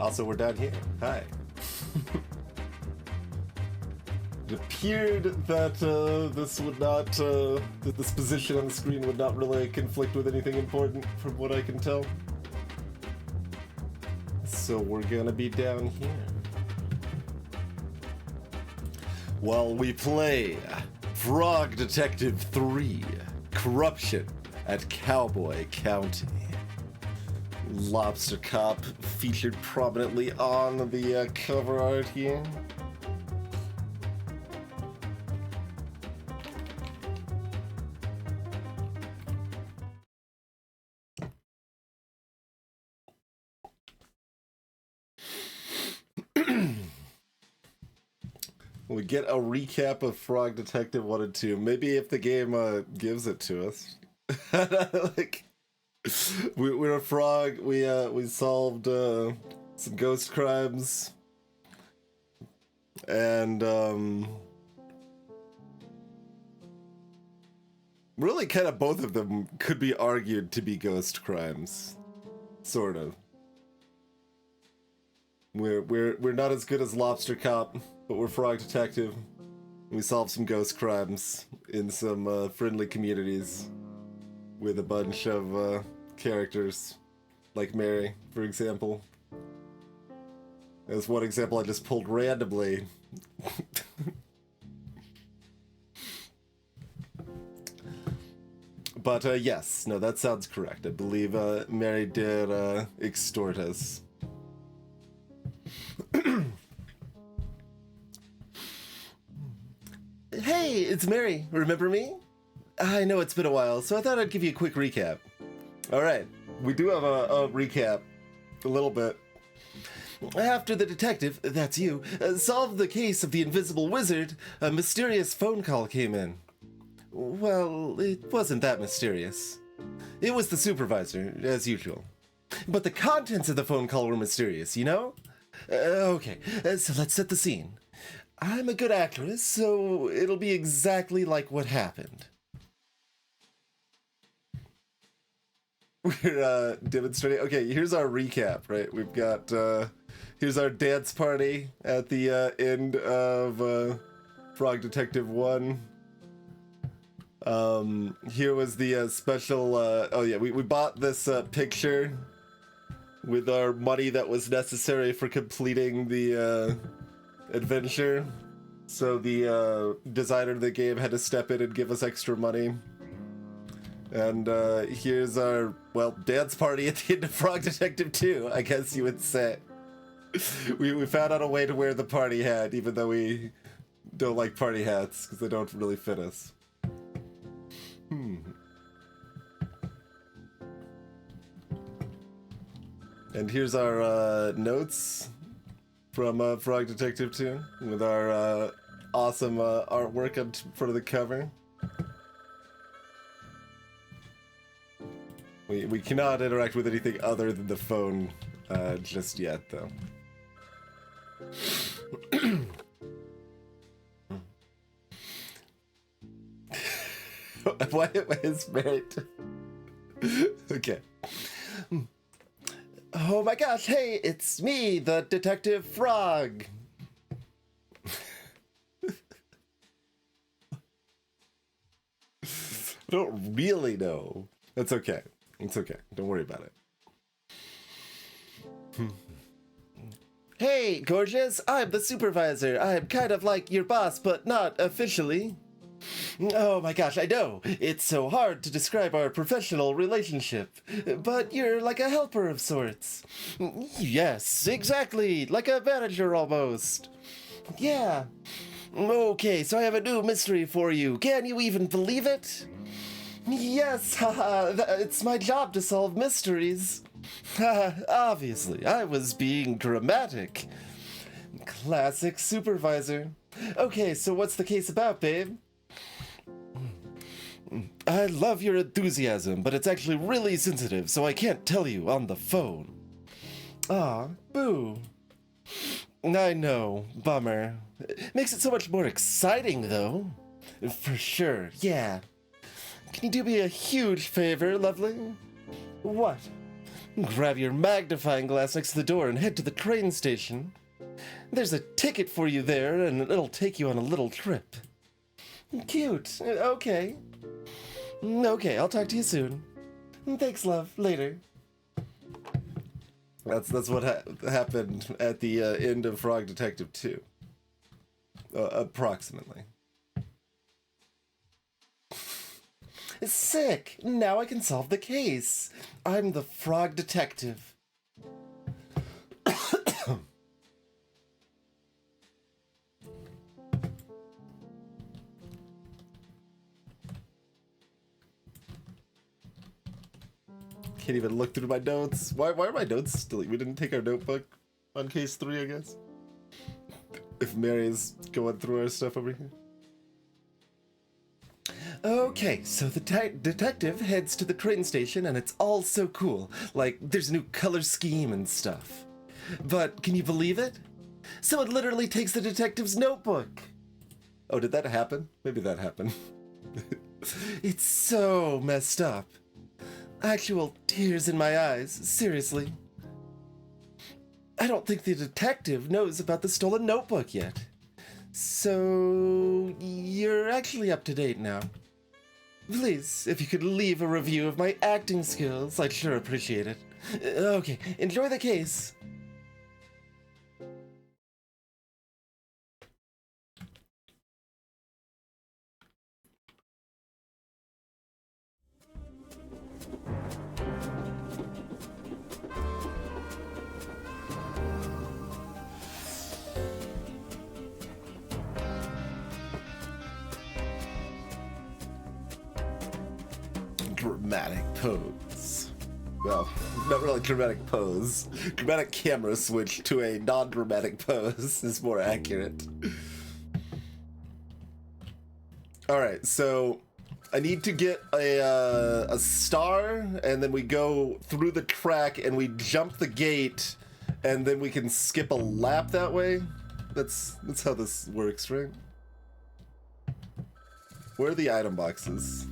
Also, we're down here. Hi. It appeared that this would not, that this position on the screen would not really conflict with anything important from what I can tell. So we're gonna be down here. While we play Frog Detective 3, Corruption at Cowboy County. Lobster Cop featured prominently on the cover art here. We get a recap of Frog Detective 1 and 2. Maybe if the game gives it to us. Like, we're a frog. We solved some ghost crimes, and really kind of both of them could be argued to be ghost crimes, sort of. We're not as good as Lobster Cop, but we're Frog Detective. We solve some ghost crimes in some friendly communities with a bunch of characters, like Mary, for example. As one example I just pulled randomly. But yes, no, that sounds correct. I believe Mary did extort us. Hey, it's Mary. Remember me? I know it's been a while, so I thought I'd give you a quick recap. Alright, we do have a recap. A little bit. After the detective, that's you, solved the case of the invisible wizard, a mysterious phone call came in. Well, it wasn't that mysterious. It was the supervisor, as usual. But the contents of the phone call were mysterious, you know? Okay, so let's set the scene. I'm a good actress, so it'll be exactly like what happened. We're demonstrating. Okay, here's our recap, right? We've got, here's our dance party at the end of Frog Detective 1. Here was the special, oh yeah, we bought this picture with our money that was necessary for completing the adventure. So the designer of the game had to step in and give us extra money. And here's our, well, dance party at the end of Frog Detective 2, I guess you would say. We found out a way to wear the party hat, even though we don't like party hats, because they don't really fit us. And here's our notes from Frog Detective 2, with our awesome artwork in front of the cover. We cannot interact with anything other than the phone just yet, though. Why is married? Okay. Oh my gosh, hey, it's me, the Detective Frog. I don't really know. That's okay. It's okay. Don't worry about it. Hey, gorgeous. I'm the supervisor. I'm kind of like your boss, but not officially. Oh my gosh, I know. It's so hard to describe our professional relationship. But you're like a helper of sorts. Yes, exactly. Like a manager almost. Yeah. Okay, so I have a new mystery for you. Can you even believe it? Yes, haha, it's my job to solve mysteries. Obviously, I was being dramatic. Classic supervisor. Okay, so what's the case about, babe? I love your enthusiasm, but it's actually really sensitive, so I can't tell you on the phone. Aw, boo. I know, bummer. Makes it so much more exciting, though. For sure, yeah. Can you do me a huge favor, lovely? What? Grab your magnifying glass next to the door and head to the train station. There's a ticket for you there, and it'll take you on a little trip. Cute. Okay. Okay, I'll talk to you soon. Thanks, love. Later. That's what happened at the end of Frog Detective 2. Approximately. Sick! Now I can solve the case. I'm the Frog Detective. Can't even look through my notes. Why are my notes still? We didn't take our notebook on case 3, I guess. If Mary's going through our stuff over here. Okay, so the detective heads to the train station and it's all so cool. Like, there's a new color scheme and stuff. But can you believe it? Someone literally takes the detective's notebook. Oh, did that happen? Maybe that happened. It's so messed up. Actual tears in my eyes, seriously. I don't think the detective knows about the stolen notebook yet. So, you're actually up to date now. Please, if you could leave a review of my acting skills, I'd sure appreciate it. Okay, enjoy the case. Dramatic pose. Well, not really dramatic pose. Dramatic camera switch to a non-dramatic pose is more accurate. Alright, so I need to get a star, and then we go through the track and we jump the gate, and then we can skip a lap that way. That's how this works, right? Where are the item boxes?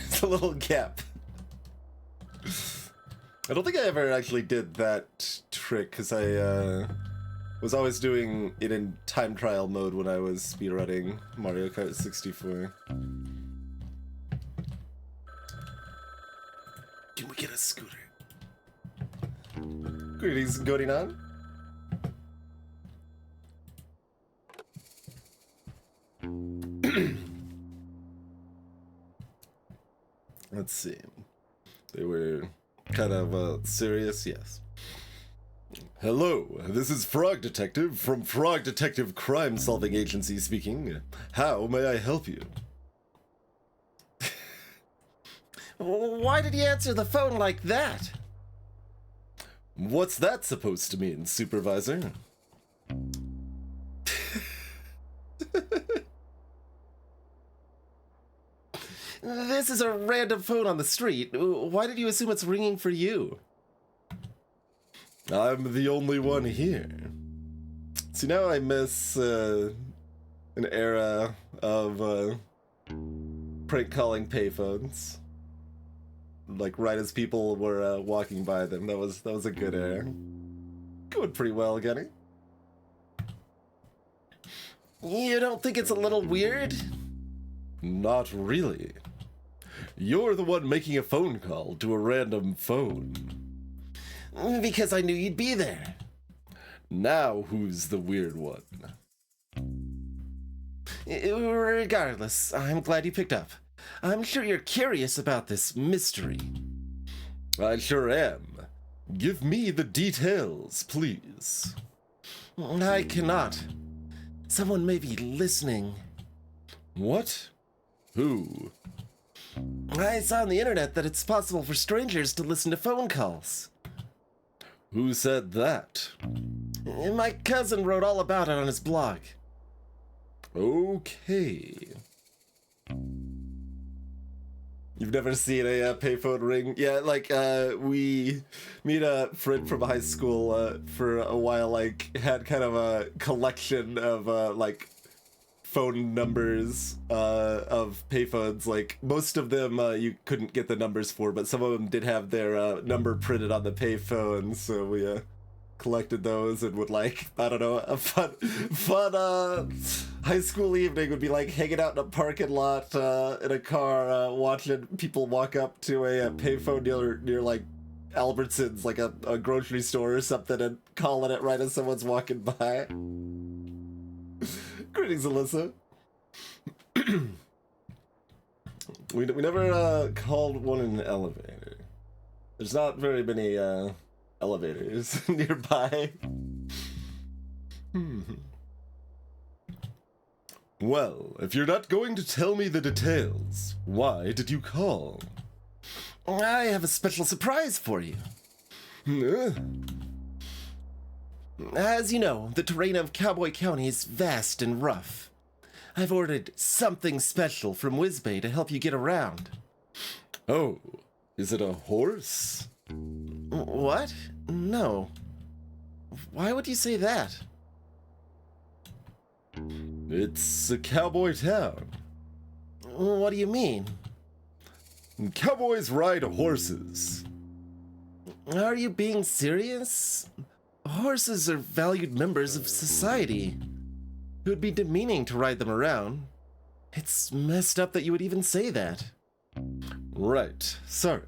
It's a little gap. I don't think I ever actually did that trick, because I was always doing it in time trial mode when I was speedrunning Mario Kart 64. Can we get a scooter? Greetings going on. Let's see. They were kind of serious, yes. Hello, this is Frog Detective from Frog Detective Crime Solving Agency speaking. How may I help you? Why did you answer the phone like that? What's that supposed to mean, Supervisor? This is a random phone on the street. Why did you assume it's ringing for you? I'm the only one here. See, now I miss an era of prank calling payphones. Like right as people were walking by them. That was a good era. Going pretty well, Gunny. You don't think it's a little weird? Not really. You're the one making a phone call to a random phone. Because I knew you'd be there. Now who's the weird one? Regardless, I'm glad you picked up. I'm sure you're curious about this mystery. I sure am. Give me the details, please. I cannot. Someone may be listening. What? Who? I saw on the internet that it's possible for strangers to listen to phone calls. Who said that? My cousin wrote all about it on his blog. Okay. You've never seen a payphone ring? Yeah, like, me and a friend from high school, for a while, like, had kind of a collection of, like, phone numbers, of payphones. Like, most of them, you couldn't get the numbers for, but some of them did have their, number printed on the payphone, so we, collected those and would, like, I don't know, a fun high school evening would be like hanging out in a parking lot in a car, watching people walk up to a payphone near like Albertsons, like a grocery store or something, and calling it right as someone's walking by. Greetings, Alyssa. we never called one in an elevator. There's not very many elevators nearby. Well, if you're not going to tell me the details, why did you call? I have a special surprise for you. As you know, the terrain of Cowboy County is vast and rough. I've ordered something special from Whizbay to help you get around. Oh, is it a horse? What? No. Why would you say that? It's a cowboy town. What do you mean? Cowboys ride horses. Are you being serious? Horses are valued members of society. It would be demeaning to ride them around. It's messed up that you would even say that. Right, sorry.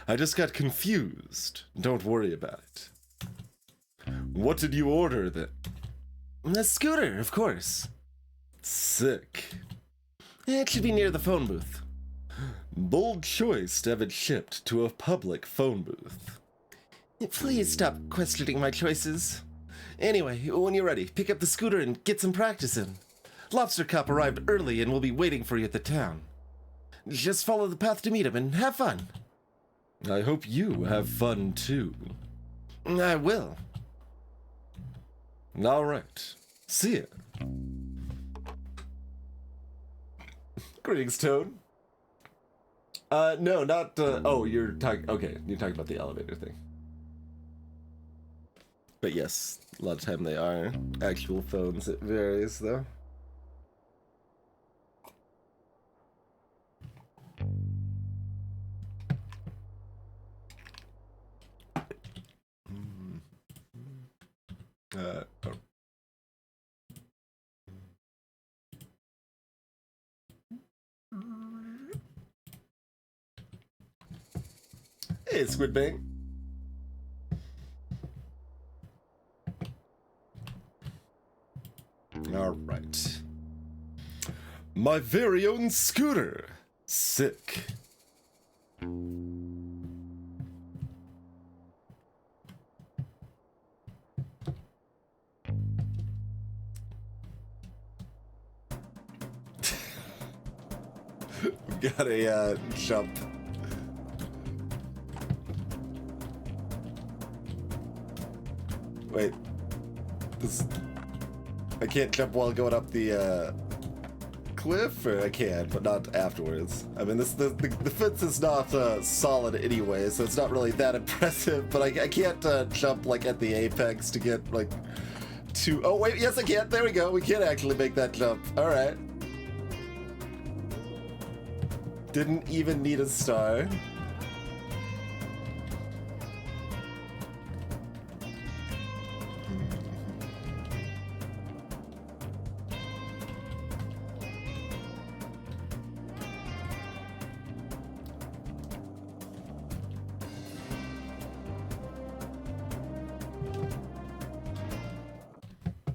I just got confused. Don't worry about it. What did you order then? A scooter, of course. Sick. It should be near the phone booth. Bold choice to have it shipped to a public phone booth. Please stop questioning my choices. Anyway, when you're ready, pick up the scooter and get some practice in. Lobster Cop arrived early and will be waiting for you at the town. Just follow the path to meet him and have fun. I hope you have fun too. I will. All right. See ya. Greetings, Toad. No, not, oh, you're talking, okay, you're talking about the elevator thing. But yes, a lot of time they are actual phones. It varies, though. Oh. Hey, Squidbang. All right. My very own scooter. Sick. Got a jump. Wait. This, I can't jump while going up the cliff, or I can, but not afterwards. I mean, the fence is not solid anyway, so it's not really that impressive. But I can't jump like at the apex to get like to. Oh wait, yes I can. There we go. We can actually make that jump. All right. Didn't even need a star.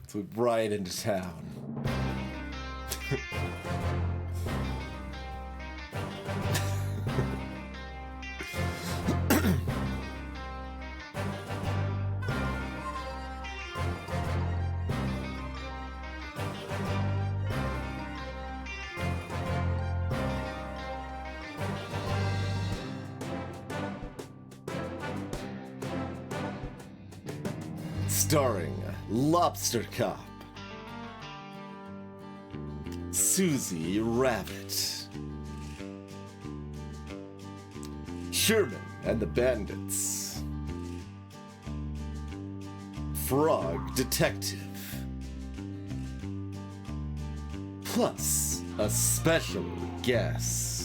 So right into town. Starring Lobster Cop, Susie Rabbit, Sherman and the Bandits. Frog Detective. Plus a special guest.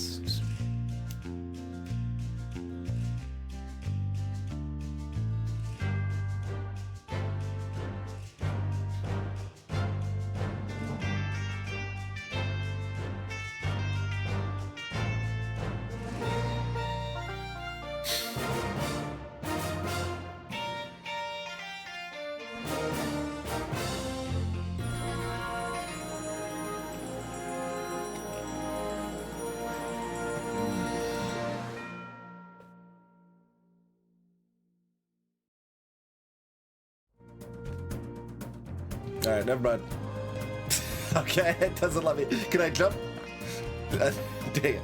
Alright, never mind. Okay, it doesn't let me. Can I jump? Dang it.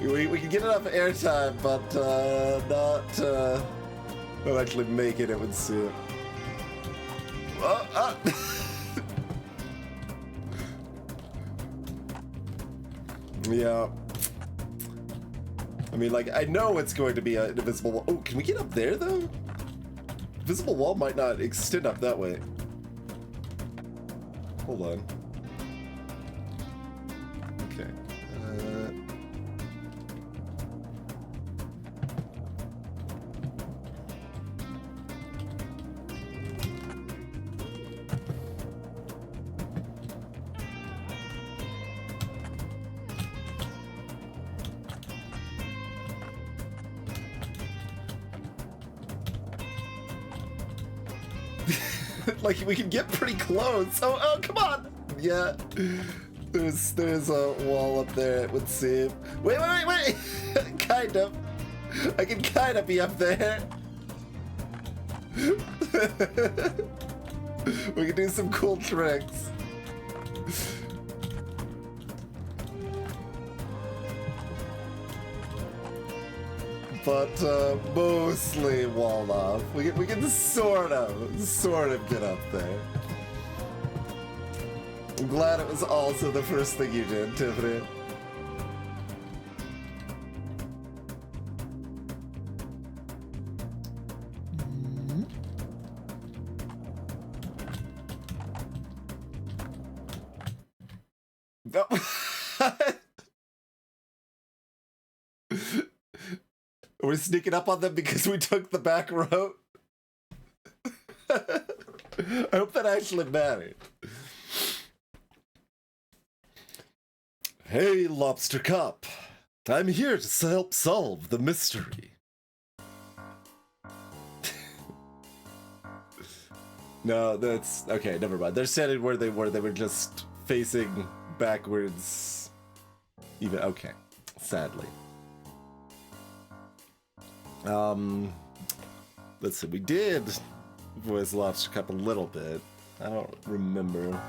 We can get enough airtime, but not actually make it with Soup. Yeah. I mean, like, I know it's going to be an invisible wall. Oh, can we get up there, though? Invisible wall might not extend up that way. Hold on. Okay. Like, we can get pretty close. Oh, come on. Yeah. There's a wall up there, it would seem. Wait. Kind of. I can kind of be up there. We can do some cool tricks. But mostly wall off. We can sort of get up there. I'm glad it was also the first thing you did, Tiffany. We're sneaking up on them because we took the back road. I hope that actually mattered. Hey, Lobster Cop. I'm here to help solve the mystery. No, that's... Okay, never mind. They're standing where they were. They were just facing backwards. Even... Okay. Sadly. Let's see. We did voice Lobster Cup a little bit. I don't remember.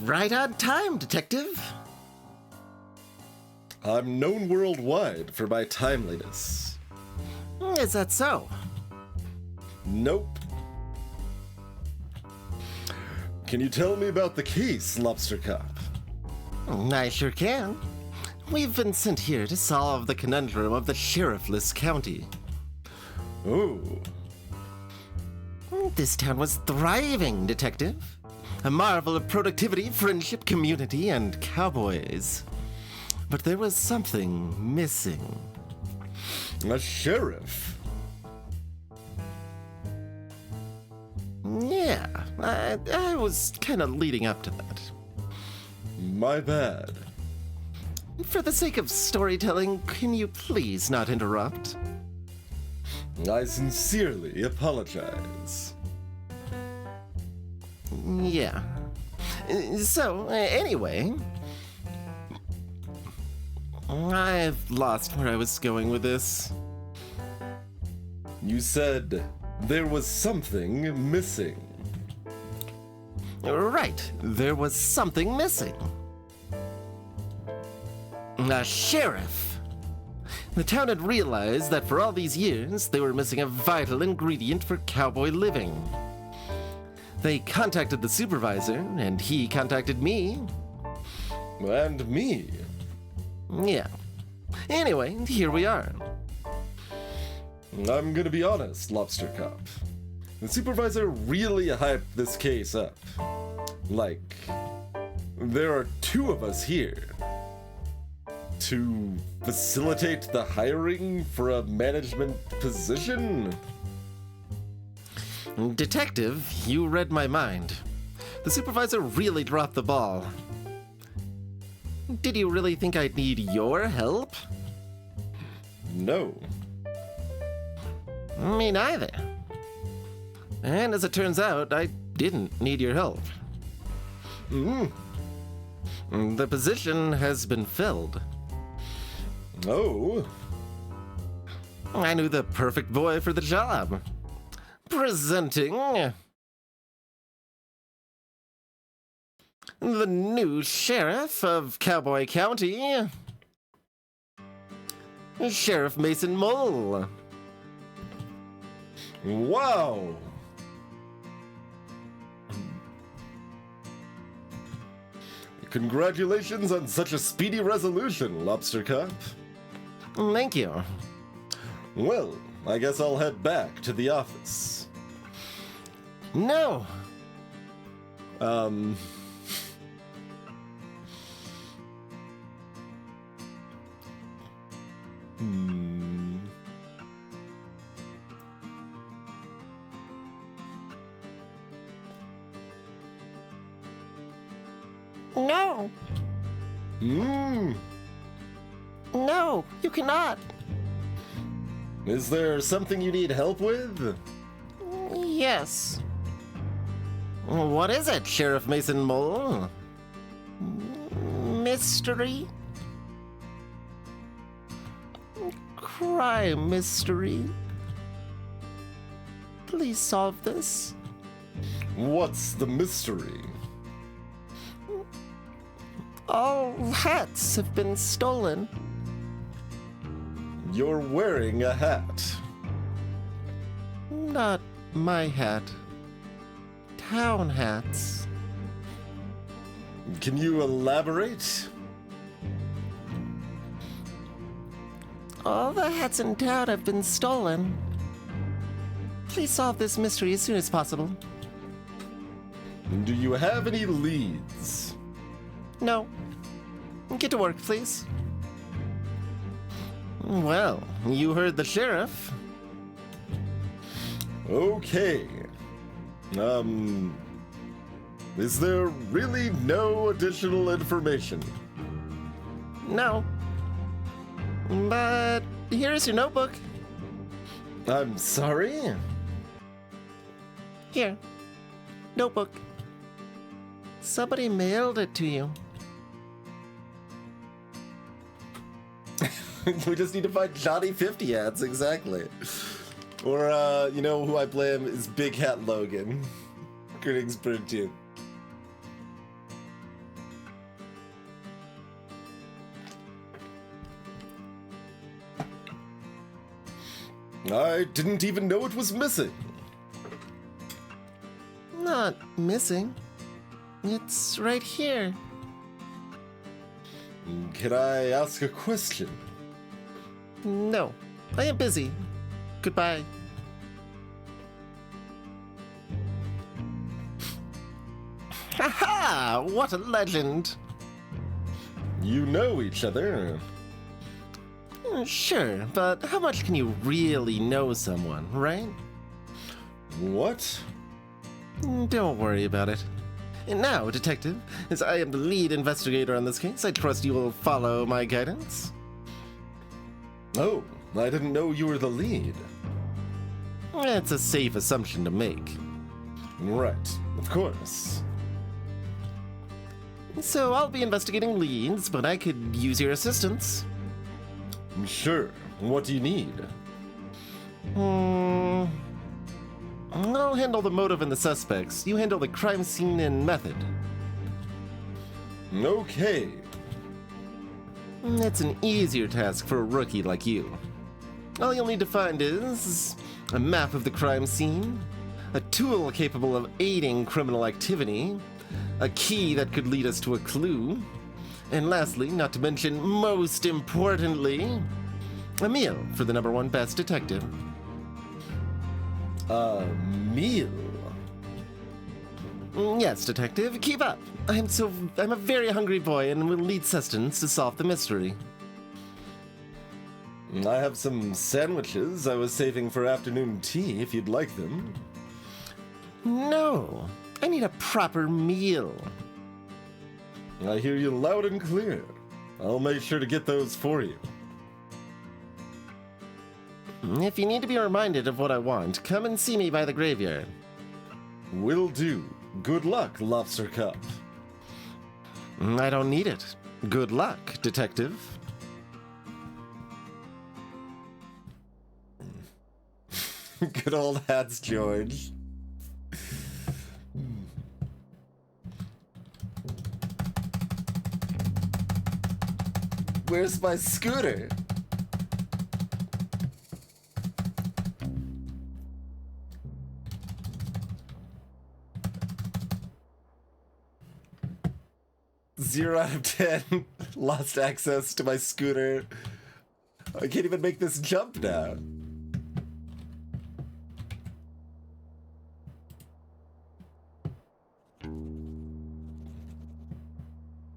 Right on time, Detective. I'm known worldwide for my timeliness. Is that so? Nope. Can you tell me about the case, Lobster Cop? I sure can. We've been sent here to solve the conundrum of the sheriffless county. Ooh. This town was thriving, Detective. A marvel of productivity, friendship, community, and cowboys. But there was something missing. A sheriff? Yeah, I was kind of leading up to that. My bad. For the sake of storytelling, can you please not interrupt? I sincerely apologize. Yeah. So, anyway... I've lost where I was going with this. You said there was something missing. Right, there was something missing. A sheriff. The town had realized that for all these years, they were missing a vital ingredient for cowboy living. They contacted the supervisor, and he contacted me. And me. Yeah. Anyway, here we are. I'm gonna be honest, Lobster Cop. The supervisor really hyped this case up. Like, there are two of us here. To facilitate the hiring for a management position? Detective, you read my mind. The supervisor really dropped the ball. Did you really think I'd need your help? No. Me neither. And as it turns out, I didn't need your help. The position has been filled. Oh. I knew the perfect boy for the job. Presenting the new sheriff of Cowboy County, Sheriff Mason Mole. Wow. Congratulations on such a speedy resolution, Lobster Cop. Thank you. Well, I guess I'll head back to the office. No. No. No, you cannot. Is there something you need help with? Yes. What is it, Sheriff Mason Mole? Mystery? Crime mystery? Please solve this. What's the mystery? All hats have been stolen. You're wearing a hat. Not my hat. Town hats. Can you elaborate? All the hats in town have been stolen. Please solve this mystery as soon as possible. Do you have any leads? No. Get to work, please. Well, you heard the sheriff. Okay. Is there really no additional information? No. But here's your notebook. I'm sorry? Here. Notebook. Somebody mailed it to you. We just need to find Johnny 50 hats, exactly. Or, you know who I blame is Big Hat Logan. Greetings, Bridget. I didn't even know it was missing. Not missing. It's right here. Can I ask a question? No, I am busy. Goodbye. Haha! What a legend! You know each other. Sure, but how much can you really know someone, right? What? Don't worry about it. And now, Detective, as I am the lead investigator on this case, I trust you will follow my guidance. Oh, I didn't know you were the lead. It's a safe assumption to make. Right, of course. So I'll be investigating leads, but I could use your assistance. Sure. What do you need? I'll handle the motive and the suspects. You handle the crime scene and method. Okay. It's an easier task for a rookie like you. All you'll need to find is a map of the crime scene, a tool capable of aiding criminal activity, a key that could lead us to a clue, and lastly, not to mention most importantly, a meal for the #1 best detective. A meal? Yes, detective, keep up. I'm a very hungry boy and will need sustenance to solve the mystery. I have some sandwiches I was saving for afternoon tea if you'd like them. No, I need a proper meal. I hear you loud and clear. I'll make sure to get those for you. If you need to be reminded of what I want, come and see me by the graveyard. Will do. Good luck, Lobster Cup. I don't need it. Good luck, detective. Good old hats, George. Where's my scooter? Zero out of 10. Lost access to my scooter. I can't even make this jump now.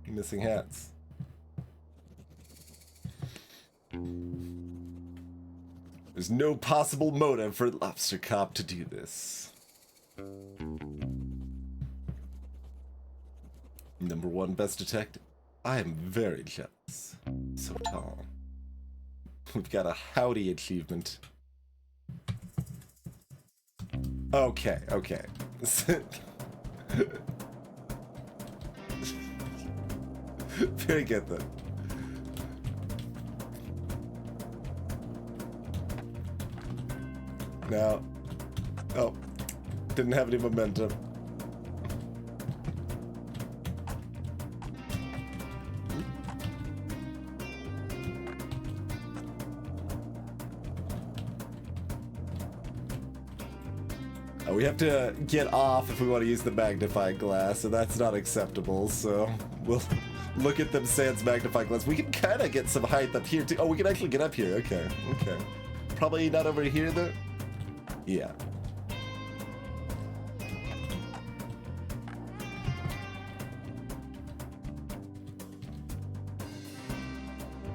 Missing hats. There's no possible motive for Lobster Cop to do this. #1 best detective. I am very jealous. So tall. We've got a howdy achievement. Okay, okay. Very good then. Now, oh, didn't have any momentum. We have to get off if we want to use the magnifying glass, and that's not acceptable, so we'll look at them sans magnifying glass. We can kind of get some height up here, too. Oh, we can actually get up here. Okay, okay. Probably not over here, though. Yeah.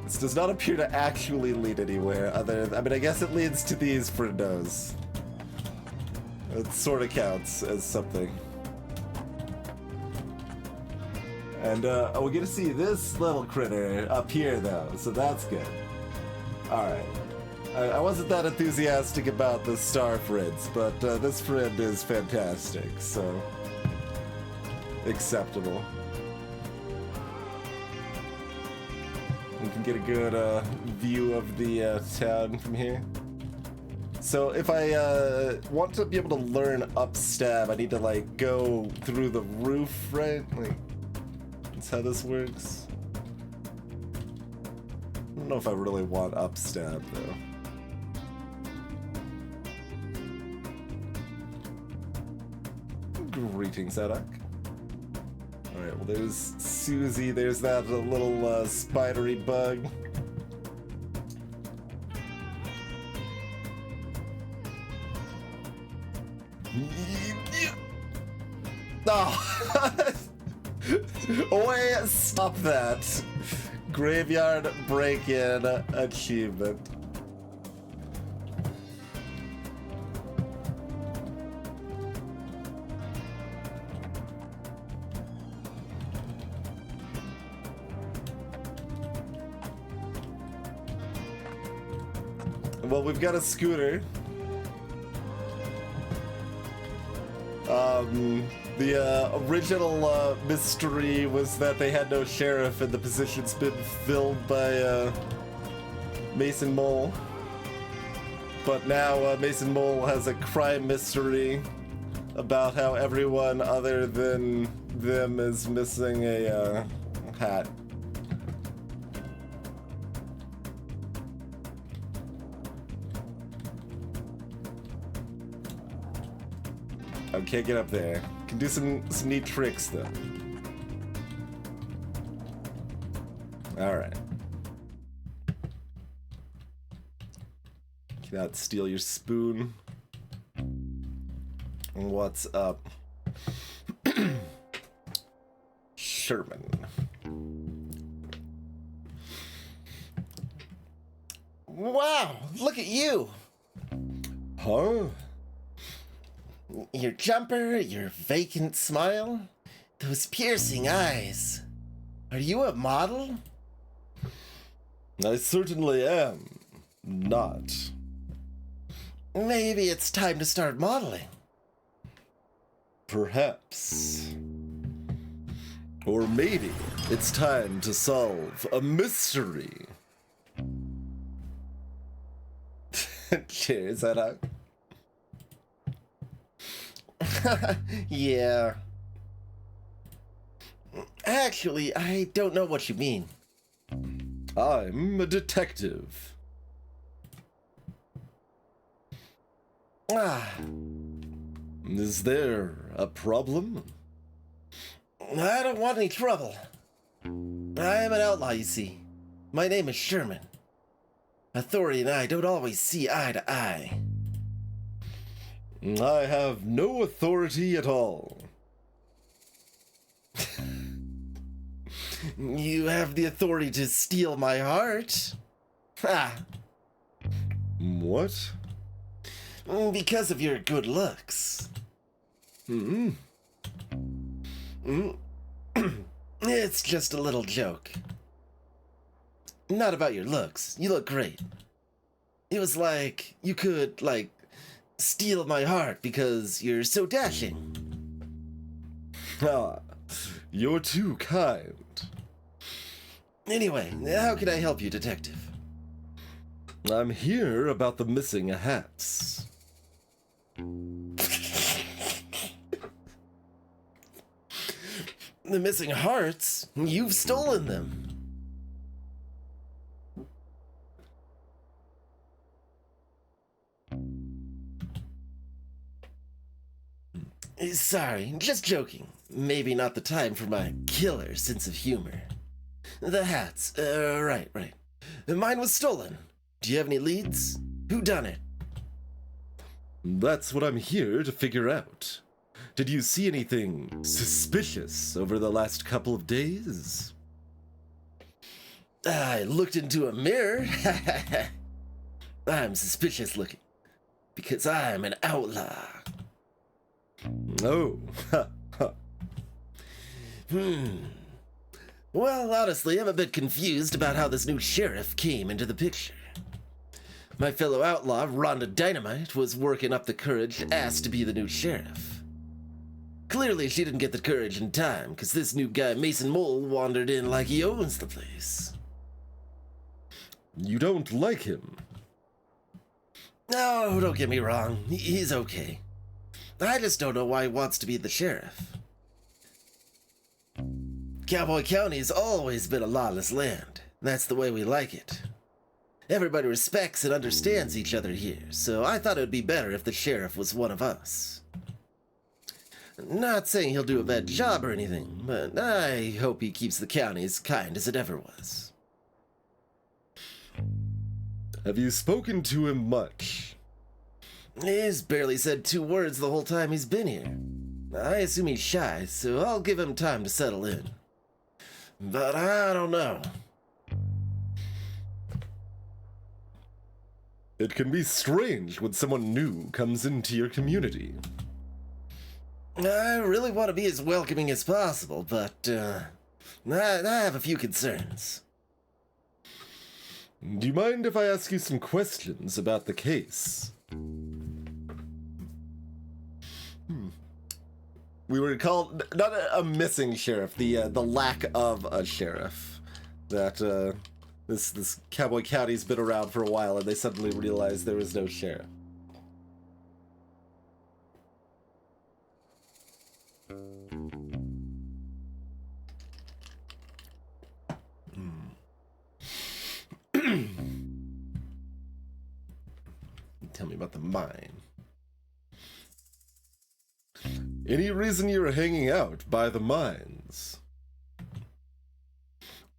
This does not appear to actually lead anywhere other than, I mean, I guess it leads to these friendos. It sort of counts as something. And we get to see this little critter up here, though, so that's good. Alright. I wasn't that enthusiastic about the star friends, but this friend is fantastic, so acceptable. We can get a good view of the town from here. So if I want to be able to learn upstab, I need to like go through the roof, right? Like, that's how this works. I don't know if I really want upstab though. Greetings, Zedek. Alright, well there's Susie, there's that little spidery bug. Oh! Wait, stop that. Graveyard break-in achievement. Well, we've got a scooter. The original mystery was that they had no sheriff and the position's been filled by Mason Mole. But now Mason Mole has a crime mystery about how everyone other than them is missing a hat. can't get up there. Can do some neat tricks though. Alright. Cannot steal your spoon. What's up? Sherman. Wow, look at you. Huh? Your jumper, your vacant smile, those piercing eyes. Are you a model? I certainly am not. Maybe it's time to start modeling. Perhaps. Or maybe it's time to solve a mystery. Cheers, that up. Yeah. Actually, I don't know what you mean. I'm a detective. Ah. Is there a problem? I don't want any trouble. I am an outlaw, you see. My name is Sherman. Authority and I don't always see eye to eye. I have no authority at all. You have the authority to steal my heart. Ha! What? Because of your good looks. It's just a little joke. Not about your looks. You look great. It was like you could, steal my heart because you're so dashing. Ah, you're too kind. Anyway, how can I help you, detective? I'm here about the missing hats. The missing hearts? You've stolen them. Sorry, just joking. Maybe not the time for my killer sense of humor. The hats, right. Mine was stolen. Do you have any leads? Who done it? That's what I'm here to figure out. Did you see anything suspicious over the last couple of days? I looked into a mirror. I'm suspicious looking. Because I'm an outlaw. Oh, Well, honestly, I'm a bit confused about how this new sheriff came into the picture. My fellow outlaw, Rhonda Dynamite, was working up the courage to ask to be the new sheriff. Clearly, she didn't get the courage in time, because this new guy, Mason Mole, wandered in like he owns the place. You don't like him? No, don't get me wrong. He's okay. I just don't know why he wants to be the sheriff. Cowboy County's always been a lawless land. That's the way we like it. Everybody respects and understands each other here, so I thought it would be better if the sheriff was one of us. Not saying he'll do a bad job or anything, but I hope he keeps the county as kind as it ever was. Have you spoken to him much? He's barely said 2 words the whole time he's been here. I assume he's shy, so I'll give him time to settle in. But I don't know. It can be strange when someone new comes into your community. I really want to be as welcoming as possible, but I have a few concerns. Do you mind if I ask you some questions about the case? We were called, not a missing sheriff, the lack of a sheriff. That this Cowboy County's been around for a while, and they suddenly realized there was no sheriff. Tell me about the mine. Any reason you're hanging out by the mines?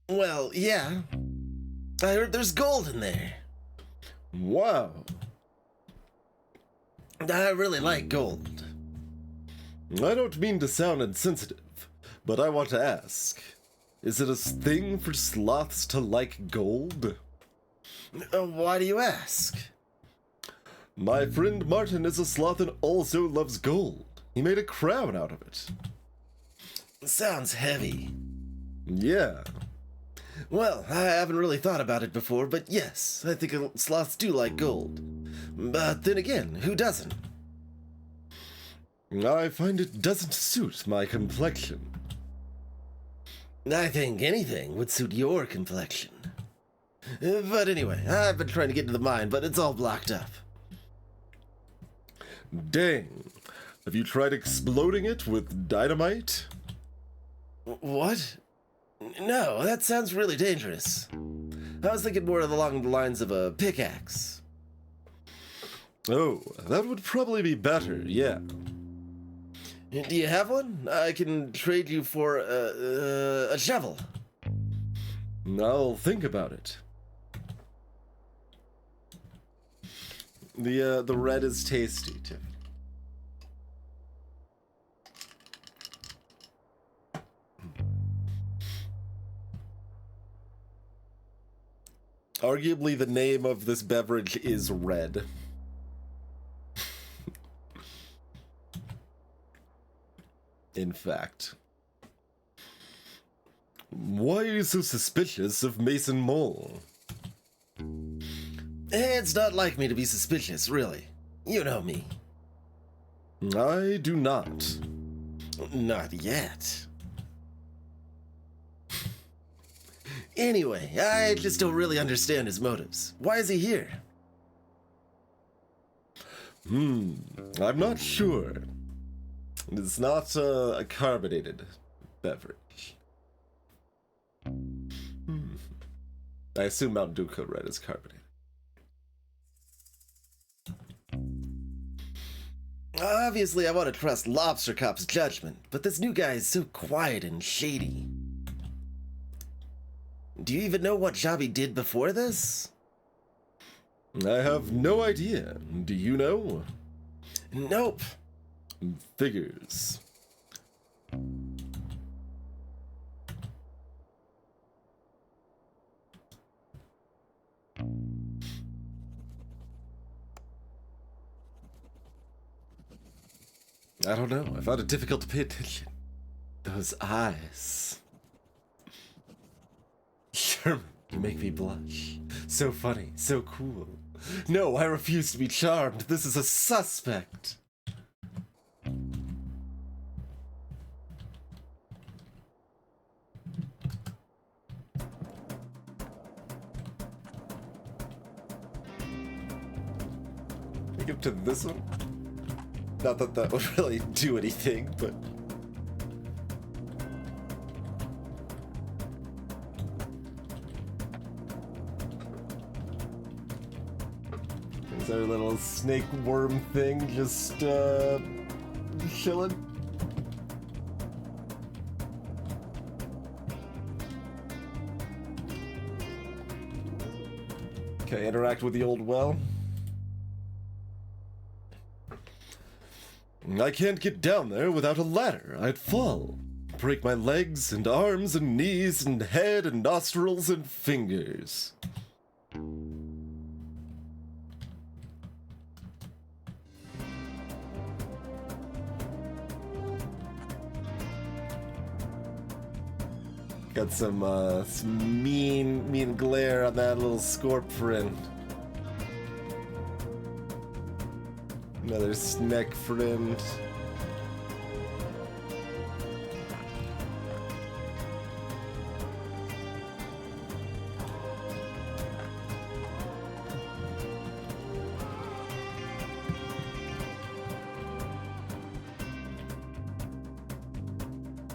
Well, yeah. I heard there's gold in there. Wow. I really like gold. I don't mean to sound insensitive, but I want to ask. Is it a thing for sloths to like gold? Why do you ask? My friend Martin is a sloth and also loves gold. He made a crown out of it. Sounds heavy. Yeah. Well, I haven't really thought about it before, but yes, I think sloths do like gold. But then again, who doesn't? I find it doesn't suit my complexion. I think anything would suit your complexion. But anyway, I've been trying to get to the mine, but it's all blocked up. Dang. Have you tried exploding it with dynamite? What? No, that sounds really dangerous. I was thinking more along the lines of a pickaxe. Oh, that would probably be better, yeah. Do you have one? I can trade you for a shovel. I'll think about it. The red is tasty, too. Arguably, the name of this beverage is red. In fact. Why are you so suspicious of Mason Mole? It's not like me to be suspicious, really. You know me. I do not. Not yet. Anyway, I just don't really understand his motives. Why is he here? I'm not sure. It's not a carbonated beverage. I assume Mountain Dew Code Red is carbonated. Obviously, I want to trust Lobster Cop's judgment, but this new guy is so quiet and shady. Do you even know what job he did before this? I have no idea. Do you know? Nope. Figures. I don't know. I found it difficult to pay attention. Those eyes. Sherman, you make me blush. So funny, so cool. No, I refuse to be charmed. This is a suspect. Take him to this one? Not that that would really do anything, but... There's our little snake worm thing just, chilling. Okay, interact with the old well. I can't get down there without a ladder. I'd fall. Break my legs and arms and knees and head and nostrils and fingers. Got some mean glare on that little scorp friend. Another snack friend.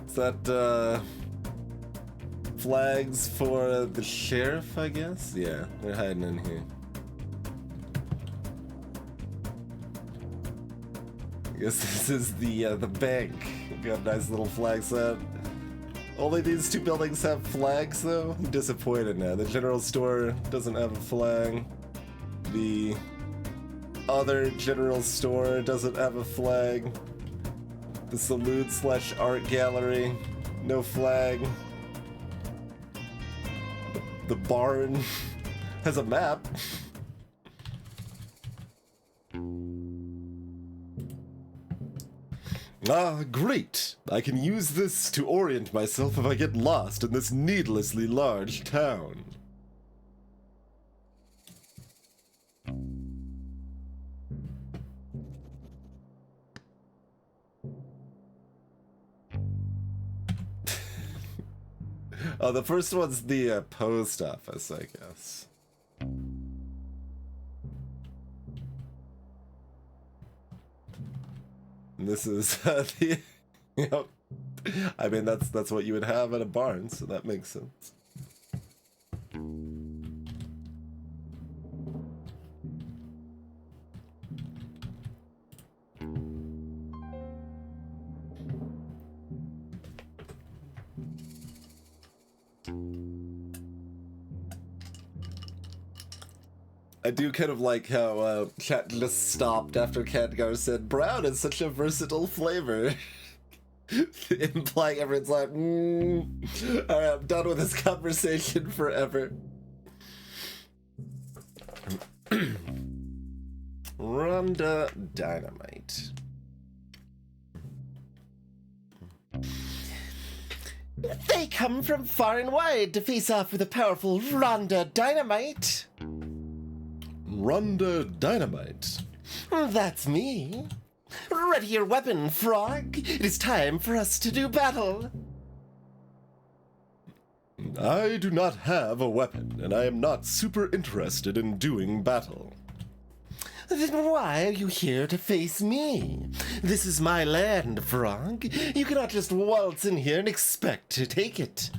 Is that, flags for the sheriff, I guess? Yeah, they're hiding in here. Guess this is the bank. Got a nice little flag set. Only these two buildings have flags, though? I'm disappointed now. The general store doesn't have a flag. The other general store doesn't have a flag. The salute/art gallery, no flag. The barn has a map. Ah, great! I can use this to orient myself if I get lost in this needlessly large town. Oh, the first one's the post office, I guess. And this is the... Yep. I mean, that's what you would have at a barn, so that makes sense. I do kind of like how chat just stopped after Khadgar said, brown is such a versatile flavor. Implying everyone's like, alright, I'm done with this conversation forever. Rhonda Dynamite. They come from far and wide to face off with a powerful Rhonda Dynamite. Rhonda Dynamite? That's me. Ready your weapon, Frog. It is time for us to do battle. I do not have a weapon, and I am not super interested in doing battle. Then why are you here to face me? This is my land, Frog. You cannot just waltz in here and expect to take it.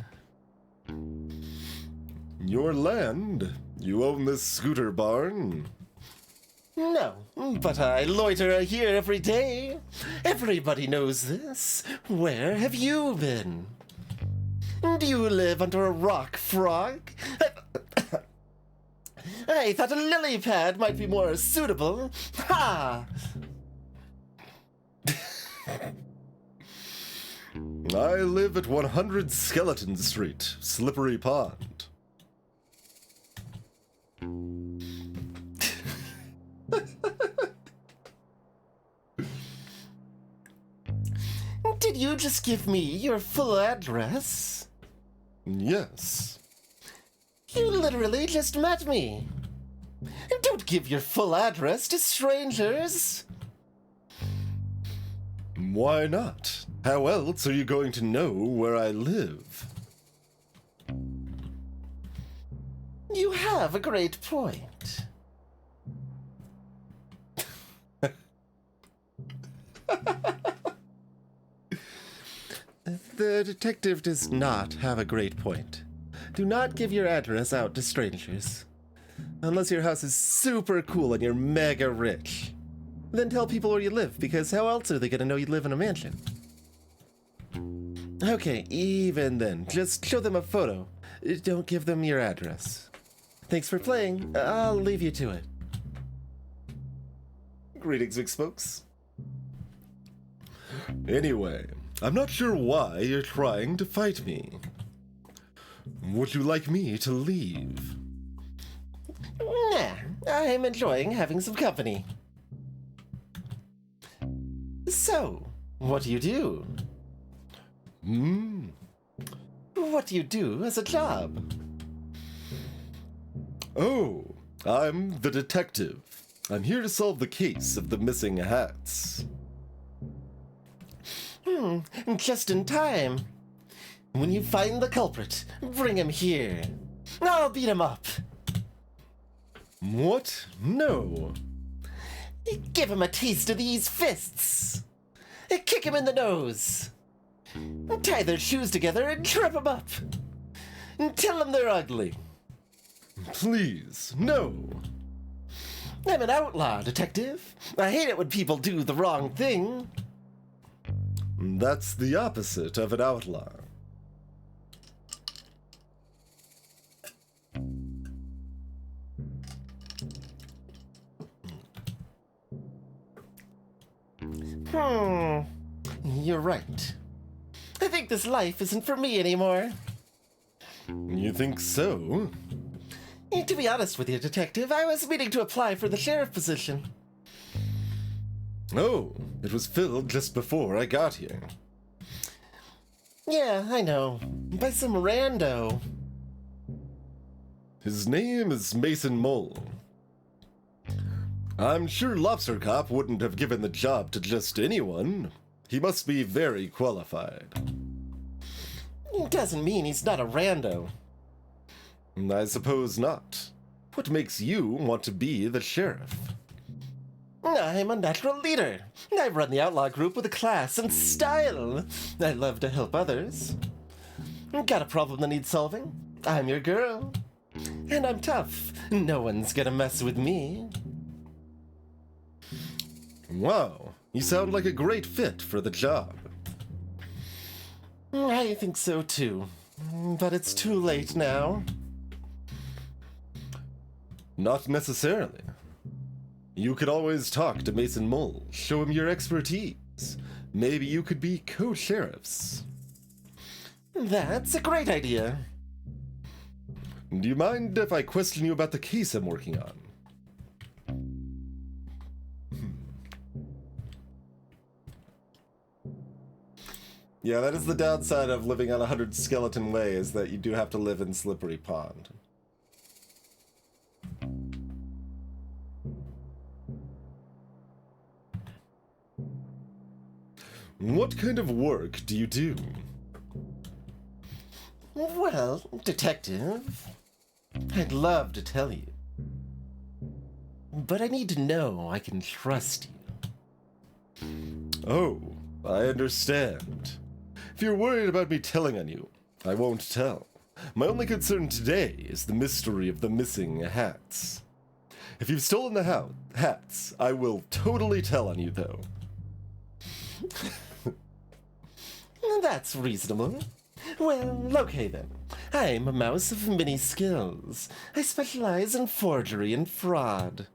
Your land? You own this scooter barn? No, but I loiter here every day. Everybody knows this. Where have you been? Do you live under a rock, Frog? I thought a lily pad might be more suitable. Ha! I live at 100 Skeleton Street, Slippery Pond. Did you just give me your full address? Yes. You literally just met me. Don't give your full address to strangers. Why not? How else are you going to know where I live? You have a great point. The detective does not have a great point. Do not give your address out to strangers. Unless your house is super cool and you're mega rich. Then tell people where you live, because how else are they gonna know you live in a mansion? Okay, even then, just show them a photo. Don't give them your address. Thanks for playing. I'll leave you to it. Greetings, Mixed folks. Anyway, I'm not sure why you're trying to fight me. Would you like me to leave? Nah, I'm enjoying having some company. So, what do you do? What do you do as a job? Oh, I'm the detective. I'm here to solve the case of the missing hats. Just in time. When you find the culprit, bring him here. I'll beat him up. What? No. Give him a taste of these fists. Kick him in the nose. Tie their shoes together and trip them up. Tell them they're ugly. Please, no. I'm an outlaw, detective. I hate it when people do the wrong thing. That's the opposite of an outlaw. You're right. I think this life isn't for me anymore. You think so? To be honest with you, detective, I was meaning to apply for the sheriff position. Oh, it was filled just before I got here. Yeah, I know. By some rando. His name is Mason Mole. I'm sure Lobster Cop wouldn't have given the job to just anyone. He must be very qualified. Doesn't mean he's not a rando. I suppose not. What makes you want to be the sheriff? I'm a natural leader. I run the outlaw group with a class and style. I love to help others. Got a problem that needs solving? I'm your girl. And I'm tough. No one's gonna mess with me. Wow, you sound like a great fit for the job. I think so too. But it's too late now. Not necessarily. You could always talk to Mason Mole, show him your expertise. Maybe you could be co-sheriffs. That's a great idea. Do you mind if I question you about the case I'm working on? Yeah, that is the downside of living on 100 Skeleton Way, is that you do have to live in Slippery Pond. What kind of work do you do? Well, detective, I'd love to tell you. But I need to know I can trust you. Oh, I understand. If you're worried about me telling on you, I won't tell. My only concern today is the mystery of the missing hats. If you've stolen the hats, I will totally tell on you, though. That's reasonable. Well, okay then. I'm a mouse of many skills. I specialize in forgery and fraud.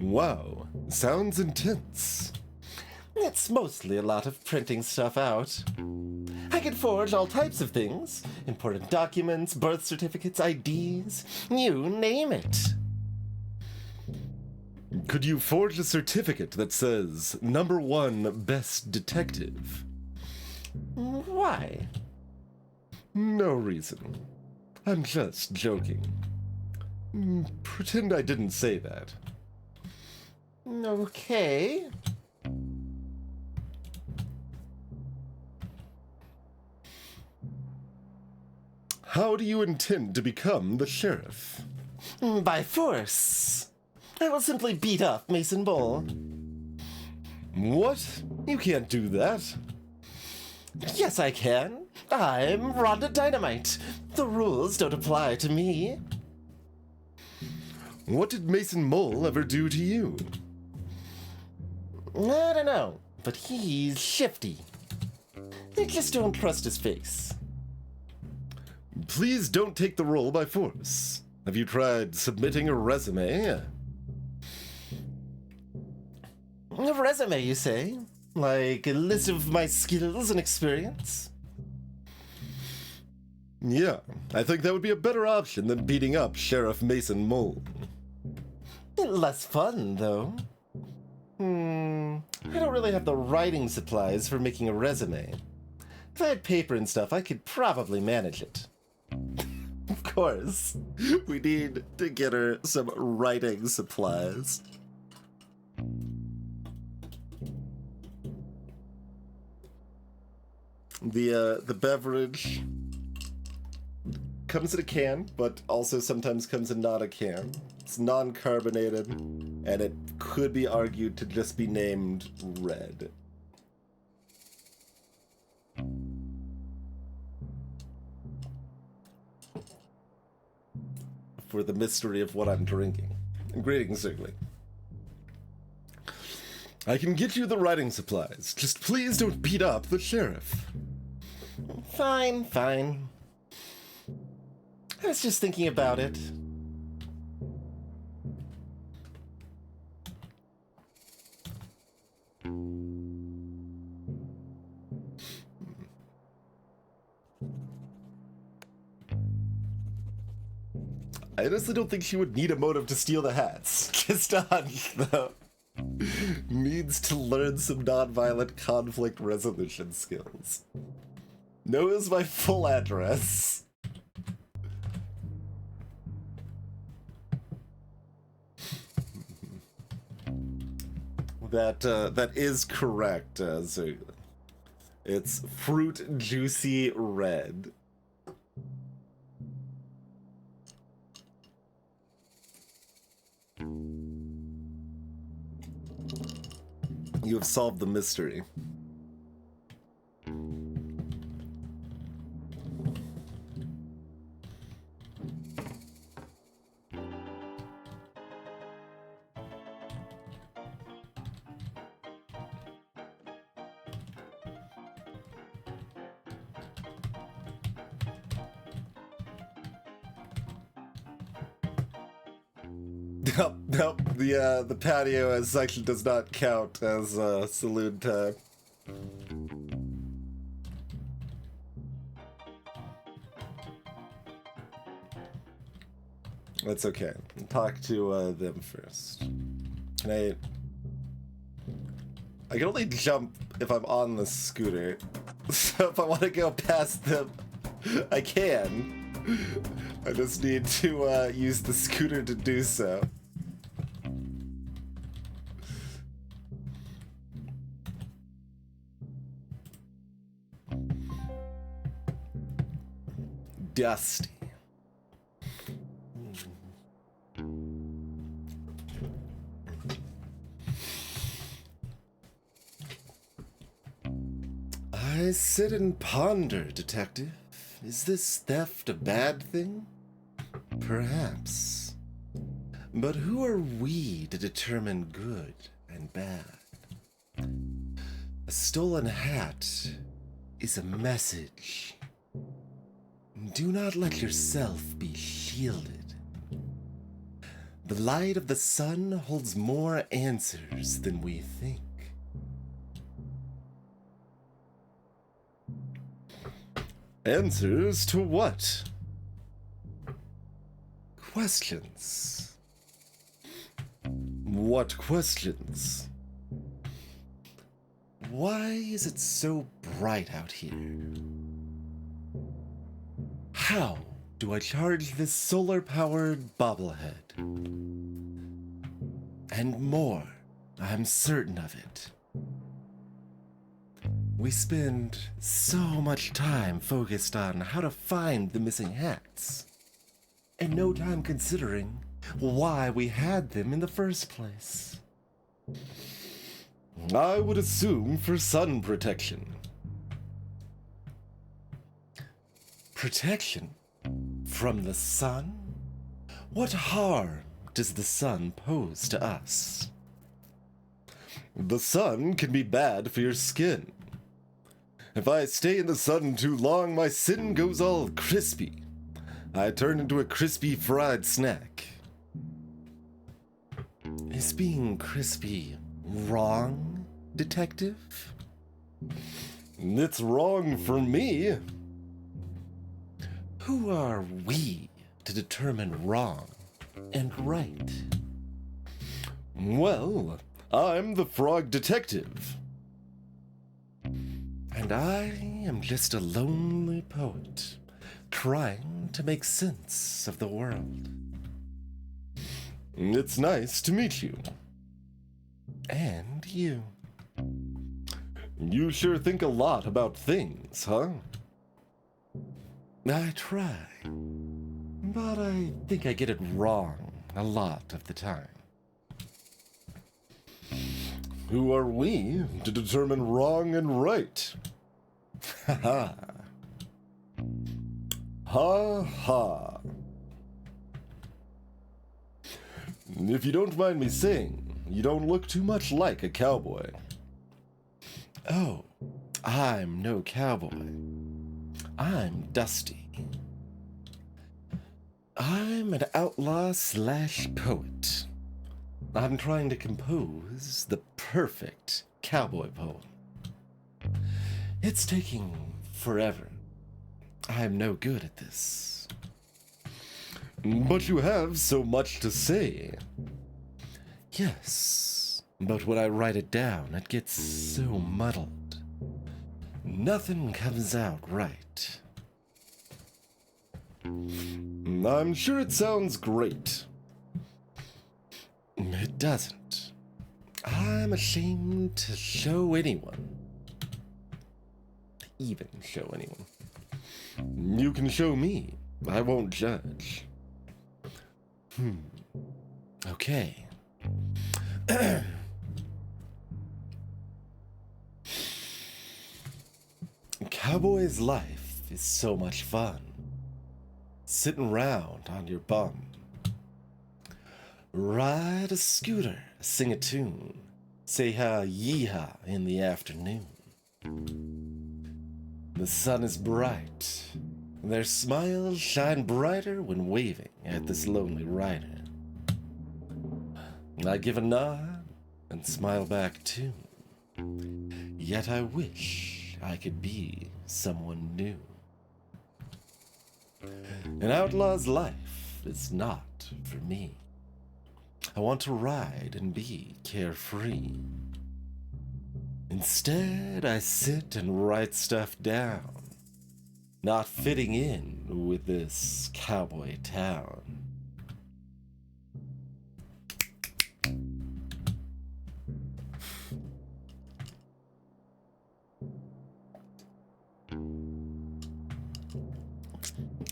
Wow, sounds intense. It's mostly a lot of printing stuff out. I can forge all types of things. Important documents, birth certificates, IDs, you name it. Could you forge a certificate that says #1 best detective? Why? No reason. I'm just joking. Pretend I didn't say that. Okay. How do you intend to become the sheriff? By force. I will simply beat up Mason Mole. What? You can't do that. Yes, I can. I'm Rhonda Dynamite. The rules don't apply to me. What did Mason Mole ever do to you? I don't know, but he's shifty. I just don't trust his face. Please don't take the role by force. Have you tried submitting a resume? A resume, you say? Like a list of my skills and experience? Yeah, I think that would be a better option than beating up Sheriff Mason Mole. Less fun, though. I don't really have the writing supplies for making a resume. If I had paper and stuff, I could probably manage it. Of course. We need to get her some writing supplies. The beverage comes in a can, but also sometimes comes in not a can. It's non-carbonated, and it could be argued to just be named red. For the mystery of what I'm drinking. Greetings, Zergling. I can get you the writing supplies. Just please don't beat up the sheriff. Fine, fine. I was just thinking about it. I honestly don't think she would need a motive to steal the hats. Kistan, though, needs to learn some nonviolent conflict resolution skills. Knows my full address. That is correct, Zergling. It's fruit juicy red. You have solved the mystery. Nope. The patio as actually does not count as saloon time. That's okay. Talk to them first. Can I can only jump if I'm on the scooter. So if I want to go past them, I can. I just need to use the scooter to do so. Dusty. I sit and ponder, Detective. Is this theft a bad thing? Perhaps. But who are we to determine good and bad? A stolen hat is a message. Do not let yourself be shielded. The light of the sun holds more answers than we think. Answers to what? Questions. What questions? Why is it so bright out here? How do I charge this solar-powered bobblehead? And more, I'm certain of it. We spend so much time focused on how to find the missing hats, and no time considering why we had them in the first place. I would assume for sun protection. Protection? From the sun? What harm does the sun pose to us? The sun can be bad for your skin. If I stay in the sun too long, my skin goes all crispy. I turn into a crispy fried snack. Is being crispy wrong, Detective? It's wrong for me. Who are we to determine wrong and right? Well, I'm the Frog Detective. And I am just a lonely poet, trying to make sense of the world. It's nice to meet you. And you. You sure think a lot about things, huh? I try. But I think I get it wrong a lot of the time. Who are we to determine wrong and right? Ha ha. Ha ha. If you don't mind me saying, you don't look too much like a cowboy. Oh, I'm no cowboy. I'm Dusty. I'm an outlaw / poet. I'm trying to compose the perfect cowboy poem. It's taking forever. I'm no good at this. But you have so much to say. Yes, but when I write it down, it gets so muddled. Nothing comes out right. I'm sure it sounds great. It doesn't. I'm ashamed to show anyone. Even show anyone. You can show me. I won't judge. Okay. Cowboy's life is so much fun. Sitting round on your bum. Ride a scooter, sing a tune, say ha yee-haw in the afternoon. The sun is bright, and their smiles shine brighter when waving at this lonely rider. I give a nod and smile back too, yet I wish I could be someone new. An outlaw's life is not for me. I want to ride and be carefree. Instead, I sit and write stuff down, not fitting in with this cowboy town.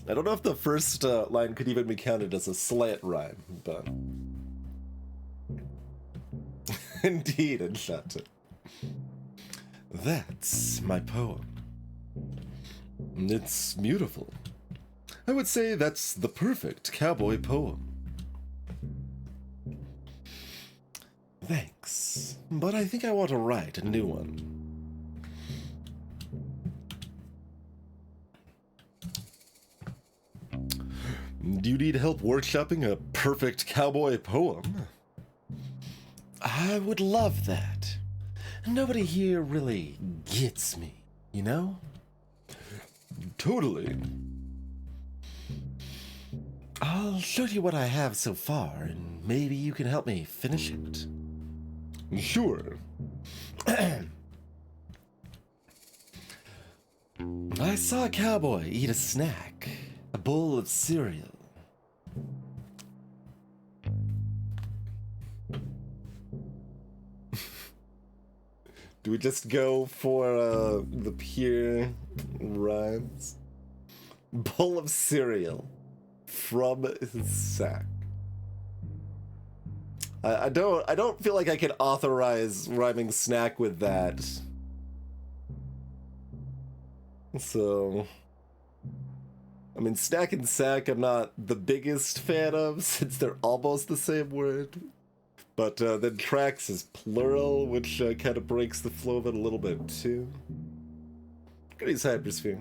I don't know if the first line could even be counted as a slant rhyme, but... Indeed, enchanted. That's my poem. It's beautiful. I would say that's the perfect cowboy poem. Thanks, but I think I want to write a new one. Do you need help workshopping a perfect cowboy poem? I would love that. Nobody here really gets me, you know? Totally. I'll show you what I have so far, and maybe you can help me finish it. Sure. I saw a cowboy eat a snack, a bowl of cereal. Do we just go for the pure rhymes? Bowl of cereal from his sack. I don't feel like I can authorize rhyming snack with that. So, I mean, snack and sack I'm not the biggest fan of, since they're almost the same word. But then tracks is plural, which kind of breaks the flow of it a little bit too. Great hypersphere.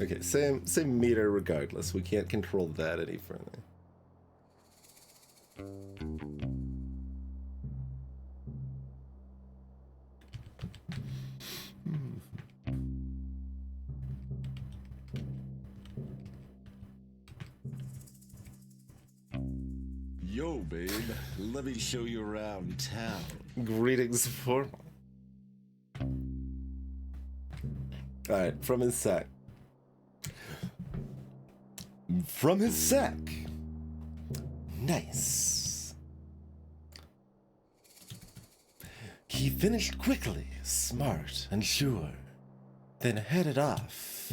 Okay, same meter regardless. We can't control that any further. Yo, babe, let me show you around town. Greetings, formal. Alright, from his sack. From his sack. Nice. He finished quickly, smart and sure, then headed off.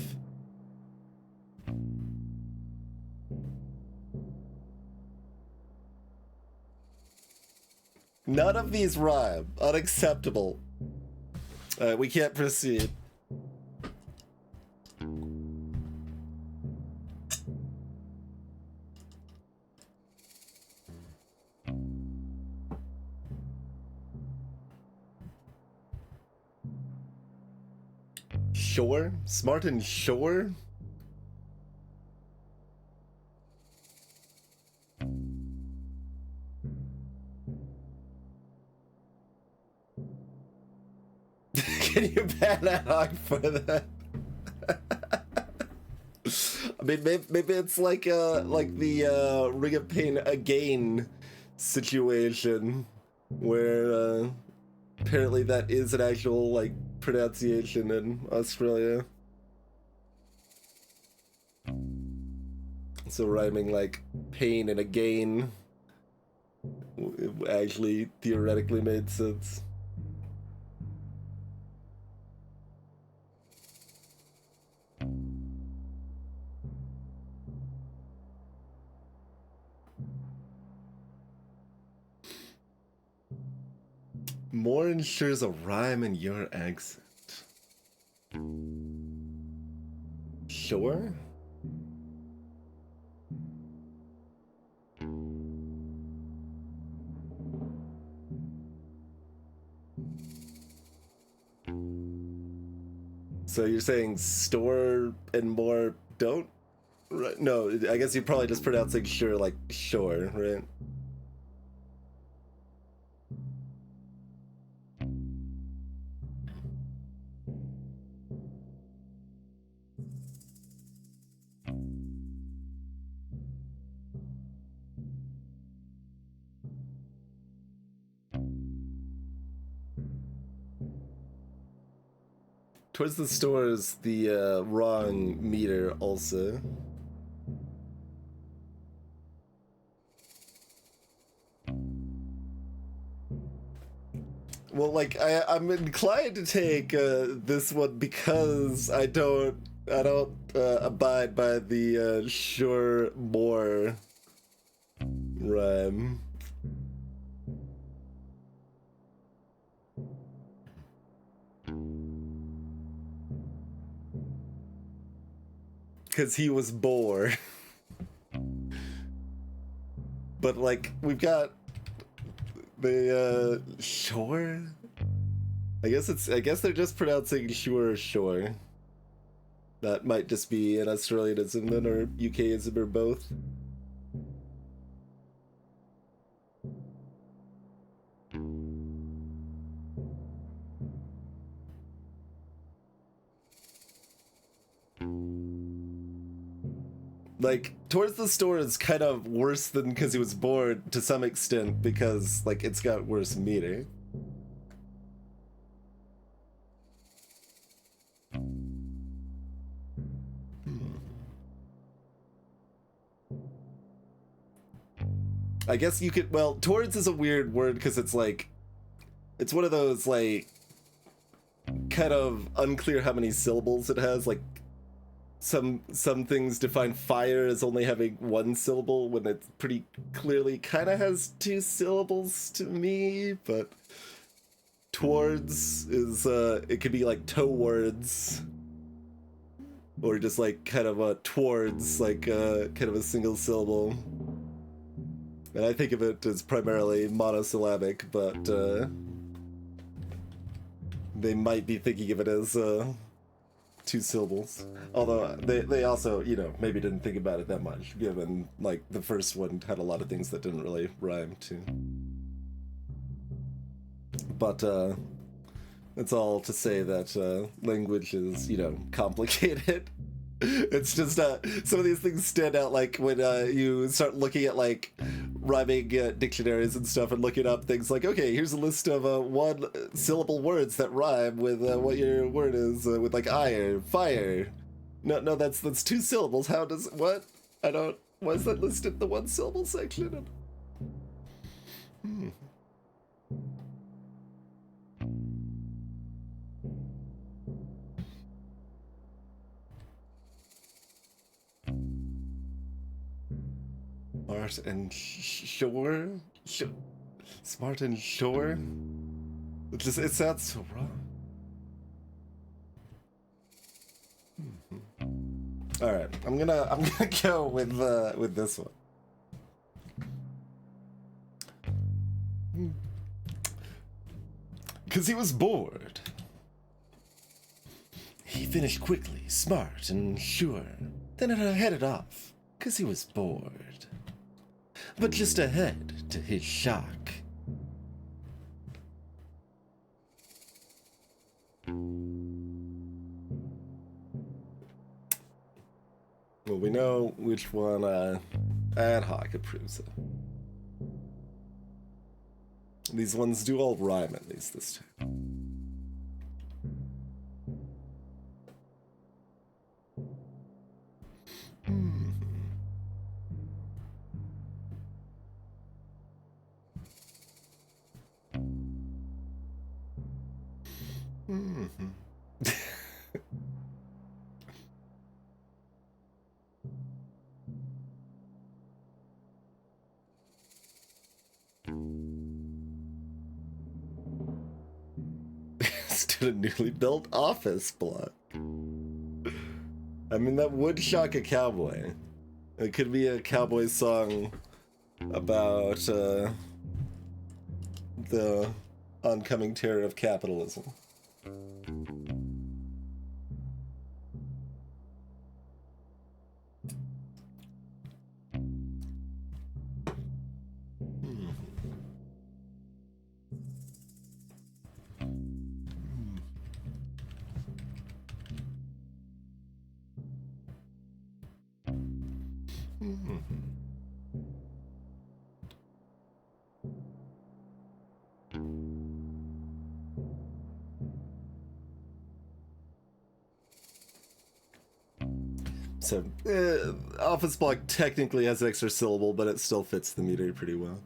None of these rhyme. Unacceptable. We can't proceed. sure? Smart and sure? Can you ban ad hoc for that? I mean, maybe it's like the Ring of Pain again situation, where apparently that is an actual like pronunciation in Australia. So rhyming like pain and again actually theoretically made sense. More ensures a rhyme in your accent. Sure? So you're saying store and more don't? Right? No, I guess you're probably just pronouncing sure like sure, right? Towards the store is the wrong meter also. Well, like I'm inclined to take this one because I don't abide by the sure more rhyme. Because he was bored. But like we've got the sure. I guess they're just pronouncing sure. That might just be an Australianism then, or UKism, or both. Like, towards the store is kind of worse than because he was bored to some extent, because, like, it's got worse meter. I guess you could, well, towards is a weird word because it's like, it's one of those, like, kind of unclear how many syllables it has, like, some things define fire as only having one syllable when it pretty clearly kind of has two syllables to me, but towards is it could be like towards, or just like kind of a towards, like kind of a single syllable. And I think of it as primarily monosyllabic, but they might be thinking of it as two syllables. Although they also, you know, maybe didn't think about it that much, given like the first one had a lot of things that didn't really rhyme too. But it's all to say that language is, you know, complicated. It's just some of these things stand out, like when you start looking at like rhyming dictionaries and stuff and looking up things like, okay, here's a list of one syllable words that rhyme with what your word is, with like iron, fire. No, that's two syllables. How does, what? I don't, why is that listed in the one syllable section? Smart and sure? Smart and sure? It sounds so wrong. Alright, I'm gonna go with this one. Because he was bored. He finish quickly, smart and sure, then it headed off, 'cause he was bored. But just ahead, to his shock, well, we know which one Ad Hoc approves of. These ones do all rhyme, at least this time. Stood a newly built office block. I mean, that would shock a cowboy. It could be a cowboy song about the oncoming terror of capitalism. So, office block technically has an extra syllable, but it still fits the meter pretty well.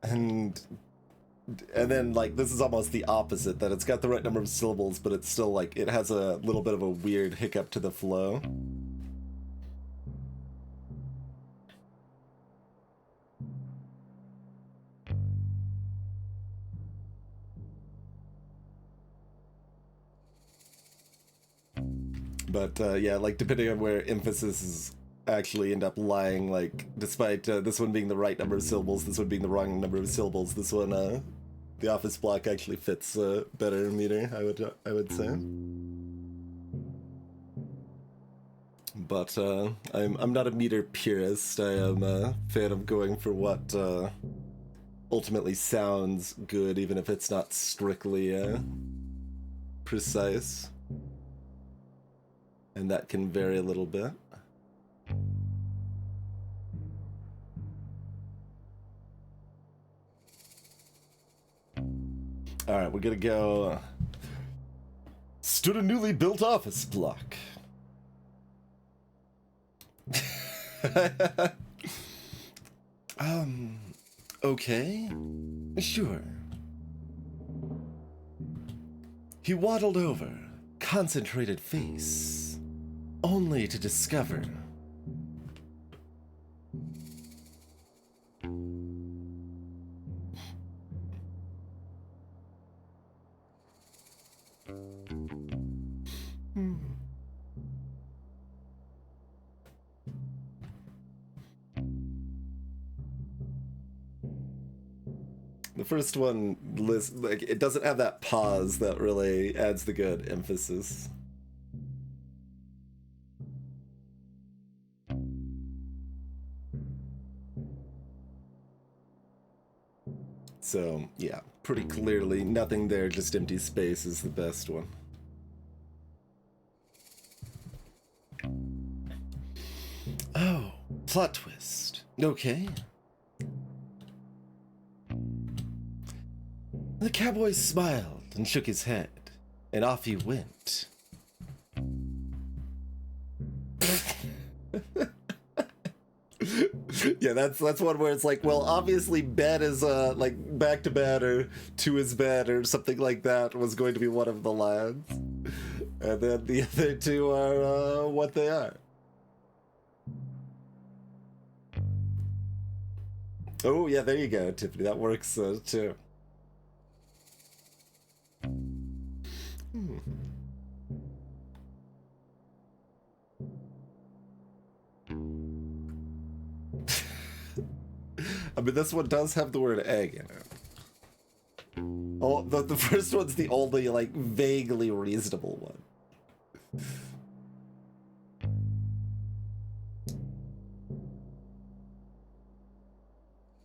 And then, like, this is almost the opposite, that it's got the right number of syllables, but it's still, like, it has a little bit of a weird hiccup to the flow. But, yeah, like, depending on where emphasis is actually end up lying, like, despite this one being the right number of syllables, this one being the wrong number of syllables, this one, the office block actually fits better meter, I would say. But, I'm not a meter purist. I am a fan of going for what, ultimately sounds good, even if it's not strictly, precise. And that can vary a little bit. Alright, we're gonna go... Stood a newly built office block. Okay? Sure. He waddled over, concentrated face, only to discover... The first one, like, it doesn't have that pause that really adds the good emphasis. So, yeah, pretty clearly, nothing there, just empty space is the best one. Oh, plot twist. Okay. The cowboy smiled and shook his head, and off he went. Yeah, that's one where it's like, well, obviously bed is like back to bed or to his bed or something like that was going to be one of the lines. And then the other two are what they are. Oh, yeah, there you go, Tiffany. That works too. I mean, this one does have the word egg in it. Oh, the first one's the only, like, vaguely reasonable one.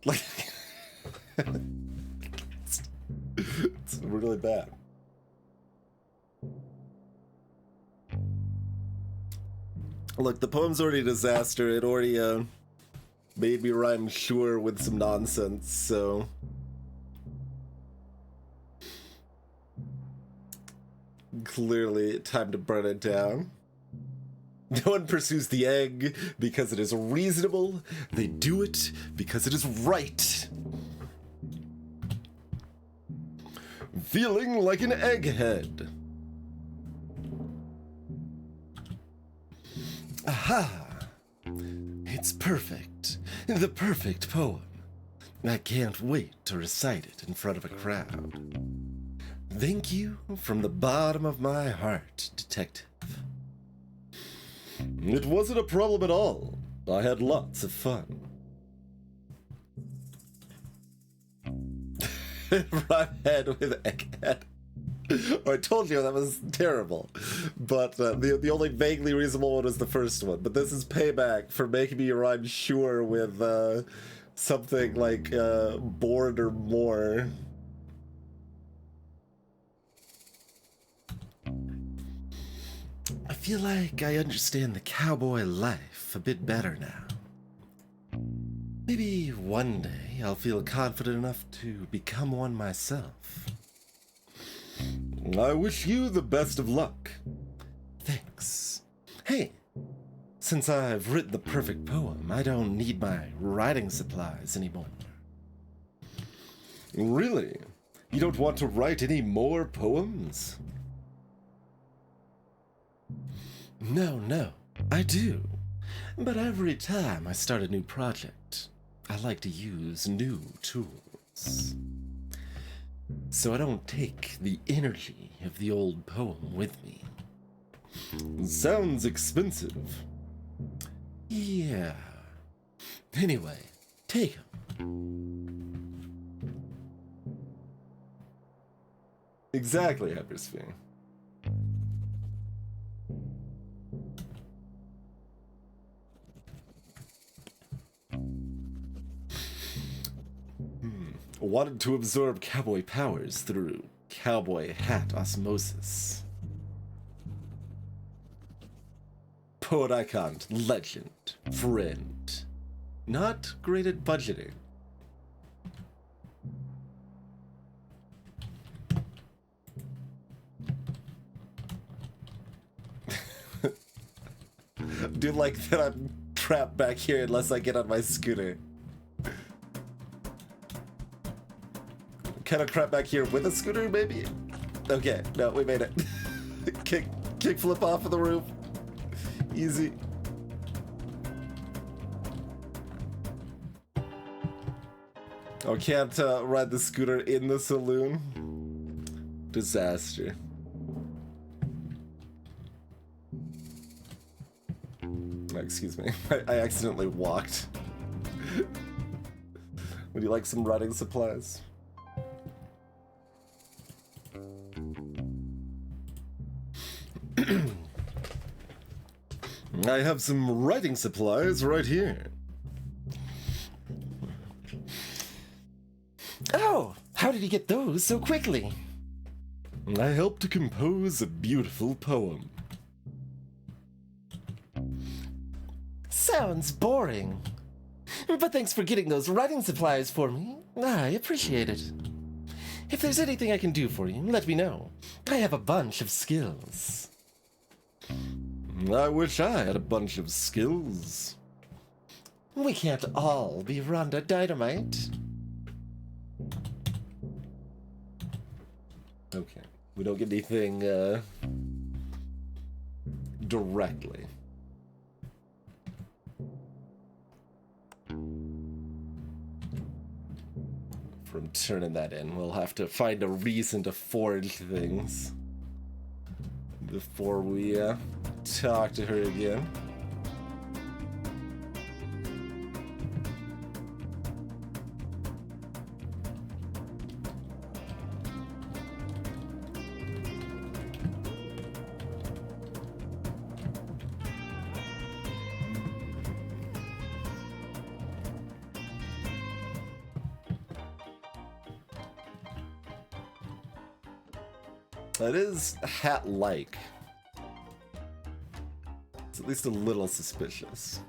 Like, it's really bad. Look, the poem's already a disaster. It already made me rhyme sure with some nonsense, so... Clearly, time to burn it down. No one pursues the egg because it is reasonable. They do it because it is right. Feeling like an egghead. Aha! It's perfect. The perfect poem. I can't wait to recite it in front of a crowd. Thank you from the bottom of my heart, detective. It wasn't a problem at all. I had lots of fun. Rhyme head with egghead. Oh, I told you that was terrible. But the only vaguely reasonable one was the first one. But this is payback for making me rhyme sure with something like bored or more. I feel like I understand the cowboy life a bit better now. Maybe one day I'll feel confident enough to become one myself. I wish you the best of luck. Thanks. Hey, since I've written the perfect poem, I don't need my writing supplies anymore. Really? You don't want to write any more poems? No, I do. But every time I start a new project, I like to use new tools. So I don't take the energy of the old poem with me. Sounds expensive. Yeah. Anyway, take 'em. Exactly, Hypersphere. Wanted to absorb cowboy powers through cowboy hat osmosis. Poet icon, legend, friend. Not great at budgeting. Do like that I'm trapped back here unless I get on my scooter. Kind of crap back here with a scooter, maybe? Okay, no, we made it. Kick flip off of the roof. Easy. Oh, can't ride the scooter in the saloon? Disaster. Oh, excuse me, I accidentally walked. Would you like some riding supplies? I have some writing supplies right here. Oh, how did you get those so quickly? I helped to compose a beautiful poem. Sounds boring. But thanks for getting those writing supplies for me. I appreciate it. If there's anything I can do for you, let me know. I have a bunch of skills. I wish I had a bunch of skills. We can't all be Rhonda Dynamite. Okay, we don't get anything directly. From turning that in, we'll have to find a reason to forge things before we talk to her again. That is hat-like. It's at least a little suspicious.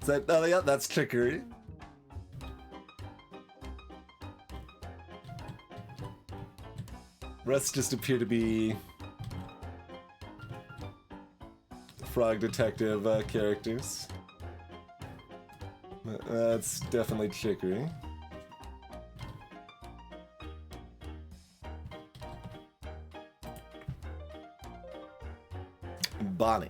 Is that, oh yeah, that's trickery. Rest just appear to be Frog Detective characters. That's definitely trickery. Bonnie.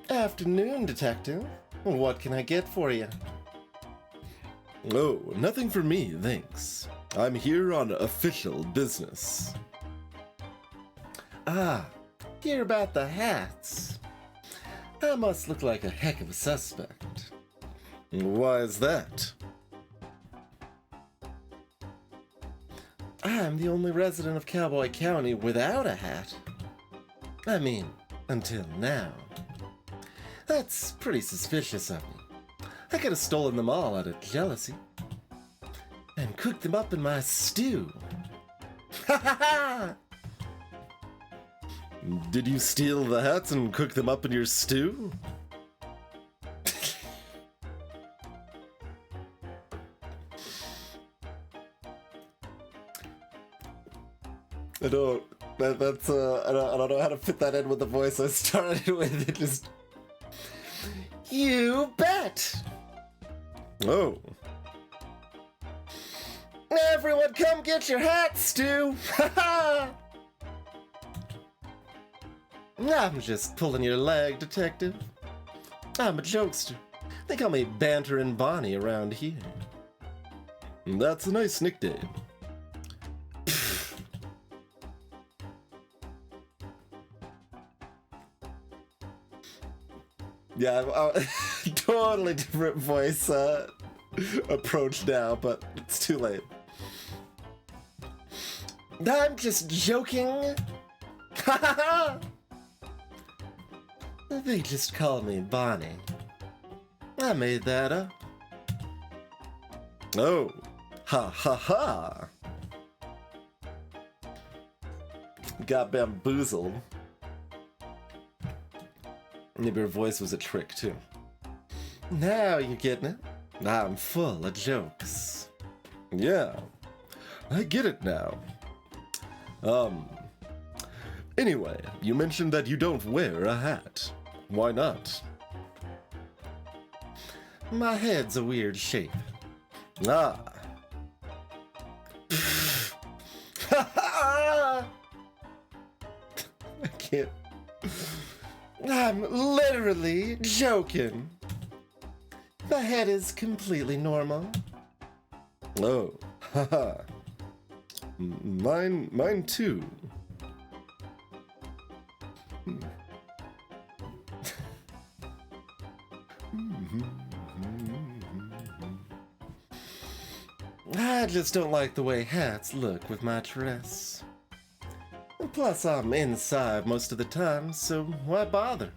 Afternoon, Detective. What can I get for you? Oh, nothing for me, thanks. I'm here on official business. Ah, hear about the hats. I must look like a heck of a suspect. Why is that? I'm the only resident of Cowboy County without a hat. I mean, until now. That's pretty suspicious of me. I could have stolen them all out of jealousy. And cooked them up in my stew. Ha ha ha! Did you steal the hats and cook them up in your stew? I don't know how to fit that in with the voice I started with. It just... You bet! Oh. Everyone come get your hats, Stu! Ha ha! I'm just pulling your leg, Detective. I'm a jokester. They call me Banterin' Bonnie around here. That's a nice nickname. Yeah, totally different voice approach now, but it's too late. I'm just joking. Ha ha ha! They just call me Bonnie. I made that up. Oh, ha ha ha! Got bamboozled. Maybe her voice was a trick, too. Now you're getting it. I'm full of jokes. Yeah, I get it now. Anyway, you mentioned that you don't wear a hat. Why not? My head's a weird shape. Ah. I can't... I'm literally joking. My head is completely normal. Oh, haha. Mine too. I just don't like the way hats look with my dress. And plus, I'm inside most of the time, so why bother?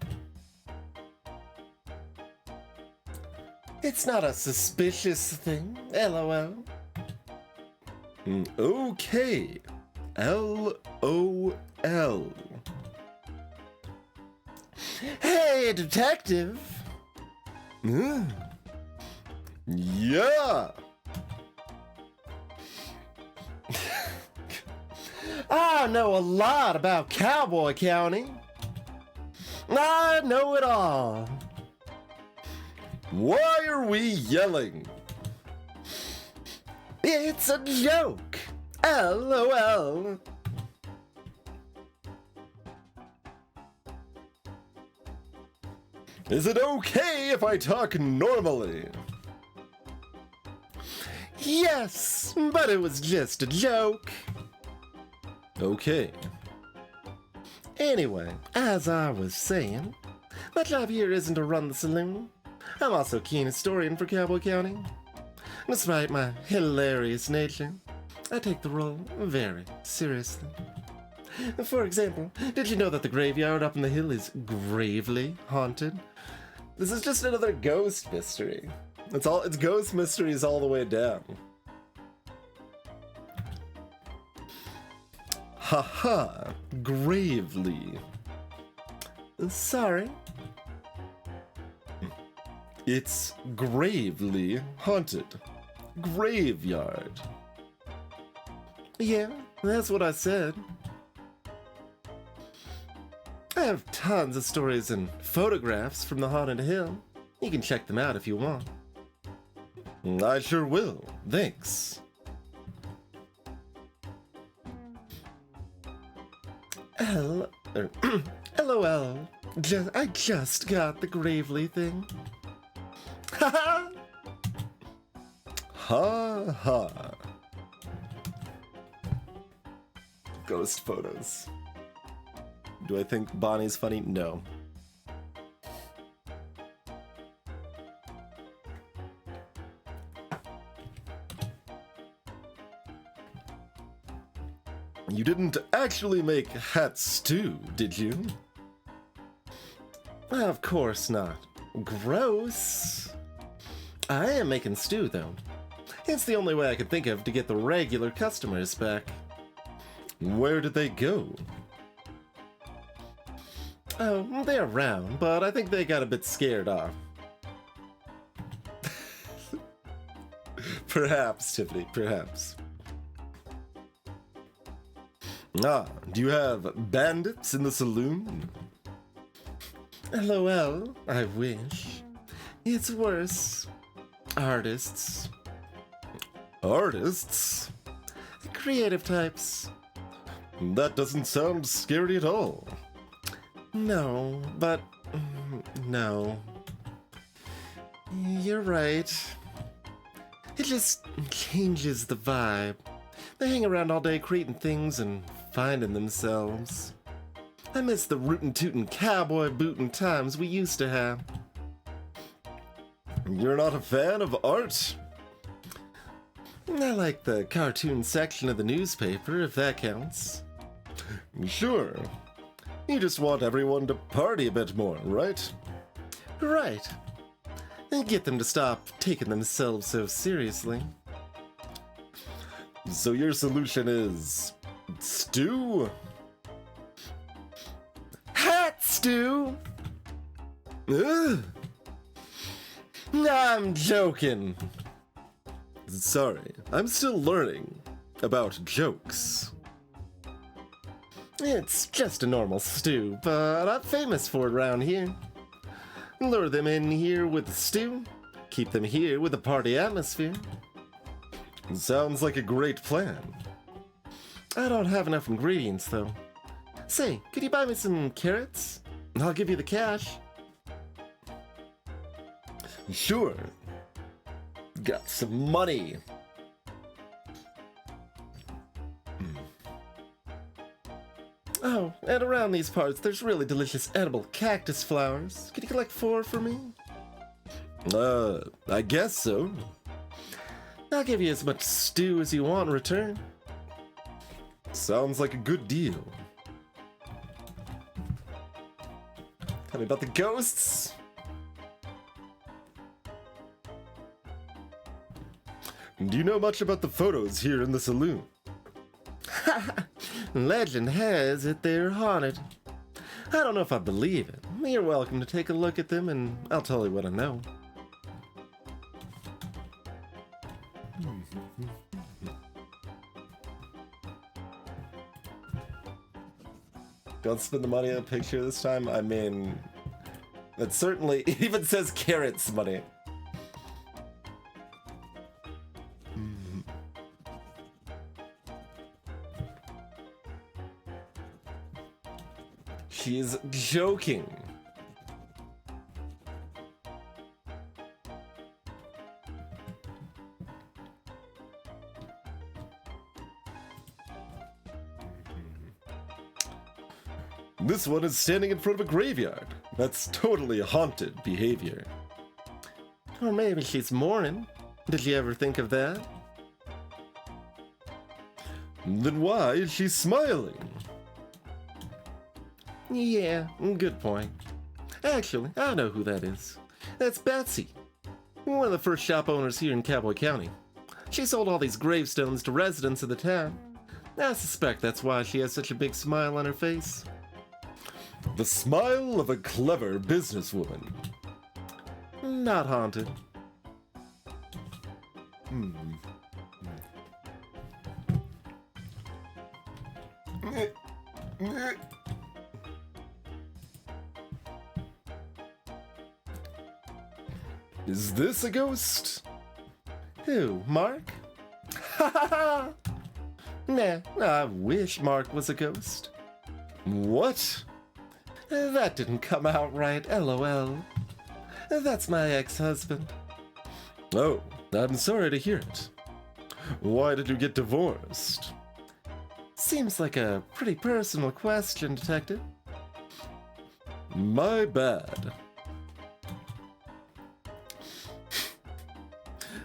It's not a suspicious thing, LOL. Okay. LOL. Hey, Detective. Yeah. I know a lot about Cowboy County. I know it all. Why are we yelling? It's a joke. LOL. Is it okay if I talk normally? Yes, but it was just a joke. Okay. Anyway, as I was saying, my job here isn't to run the saloon. I'm also a keen historian for Cowboy County. Despite my hilarious nature, I take the role very seriously. For example, did you know that the graveyard up on the hill is gravely haunted? This is just another ghost mystery. It's ghost mysteries all the way down. Haha, gravely. Sorry. It's gravely haunted. Graveyard. Yeah, that's what I said. I have tons of stories and photographs from the Haunted Hill. You can check them out if you want. I sure will. Thanks. LOL. I just got the Gravely thing. Ha ha! Ha. Ghost photos. Do I think Bonnie's funny? No. You didn't actually make hat stew, did you? Of course not. Gross. I am making stew, though. It's the only way I could think of to get the regular customers back. Where did they go? Oh, they're around, but I think they got a bit scared off. Perhaps, Tiffany, perhaps. Ah, do you have bandits in the saloon? LOL, I wish. It's worse. Artists. Artists? Creative types. That doesn't sound scary at all. No, but... no. You're right. It just changes the vibe. They hang around all day creating things and finding themselves. I miss the rootin' tootin' cowboy bootin' times we used to have. You're not a fan of art? I like the cartoon section of the newspaper, if that counts. Sure. You just want everyone to party a bit more, right? Right. And get them to stop taking themselves so seriously. So your solution is... stew? Hat stew? Ugh. I'm joking. Sorry, I'm still learning about jokes. It's just a normal stew, but I'm famous for it around here. Lure them in here with the stew, keep them here with a party atmosphere. Sounds like a great plan. I don't have enough ingredients, though. Say, could you buy me some carrots? I'll give you the cash. Sure. Got some money. Oh, and around these parts, there's really delicious edible cactus flowers. Could you collect 4 for me? I guess so. I'll give you as much stew as you want in return. Sounds like a good deal. Tell me about the ghosts. Do you know much about the photos here in the saloon? Legend has it they're haunted. I don't know if I believe it. You're welcome to take a look at them and I'll tell you what I know. Don't spend the money on a picture this time. I mean, it certainly even says carrots money. She's joking. This one is standing in front of a graveyard. That's totally haunted behavior. Or maybe she's mourning. Did you ever think of that? Then why is she smiling? Yeah, good point. Actually, I know who that is. That's Betsy, one of the first shop owners here in Cowboy County. She sold all these gravestones to residents of the town. I suspect that's why she has such a big smile on her face. The smile of a clever businesswoman. Not haunted. Is this a ghost? Who, Mark? Ha ha ha! Nah, I wish Mark was a ghost. What? That didn't come out right, lol. That's my ex-husband. Oh, I'm sorry to hear it. Why did you get divorced? Seems like a pretty personal question, Detective. My bad.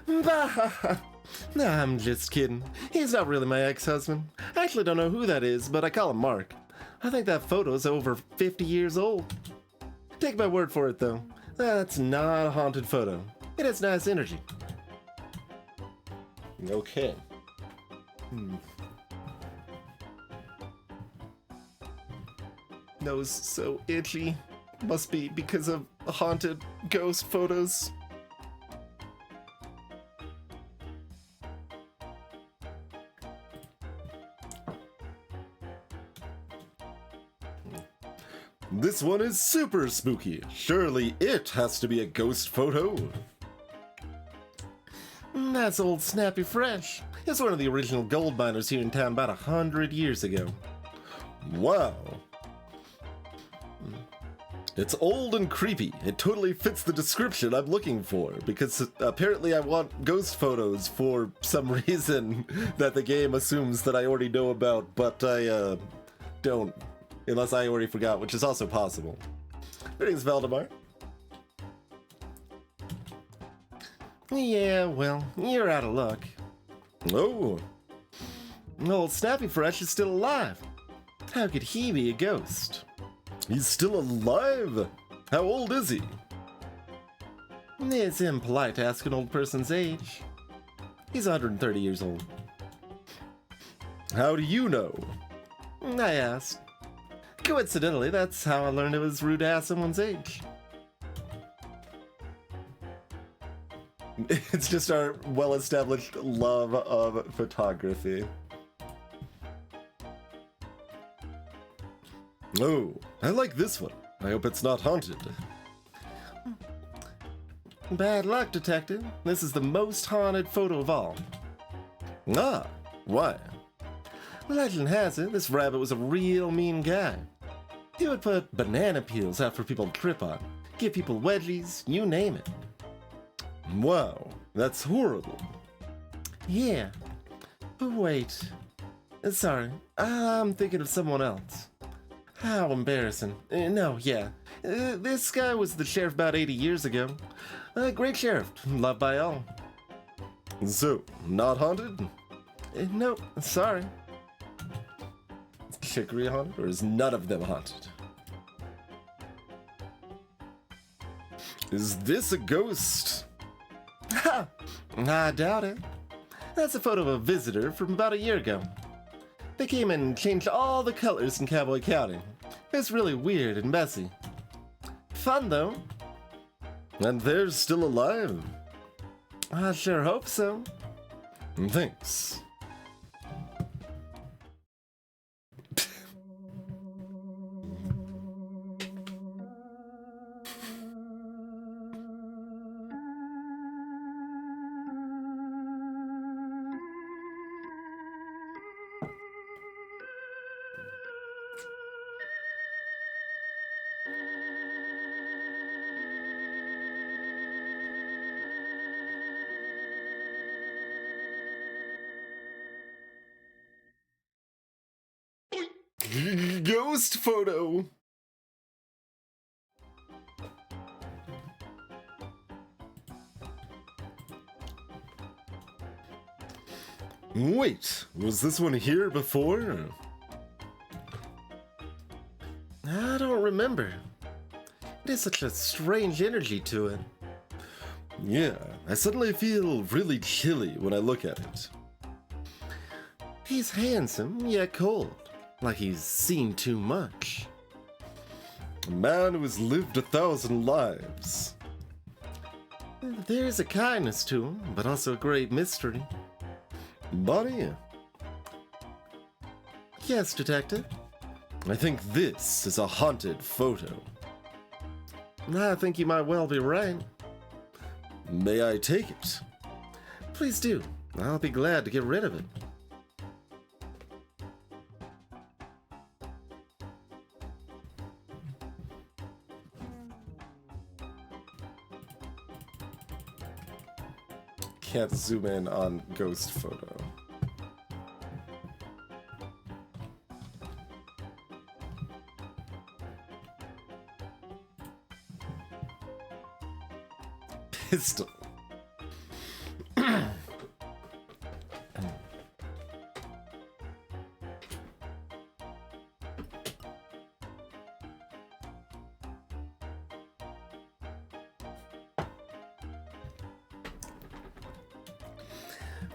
Bah! Nah, I'm just kidding. He's not really my ex-husband. I actually don't know who that is, but I call him Mark. I think that photo's over 50 years old. Take my word for it, though. That's not a haunted photo. It has nice energy. Okay. Nose so itchy. Must be because of haunted ghost photos. This one is super spooky. Surely it has to be a ghost photo. That's old Snappy Fresh. He's one of the original gold miners here in town about 100 years ago. Wow. It's old and creepy. It totally fits the description I'm looking for, because apparently I want ghost photos for some reason that the game assumes that I already know about, but I don't, unless I already forgot, which is also possible. Greetings, Valdemar. Yeah, well, you're out of luck. Oh, Old Snappy Fresh is still alive. How could he be a ghost? he's still alive. How old is he? It's impolite to ask an old person's age. He's 130 years old. How do you know? I asked. Coincidentally, that's how I learned it was rude to ask someone's age. It's just our well-established love of photography. Oh, I like this one. I hope it's not haunted. Bad luck, Detective. This is the most haunted photo of all. Ah, why? Legend has it, this rabbit was a real mean guy. He would put banana peels out for people to trip on, give people wedgies, you name it. Wow, that's horrible. Yeah. But wait. Sorry, I'm thinking of someone else. How embarrassing. No, yeah. This guy was the sheriff about 80 years ago. Great sheriff, loved by all. So, not haunted? Nope, sorry. Is Chicory haunted, or is none of them haunted? Is this a ghost? Ha! I doubt it. That's a photo of a visitor from about a year ago. They came and changed all the colors in Cowboy County. It's really weird and messy. Fun, though. And they're still alive. I sure hope so. Thanks. Ghost photo. Wait, was this one here before? I don't remember. It has such a strange energy to it. Yeah, I suddenly feel really chilly when I look at it. He's handsome, yet cold. Like he's seen too much. A man who has lived 1,000 lives. There's a kindness to him, but also a great mystery. Bonnie, Yes, Detective. I think this is a haunted photo. I think you might well be right. May I take it? Please do. I'll be glad to get rid of it. Can't zoom in on ghost photo. Pistol.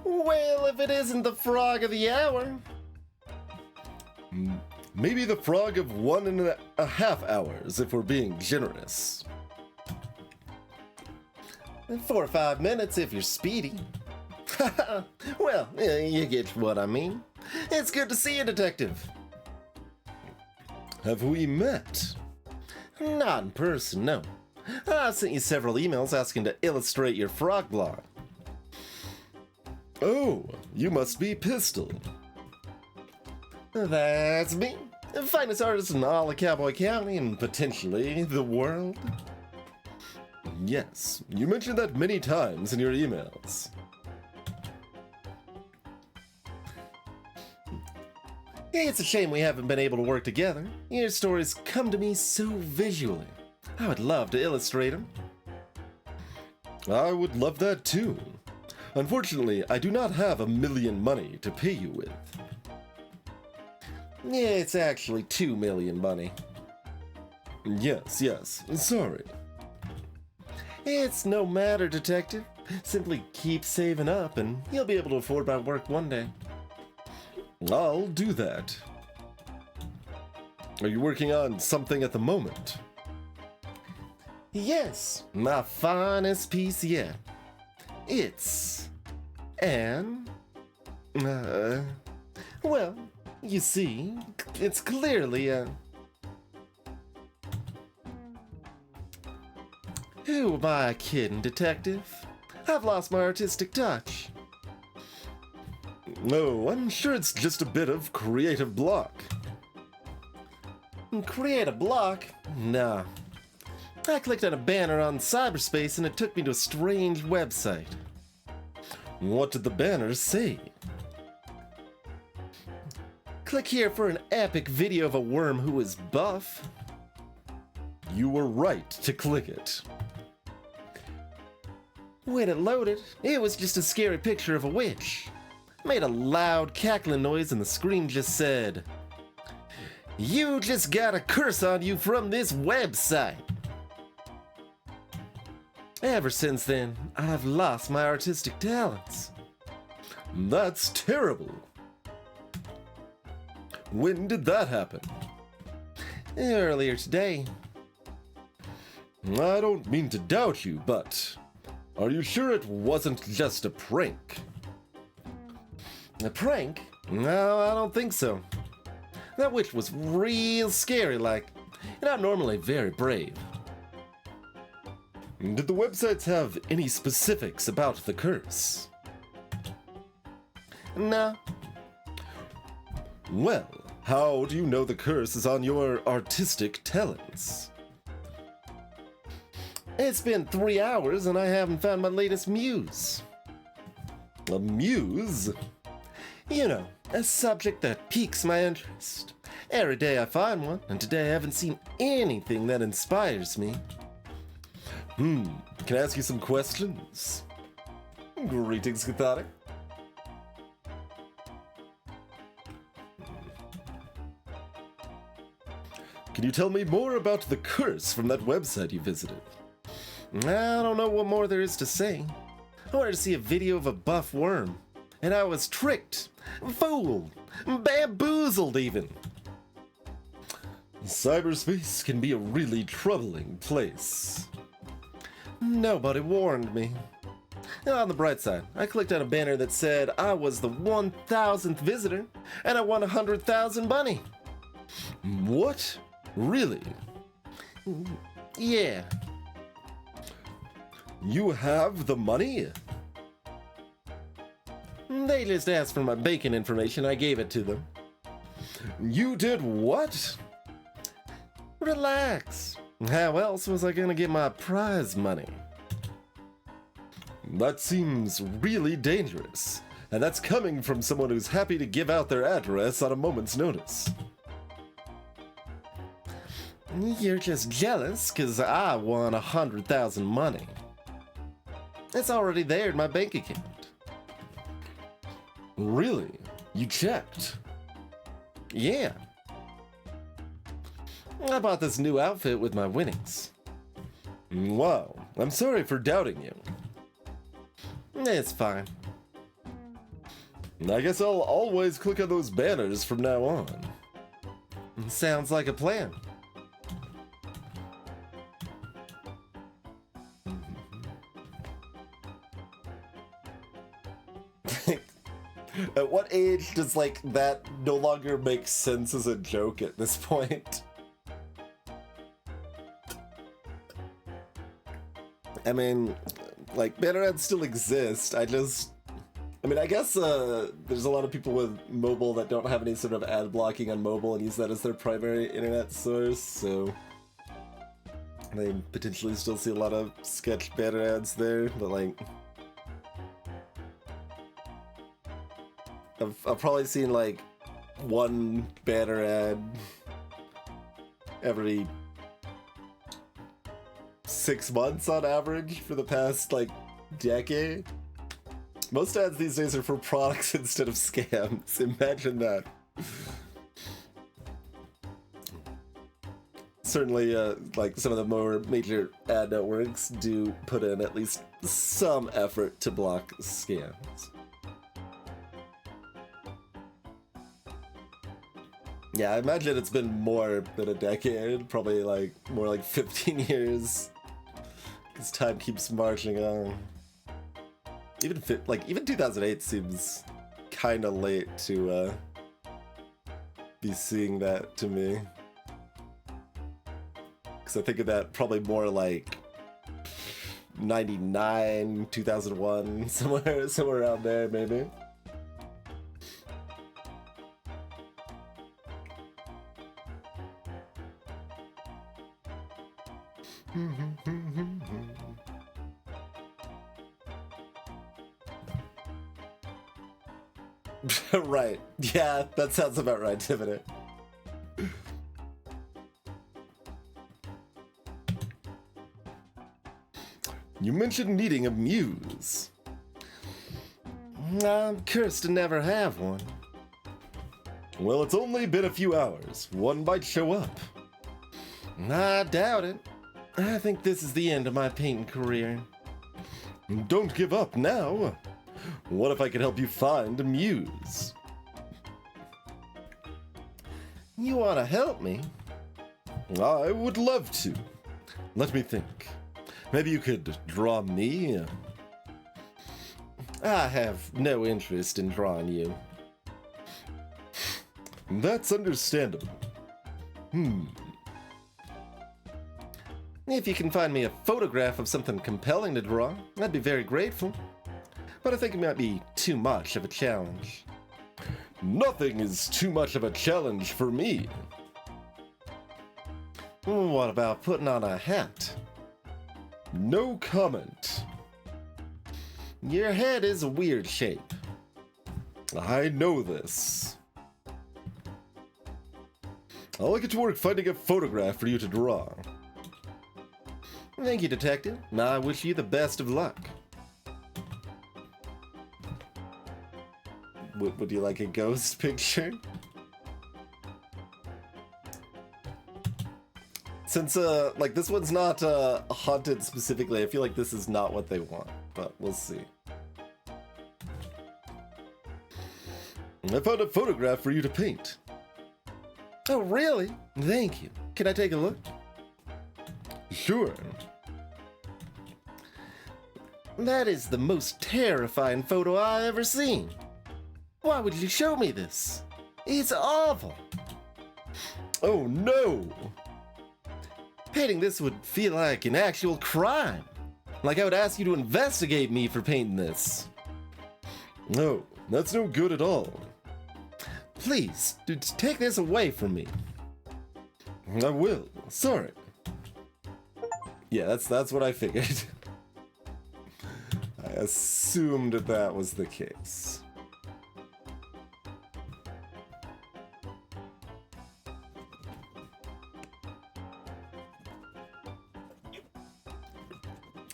Well, if it isn't the frog of the hour. Maybe the frog of 1.5 hours, if we're being generous. 4 or 5 minutes if you're speedy. Well, you get what I mean. It's good to see you, Detective. Have we met? Not in person, no. I sent you several emails asking to illustrate your frog blog. Oh, you must be Pistol. That's me. Finest artist in all of Cowboy County and potentially the world. Yes, you mentioned that many times in your emails. It's a shame we haven't been able to work together. Your stories come to me so visually. I would love to illustrate them. I would love that too. Unfortunately, I do not have $1 million money to pay you with. Yeah, it's actually $2 million money. Yes, sorry. It's no matter, Detective. Simply keep saving up and you'll be able to afford my work one day. I'll do that. Are you working on something at the moment? Yes, my finest piece yet. It's well, you see, it's clearly Who am I kidding, Detective? I've lost my artistic touch. No, I'm sure it's just a bit of creative block. Create a block? Nah. I clicked on a banner on cyberspace and it took me to a strange website. What did the banner say? Click here for an epic video of a worm who is buff. You were right to click it. When it loaded, it was just a scary picture of a witch. Made a loud cackling noise and the screen just said, "You just got a curse on you from this website." Ever since then, I've lost my artistic talents. That's terrible. When did that happen? Earlier today. I don't mean to doubt you, but are you sure it wasn't just a prank? A prank? No, I don't think so. That witch was real scary like, and I'm normally very brave. Did the websites have any specifics about the curse? No. Well, how do you know the curse is on your artistic talents? It's been 3 hours and I haven't found my latest muse. A muse? You know, a subject that piques my interest. Every day I find one, and today I haven't seen anything that inspires me. Can I ask you some questions? Greetings, Cathartic. Can you tell me more about the curse from that website you visited? I don't know what more there is to say. I wanted to see a video of a buff worm, and I was tricked, fooled, bamboozled even. Cyberspace can be a really troubling place. Nobody warned me. On the bright side, I clicked on a banner that said I was the 1,000th visitor, and I won 100,000 money. What? Really? Yeah. You have the money? They just asked for my banking information. I gave it to them. You did what? Relax. How else was I gonna get my prize money? That seems really dangerous. And that's coming from someone who's happy to give out their address on a moment's notice. You're just jealous because I won 100,000 money. It's already there in my bank account. Really? You checked? Yeah. I bought this new outfit with my winnings. Wow, I'm sorry for doubting you. It's fine. I guess I'll always click on those banners from now on. Sounds like a plan. At what age does, like, that no longer make sense as a joke at this point? I mean, like, banner ads still exist. I guess there's a lot of people with mobile that don't have any sort of ad blocking on mobile and use that as their primary internet source, so they potentially still see a lot of sketch banner ads there, but like, I've probably seen like one banner ad every 6 months on average for the past like decade. Most ads these days are for products instead of scams. Imagine that. Certainly, like some of the more major ad networks do put in at least some effort to block scams. Yeah, I imagine it's been more than a decade, probably like more like 15 years. Because time keeps marching on. Even 2008 seems kind of late to be seeing that to me. Because I think of that probably more like 99, 2001, somewhere around there maybe. Right. Yeah, that sounds about right, Tiffany. You mentioned needing a muse. I'm cursed to never have one. Well, it's only been a few hours. One might show up. I doubt it. I think this is the end of my painting career. Don't give up now. What if I could help you find a muse? You want to help me? I would love to. Let me think. Maybe you could draw me? I have no interest in drawing you. That's understandable. If you can find me a photograph of something compelling to draw, I'd be very grateful. But I think it might be too much of a challenge. Nothing is too much of a challenge for me. What about putting on a hat? No comment. Your head is a weird shape. I know this. I'll get to work finding a photograph for you to draw. Thank you, Detective. I wish you the best of luck. Would you like a ghost picture? Since, like, this one's not, haunted specifically, I feel like this is not what they want, but we'll see. I found a photograph for you to paint. Oh, really? Thank you. Can I take a look? Sure. That is the most terrifying photo I ever seen. Why would you show me this? It's awful. Oh no! Painting this would feel like an actual crime. Like I would ask you to investigate me for painting this. No, that's no good at all. Please, take this away from me. I will. Sorry. Yeah, that's what I figured. I assumed that was the case.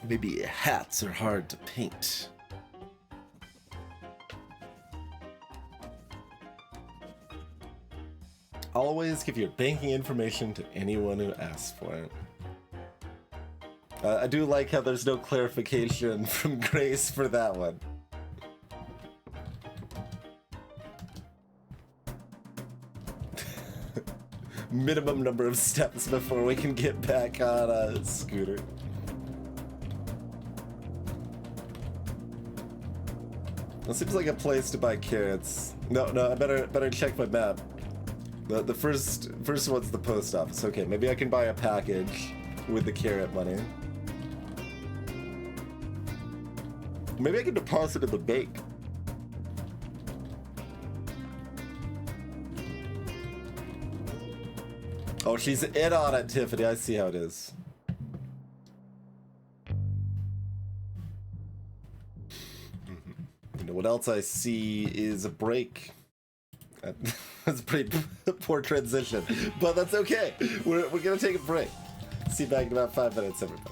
Maybe hats are hard to paint. Always give your banking information to anyone who asks for it. I do like how there's no clarification from Grace for that one. Minimum number of steps before we can get back on a scooter. That seems like a place to buy carrots. No, I better check my map. The first one's the post office. Okay, maybe I can buy a package with the carrot money. Maybe I can deposit in the bank. Oh, she's in on it, Tiffany. I see how it is. You know what else I see is a break. That's a pretty poor transition, but that's okay. We're gonna take a break. See you back in about 5 minutes, everybody.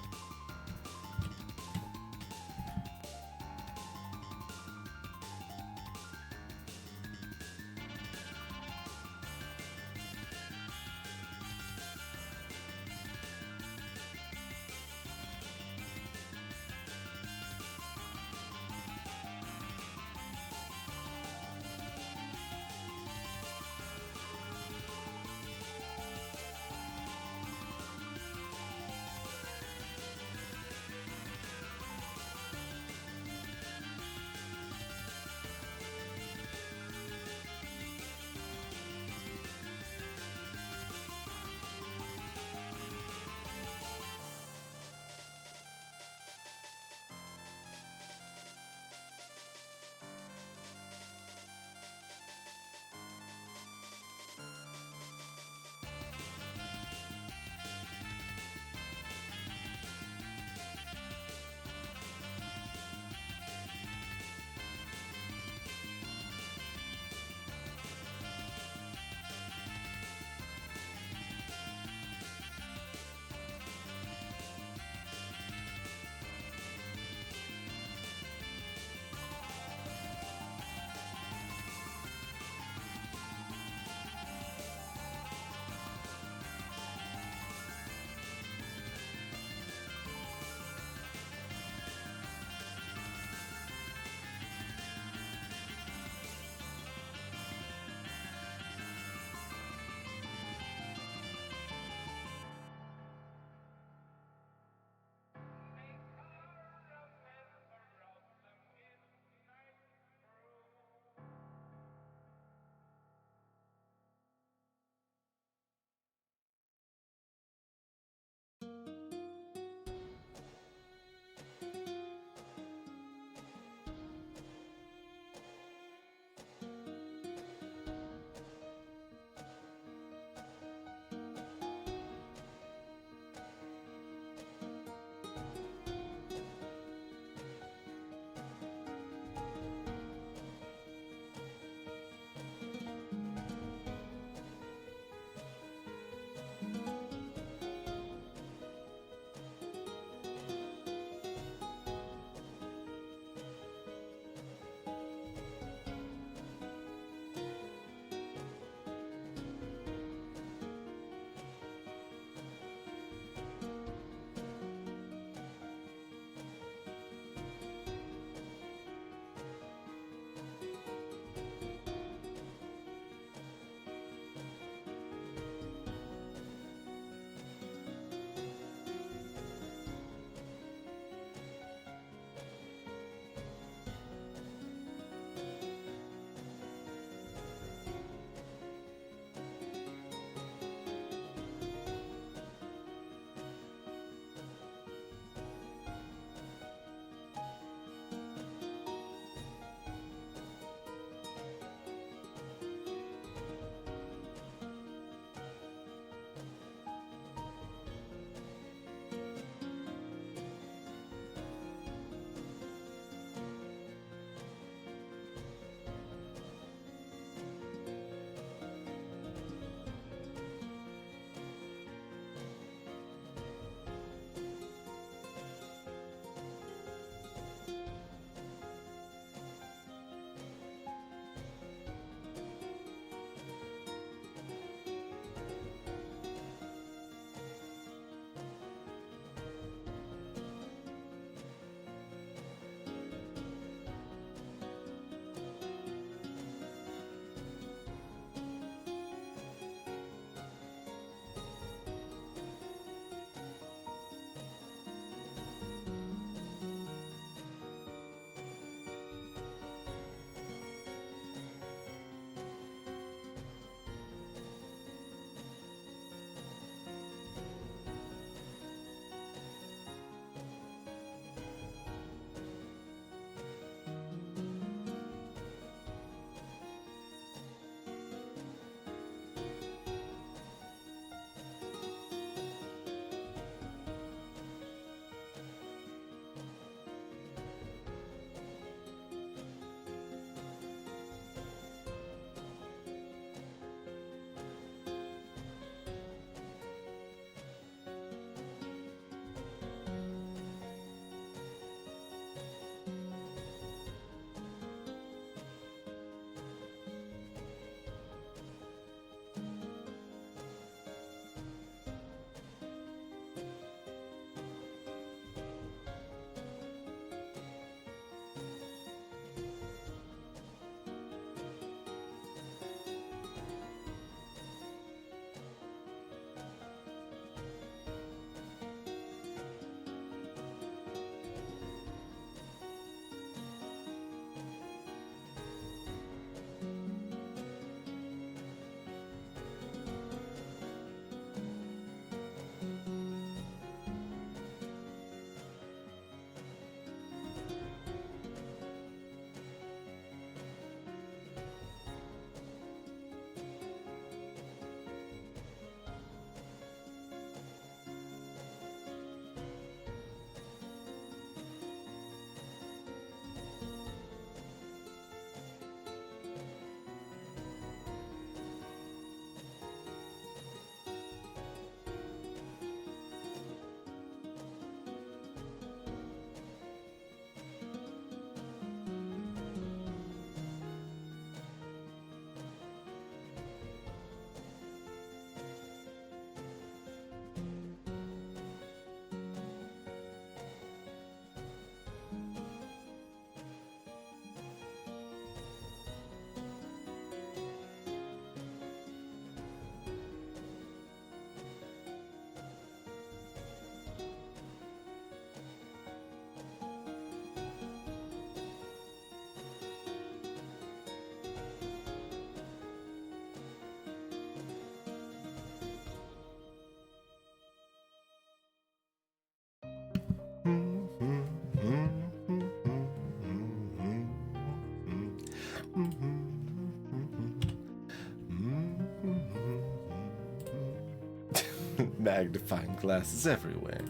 Magnifying glasses everywhere.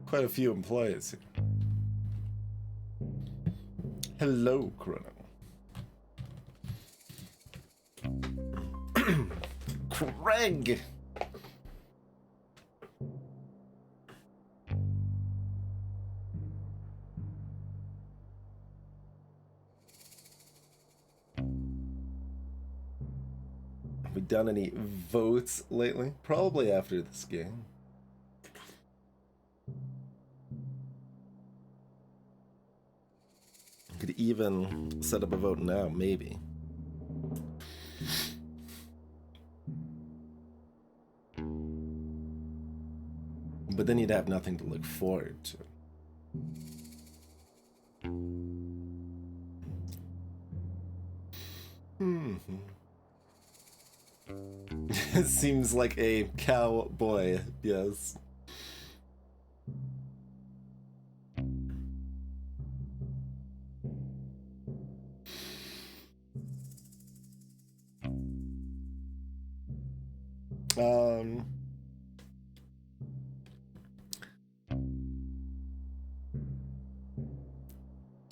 Quite a few employees here. Hello, Chrono. Craig! Have we done any votes lately? Probably after this game. Could even set up a vote now, maybe. But then you'd have nothing to look forward to. Seems like a cowboy, yes.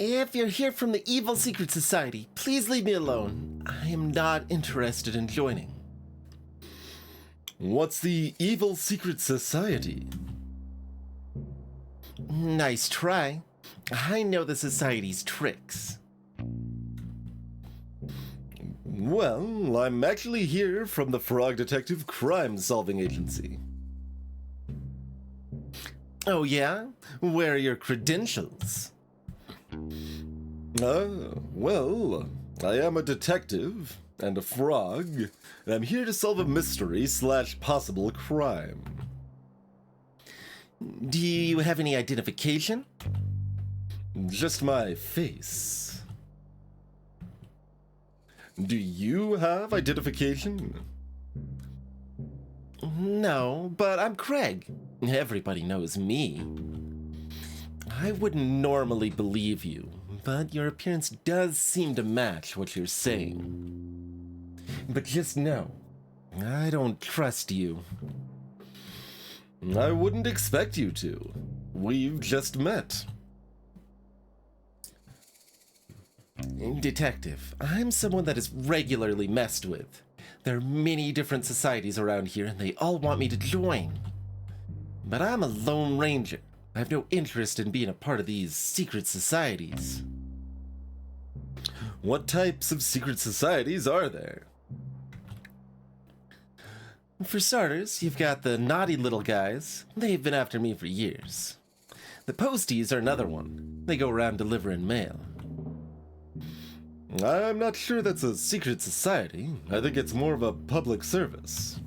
If you're here from the Evil Secret Society, please leave me alone. I am not interested in joining. What's the Evil Secret Society? Nice try. I know the Society's tricks. Well, I'm actually here from the Frog Detective Crime Solving Agency. Oh yeah? Where are your credentials? Well, I am a detective and a frog, and I'm here to solve a mystery / possible crime. Do you have any identification? Just my face. Do you have identification? No, but I'm Craig. Everybody knows me. I wouldn't normally believe you, but your appearance does seem to match what you're saying. But just know, I don't trust you. I wouldn't expect you to. We've just met. Detective, I'm someone that is regularly messed with. There are many different societies around here, and they all want me to join. But I'm a lone ranger. I have no interest in being a part of these secret societies. What types of secret societies are there? For starters, you've got the naughty little guys. They've been after me for years. The posties are another one. They go around delivering mail. I'm not sure that's a secret society. I think it's more of a public service.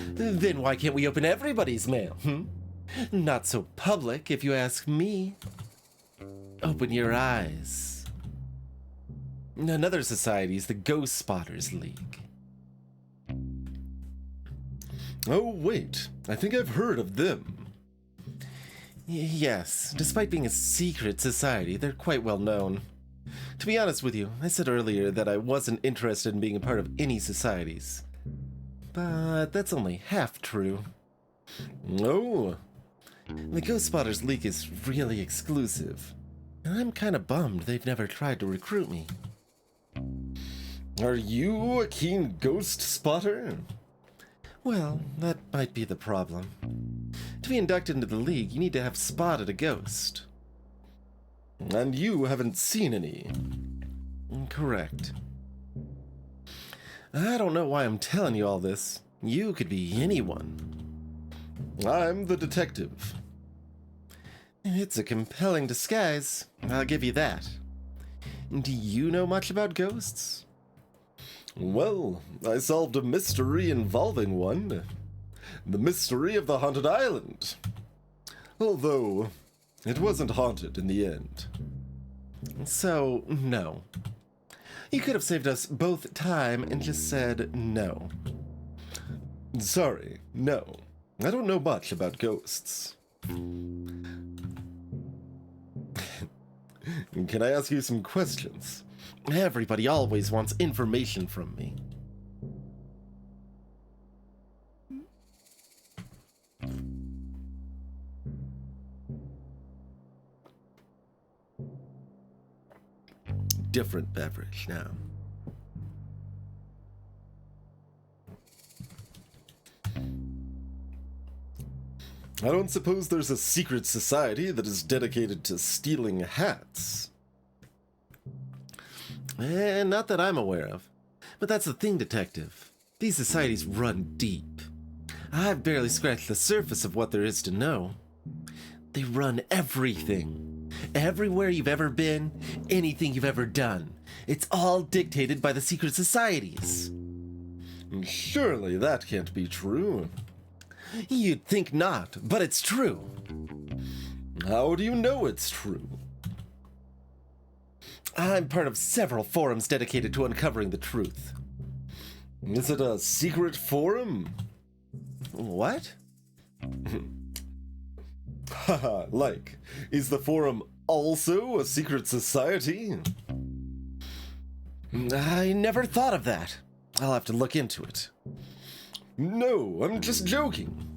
Then why can't we open everybody's mail, Not so public, if you ask me. Open your eyes. Another society is the Ghost Spotters League. Oh, wait. I think I've heard of them. Yes, despite being a secret society, they're quite well known. To be honest with you, I said earlier that I wasn't interested in being a part of any societies. But that's only half true. Oh. The Ghost Spotters League is really exclusive. And I'm kinda bummed they've never tried to recruit me. Are you a keen ghost spotter? Well, that might be the problem. To be inducted into the League, you need to have spotted a ghost. And you haven't seen any. Correct. I don't know why I'm telling you all this. You could be anyone. I'm the detective. It's a compelling disguise, I'll give you that. Do you know much about ghosts? Well, I solved a mystery involving one. The mystery of the haunted island. Although, it wasn't haunted in the end. So, no. You could have saved us both time and just said no. Sorry, no. I don't know much about ghosts. Can I ask you some questions? Everybody always wants information from me. Different beverage now. I don't suppose there's a secret society that is dedicated to stealing hats. Not that I'm aware of. But that's the thing, Detective. These societies run deep. I've barely scratched the surface of what there is to know. They run everything. Everywhere you've ever been, anything you've ever done. It's all dictated by the secret societies. Surely that can't be true. You'd think not, but it's true. How do you know it's true? I'm part of several forums dedicated to uncovering the truth. Is it a secret forum? What? Haha, like, is the forum also a secret society? I never thought of that. I'll have to look into it. No, I'm just joking.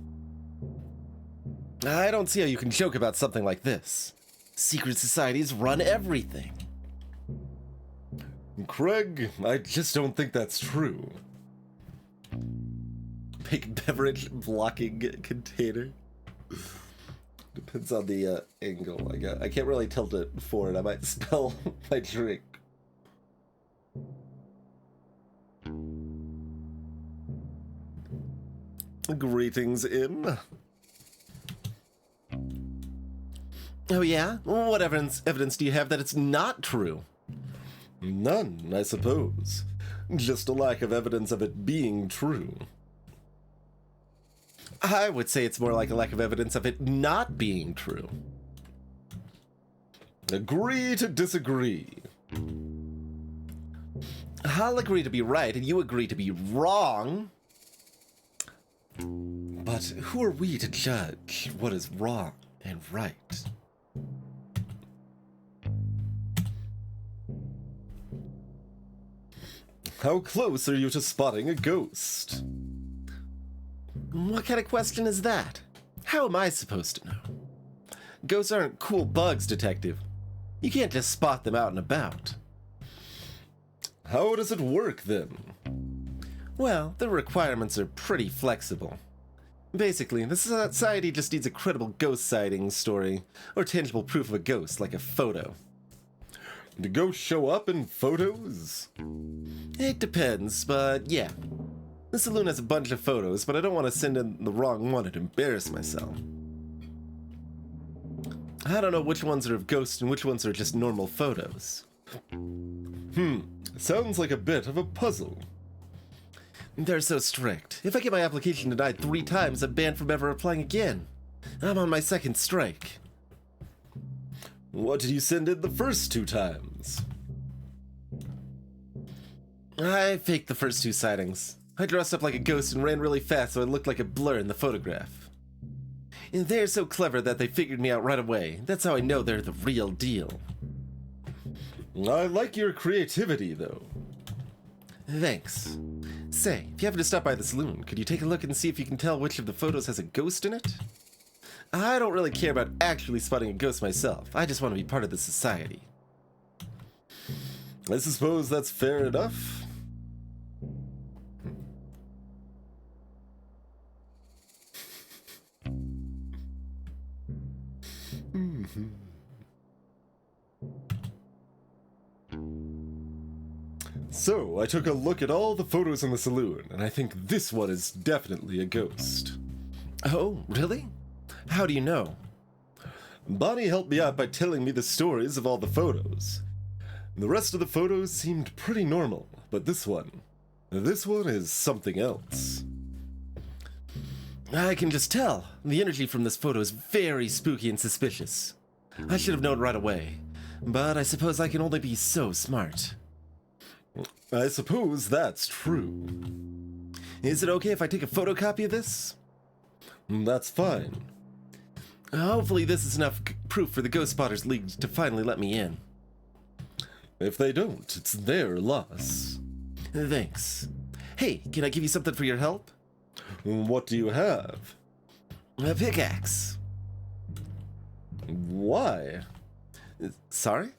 I don't see how you can joke about something like this. Secret societies run everything. Craig, I just don't think that's true. Big beverage blocking container. Depends on the angle. I can't really tilt it forward. I might spill my drink. Greetings, Im. Oh yeah? What evidence do you have that it's not true? None, I suppose. Just a lack of evidence of it being true. I would say it's more like a lack of evidence of it not being true. Agree to disagree. I'll agree to be right, and you agree to be wrong. But who are we to judge what is wrong and right? How close are you to spotting a ghost? What kind of question is that? How am I supposed to know? Ghosts aren't cool bugs, Detective. You can't just spot them out and about. How does it work, then? Well, the requirements are pretty flexible. Basically, the society just needs a credible ghost sighting story, or tangible proof of a ghost, like a photo. Do ghosts show up in photos? It depends, but yeah. The saloon has a bunch of photos, but I don't want to send in the wrong one and embarrass myself. I don't know which ones are of ghosts and which ones are just normal photos. Sounds like a bit of a puzzle. They're so strict. If I get my application denied 3 times, I'm banned from ever applying again. I'm on my 2nd strike. What did you send in the first 2 times? I faked the first 2 sightings. I dressed up like a ghost and ran really fast so I looked like a blur in the photograph. And they're so clever that they figured me out right away. That's how I know they're the real deal. I like your creativity, though. Thanks. Say, if you happen to stop by the saloon, could you take a look and see if you can tell which of the photos has a ghost in it? I don't really care about actually spotting a ghost myself. I just want to be part of the society. I suppose that's fair enough. So, I took a look at all the photos in the saloon, and I think this one is definitely a ghost. Oh, really? How do you know? Bonnie helped me out by telling me the stories of all the photos. The rest of the photos seemed pretty normal, but this one is something else. I can just tell. The energy from this photo is very spooky and suspicious. I should have known right away, but I suppose I can only be so smart. I suppose that's true. Is it okay if I take a photocopy of this? That's fine. Hopefully this is enough proof for the Ghost Spotters League to finally let me in. If they don't, it's their loss. Thanks. Hey, can I give you something for your help? What do you have? A pickaxe. Why? Sorry?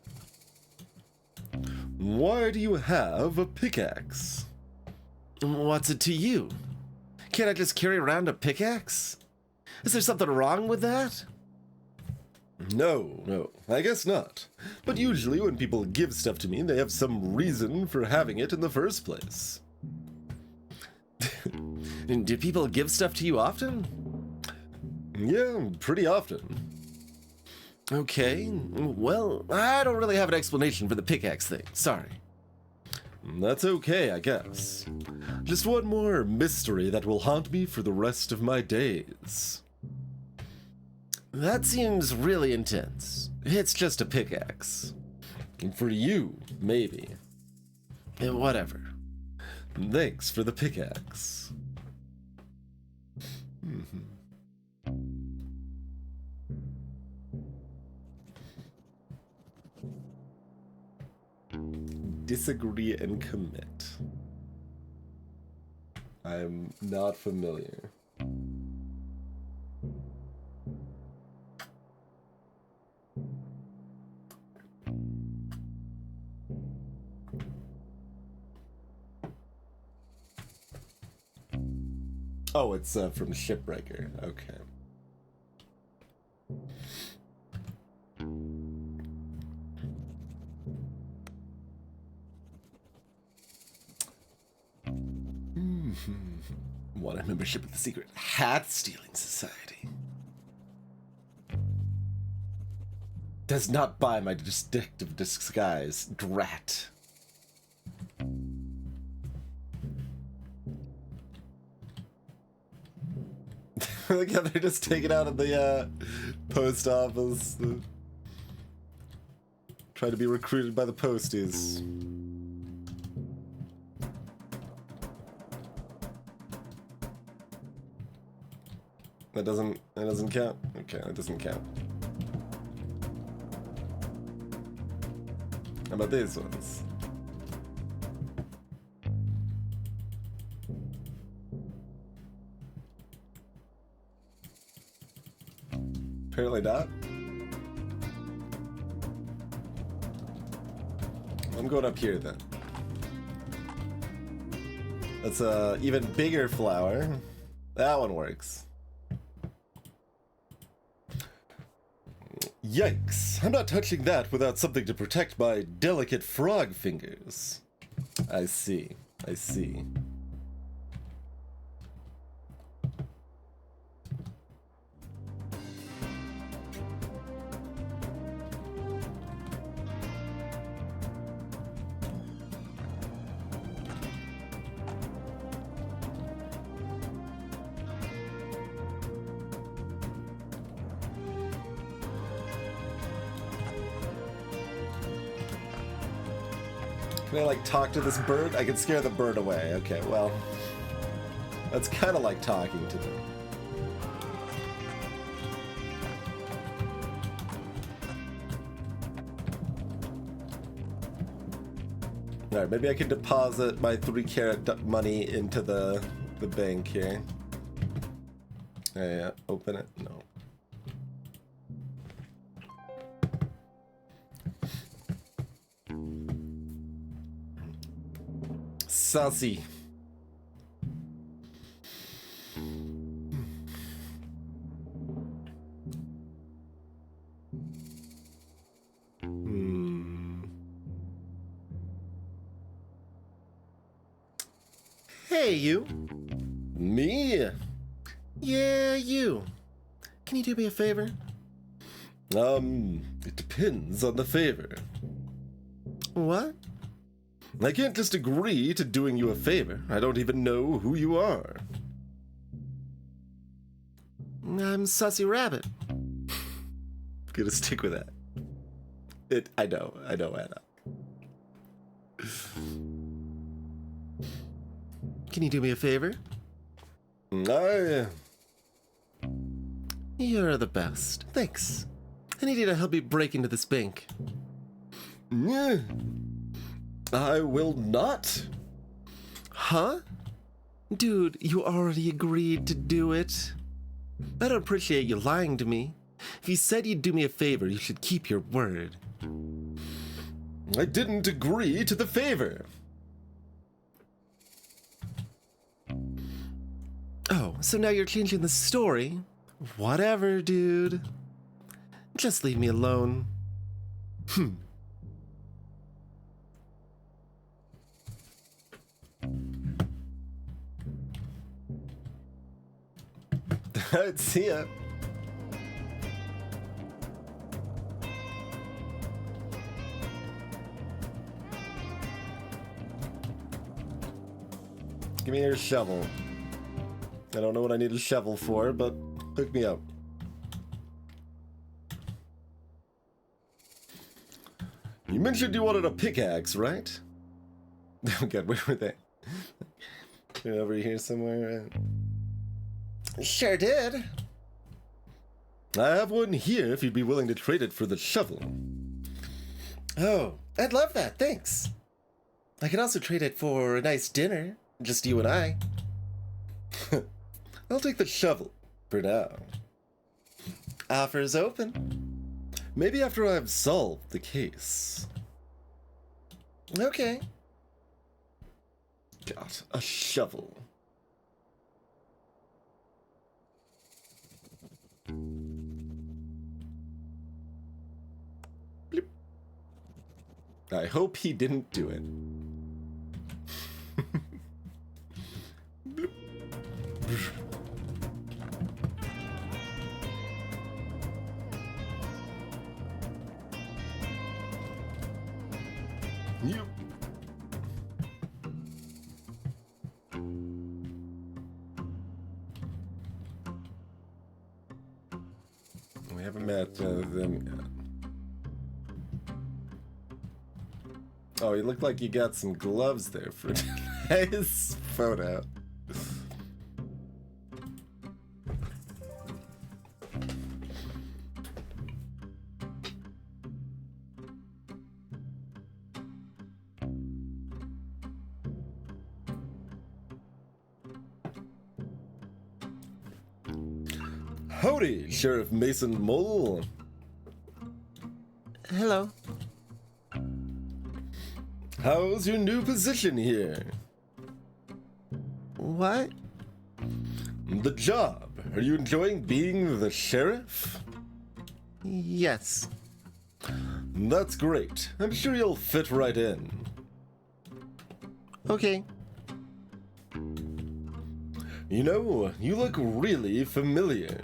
Why do you have a pickaxe? What's it to you? Can't I just carry around a pickaxe? Is there something wrong with that? No, I guess not. But usually when people give stuff to me, they have some reason for having it in the first place. Do people give stuff to you often? Yeah, pretty often. Okay, well, I don't really have an explanation for the pickaxe thing, sorry. That's okay, I guess. Just one more mystery that will haunt me for the rest of my days. That seems really intense. It's just a pickaxe. For you, maybe. Whatever. Thanks for the pickaxe. Disagree and commit. I'm not familiar. Oh, it's from Shipbreaker. Okay. Want a membership with the secret hat stealing society? Does not buy my distinctive disguise, drat. Look how they're just taken out of the post office. Trying to be recruited by the posties. That doesn't count? Okay, that doesn't count. How about these ones? Apparently not. I'm going up here then. That's a even bigger flower. That one works. Yikes! I'm not touching that without something to protect my delicate frog fingers. I see. I see. Can I, like, talk to this bird? I can scare the bird away. Okay, well, that's kind of like talking to them. Alright, maybe I can deposit my 3-carat money into the bank here. Yeah, open it? No. Saucy. Hey, you. Me? Yeah, you. Can you do me a favor? It depends on the favor. What? I can't just agree to doing you a favor. I don't even know who you are. I'm Sussy Rabbit. Gonna stick with that. I know, Anna. Can you do me a favor? You're the best. Thanks. I need you to help me break into this bank. I will not. Huh? Dude, you already agreed to do it. I don't appreciate you lying to me. If you said you'd do me a favor, you should keep your word. I didn't agree to the favor. Oh, so now you're changing the story? Whatever, dude. Just leave me alone. I'd see ya. Give me your shovel. I don't know what I need a shovel for, but hook me up. You mentioned you wanted a pickaxe, right? Oh god, where were they? They're over here somewhere. Sure did. I have one here if you'd be willing to trade it for the shovel. Oh, I'd love that, thanks. I could also trade it for a nice dinner, just you and I. I'll take the shovel for now. Offer's open. Maybe after I've solved the case. Okay. Got a shovel. Bloop. I hope he didn't do it. Bloop. You. We haven't met them yet. Oh, you look like you got some gloves there for today's photo. Howdy, Sheriff Mason Mole. Hello. How's your new position here? What? The job. Are you enjoying being the sheriff? Yes. That's great. I'm sure you'll fit right in. Okay. You know, you look really familiar.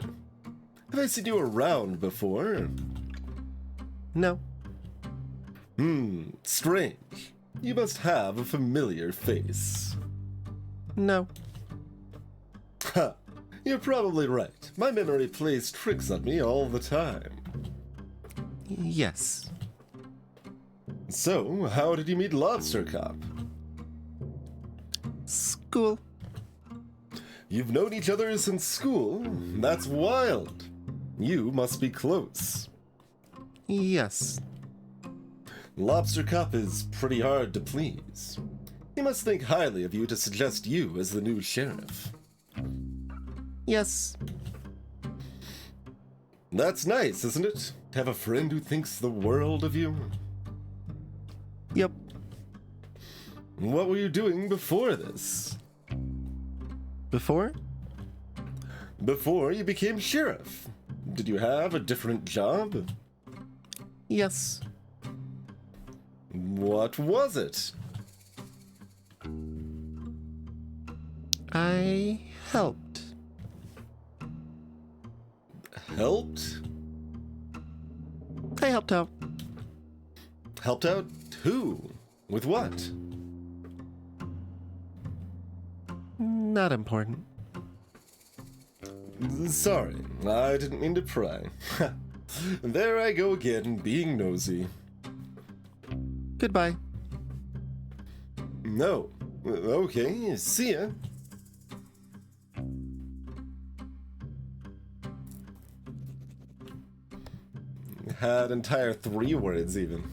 Have I seen you around before? No. Strange. You must have a familiar face. No. Ha! You're probably right. My memory plays tricks on me all the time. Yes. So, how did you meet Lobster Cop? School. You've known each other since school? That's wild. You must be close. Yes. Lobster Cop is pretty hard to please. He must think highly of you to suggest you as the new sheriff. Yes. That's nice, isn't it? To have a friend who thinks the world of you. Yep. What were you doing before this? Before? Before you became sheriff? Did you have a different job? Yes. What was it? I helped. Helped? I helped out. Helped out Who? With what? Not important. Sorry, I didn't mean to pry. There I go again, being nosy. Goodbye. No. Okay, see ya. Had entire 3 words even.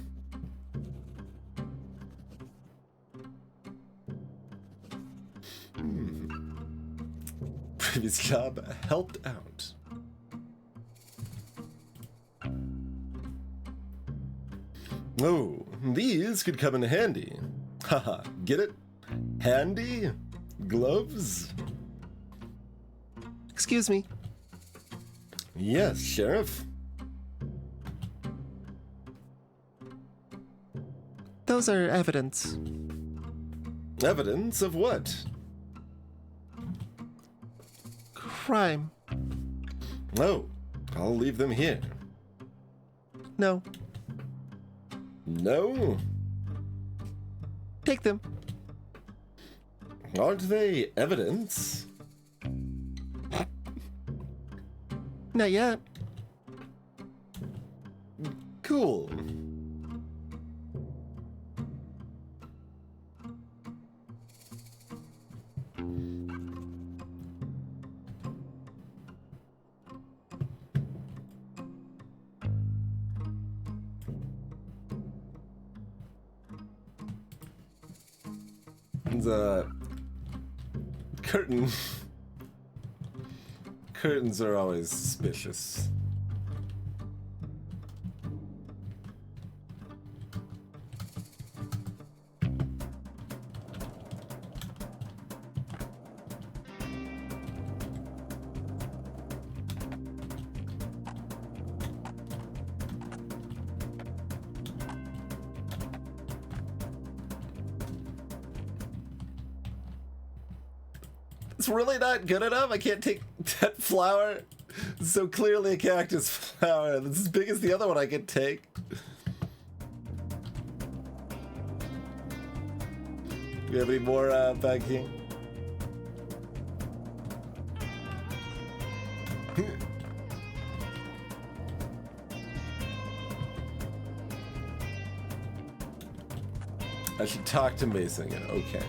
Previous job helped out. Oh, these could come in handy. Haha, get it? Handy? Gloves? Excuse me. Yes, Sheriff. Those are evidence. Evidence of what? Crime. Oh, I'll leave them here. No. No? Take them. Aren't they evidence? Not yet. Cool. The curtains are always suspicious. It's really not good enough. I can't take that flower. It's so clearly a cactus flower. It's as big as the other one I could take. Do we have any more back here? I should talk to Mason again. Okay.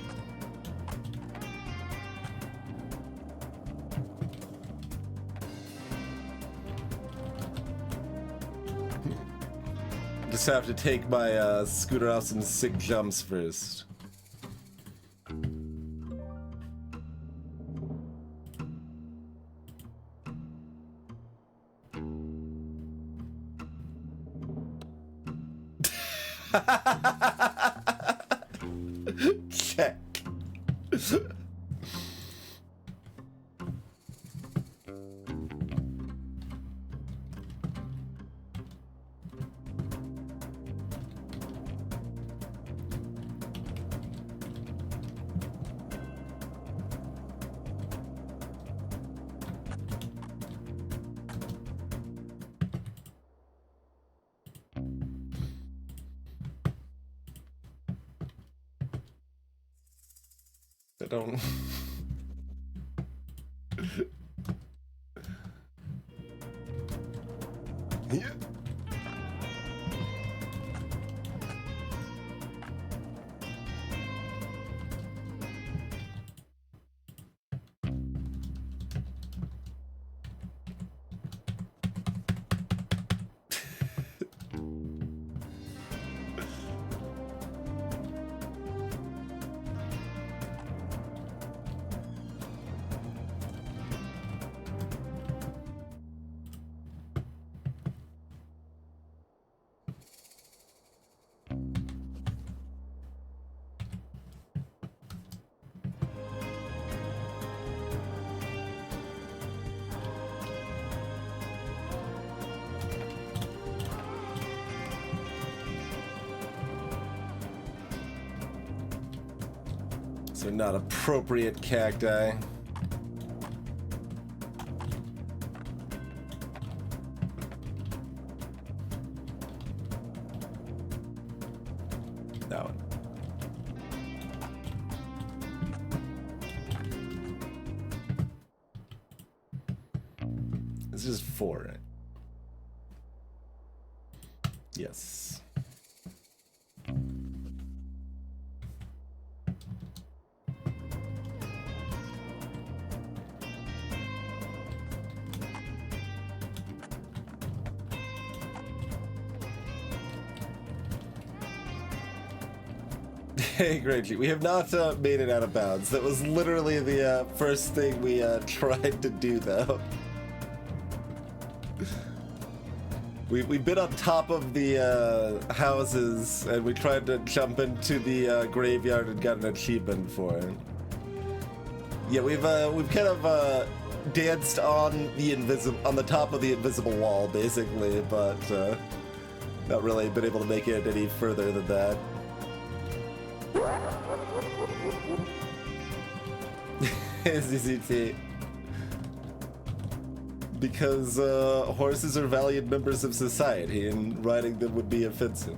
Just have to take my Scooter off some sick jumps first. Check. I don't. Yeah. So not appropriate cacti. That one. This is 4, right? Yes. Hey, Grangey, we have not made it out of bounds. That was literally the first thing we tried to do, though. We've been on top of the houses, and we tried to jump into the graveyard and got an achievement for it. Yeah, we've kind of danced on the top of the invisible wall, basically, but not really been able to make it any further than that. ZZT. Because horses are valued members of society, and riding them would be offensive.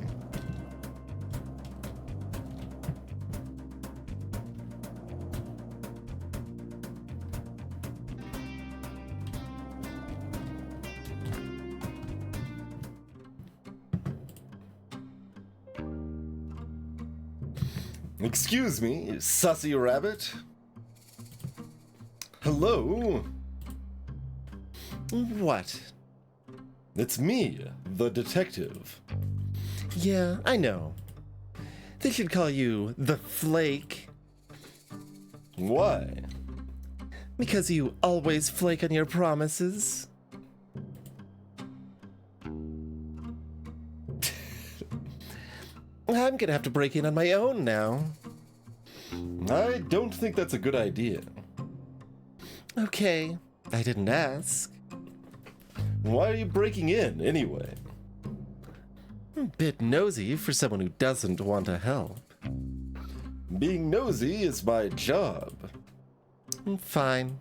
Excuse me, sussy rabbit. Hello? What? It's me, the detective. Yeah, I know. They should call you the Flake. Why? Because you always flake on your promises. I'm gonna have to break in on my own now. I don't think that's a good idea. Okay, I didn't ask. Why are you breaking in, anyway? A bit nosy for someone who doesn't want to help. Being nosy is my job. Fine.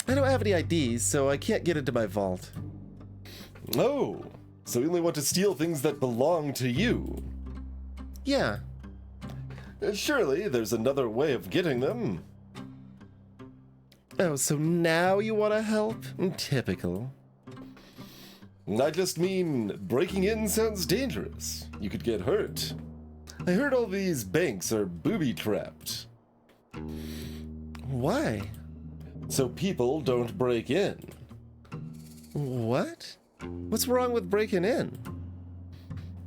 I don't have any IDs, so I can't get into my vault. Oh, so you only want to steal things that belong to you? Yeah. Surely there's another way of getting them. Oh, so now you want to help? Typical. I just mean, breaking in sounds dangerous. You could get hurt. I heard all these banks are booby-trapped. Why? So people don't break in. What? What's wrong with breaking in?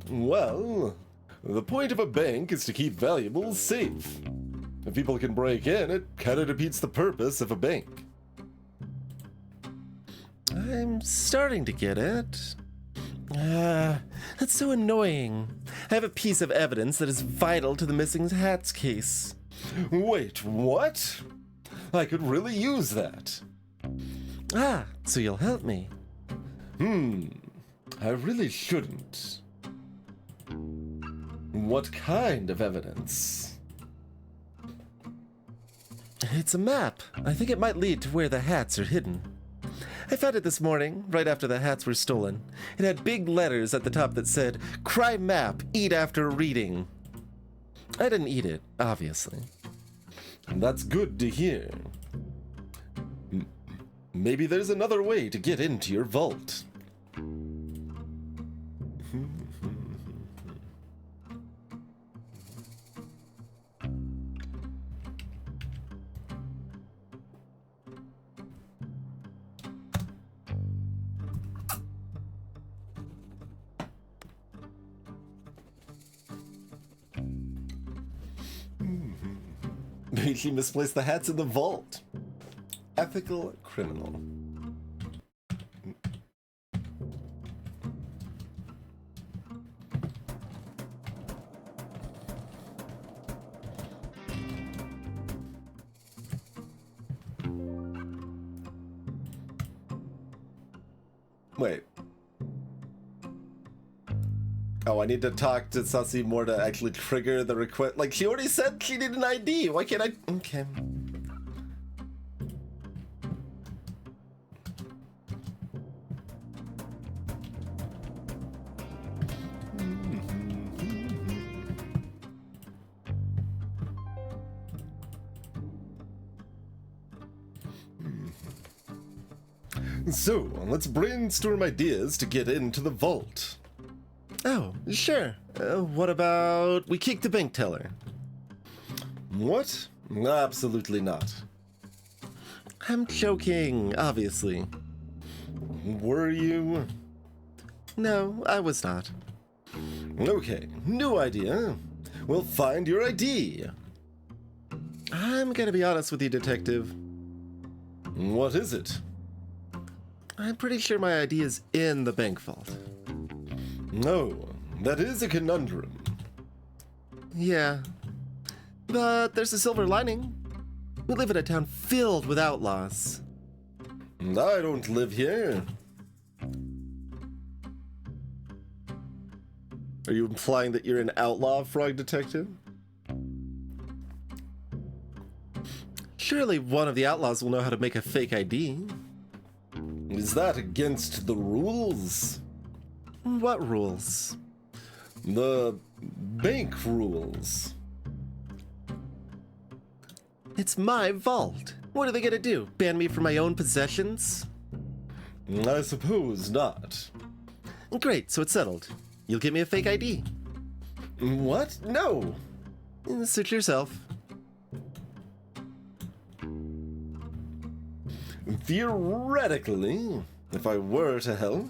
Well, the point of a bank is to keep valuables safe. If people can break in, it kind of defeats the purpose of a bank. I'm starting to get it. That's so annoying. I have a piece of evidence that is vital to the missing hats case. Wait, what? I could really use that. Ah, so you'll help me. I really shouldn't. What kind of evidence? It's a map. I think it might lead to where the hats are hidden. I found it this morning, right after the hats were stolen. It had big letters at the top that said, "Crime map, eat after reading." I didn't eat it, obviously. That's good to hear. Maybe there's another way to get into your vault. Maybe she misplaced the hats in the vault. Ethical criminal. Wait. Oh, I need to talk to Sussy more to actually trigger the request. Like, she already said she needed an ID. Why can't I? Okay. So, let's brainstorm ideas to get into the vault. Oh, sure. What about we kick the bank teller? What? Absolutely not. I'm joking, obviously. Were you? No, I was not. Okay, new idea. We'll find your ID. I'm gonna be honest with you, Detective. What is it? I'm pretty sure my ID is in the bank vault. No, that is a conundrum. Yeah, but there's a silver lining. We live in a town filled with outlaws. And I don't live here. Are you implying that you're an outlaw, Frog Detective? Surely one of the outlaws will know how to make a fake ID. Is that against the rules? What rules? The bank rules. It's my vault. What are they gonna do? Ban me from my own possessions? I suppose not. Great, so it's settled. You'll give me a fake ID. What? No. Suit yourself. Theoretically, if I were to help.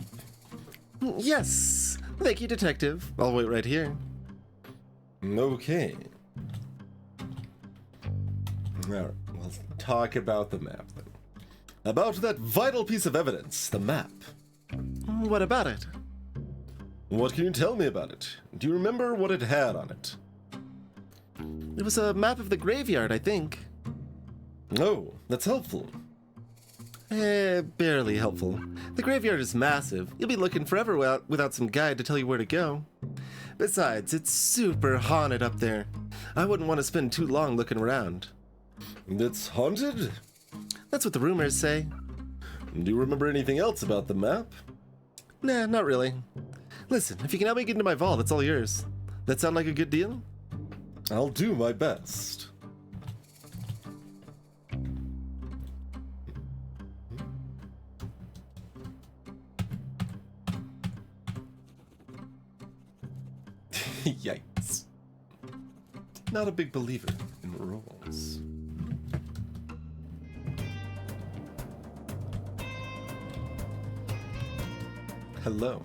Yes. Thank you, Detective. I'll wait right here. Okay. Alright, let's talk about the map then. About that vital piece of evidence, the map. What about it? What can you tell me about it? Do you remember what it had on it? It was a map of the graveyard, I think. Oh, that's helpful. Barely helpful. The graveyard is massive. You'll be looking forever without some guide to tell you where to go. Besides, it's super haunted up there. I wouldn't want to spend too long looking around. It's haunted? That's what the rumors say. Do you remember anything else about the map? Nah, not really. Listen, if you can help me get into my vault, it's all yours. That sound like a good deal? I'll do my best. Yikes. Not a big believer in rules. Hello.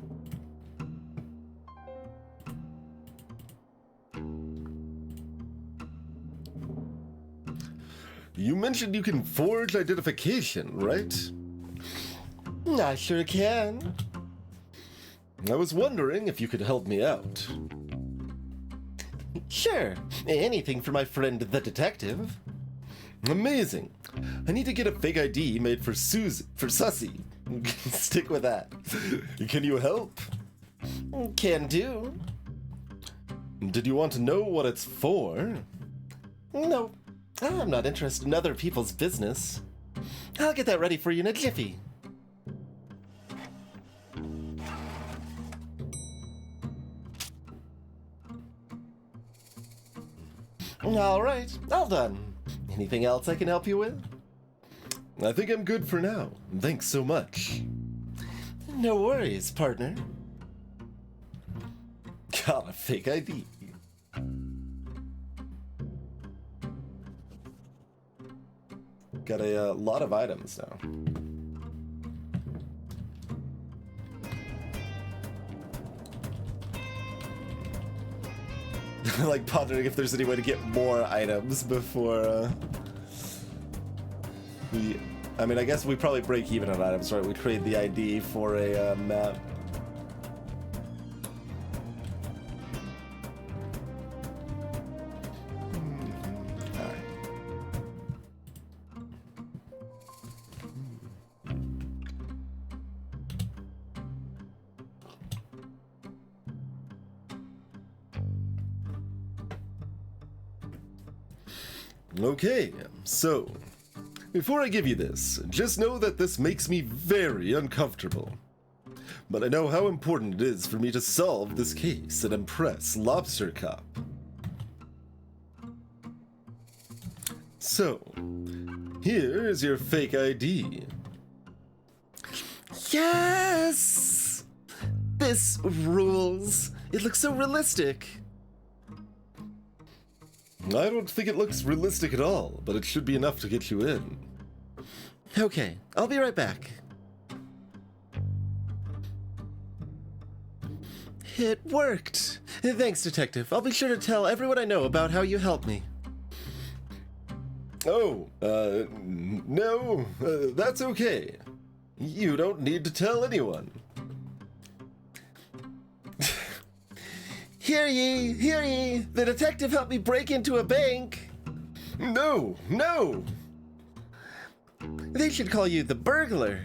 You mentioned you can forge identification, right? I sure can. I was wondering if you could help me out. Sure. Anything for my friend the detective. Amazing. I need to get a fake ID made for Sussy. Stick with that. Can you help? Can do. Did you want to know what it's for? No. I'm not interested in other people's business. I'll get that ready for you in a jiffy. All right, all done. Anything else I can help you with? I think I'm good for now. Thanks so much. No worries, partner. Got a fake ID. Got a lot of items now. Like pondering if there's any way to get more items before I mean, I guess we probably break even on items, right? We trade the ID for a map. Okay, so before I give you this, just know that this makes me very uncomfortable. But I know how important it is for me to solve this case and impress Lobster Cop. So, here is your fake ID. Yes! This rules. It looks so realistic. I don't think it looks realistic at all, but it should be enough to get you in. Okay, I'll be right back. It worked. Thanks, Detective. I'll be sure to tell everyone I know about how you helped me. Oh, no, that's okay. You don't need to tell anyone. Hear ye, hear ye! The detective helped me break into a bank! No, no! They should call you the burglar.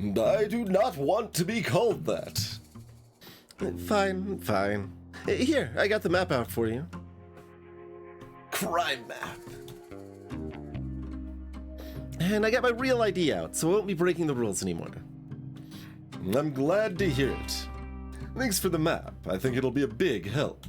I do not want to be called that. Fine, fine. Here, I got the map out for you. Crime map. And I got my real ID out, so I won't be breaking the rules anymore. I'm glad to hear it. Thanks for the map. I think it'll be a big help.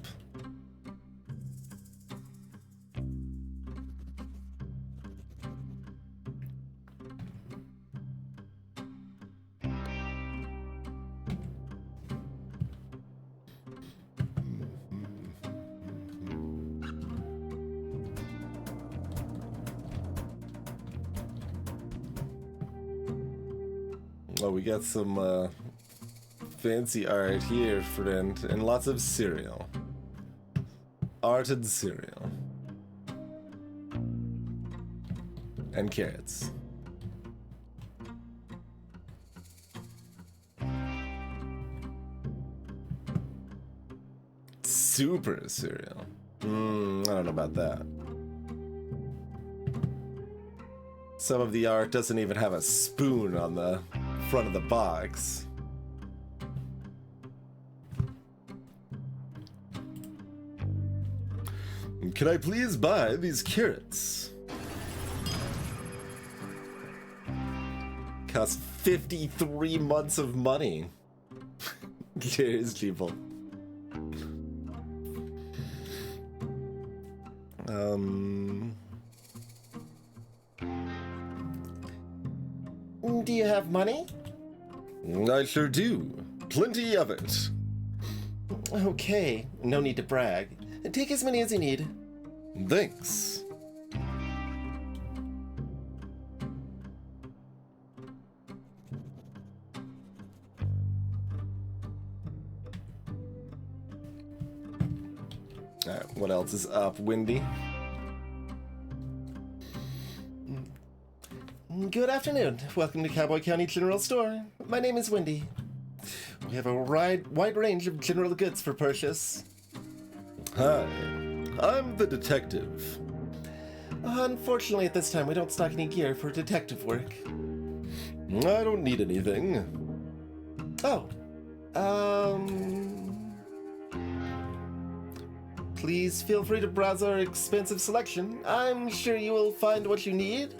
Oh, we got some fancy art here, friend, and lots of cereal. Art and cereal. And carrots. Super cereal. I don't know about that. Some of the art doesn't even have a spoon on the front of the box. Can I please buy these carrots? Cost 53 months of money. Cheers, people. Do you have money? I sure do. Plenty of it. Okay, no need to brag. Take as many as you need. Thanks. Alright, what else is up, Wendy? Good afternoon. Welcome to Cowboy County General Store. My name is Wendy. We have a wide range of general goods for purchase. Hi, I'm the detective. Unfortunately, at this time, we don't stock any gear for detective work. I don't need anything. Oh. Please feel free to browse our expansive selection. I'm sure you will find what you need.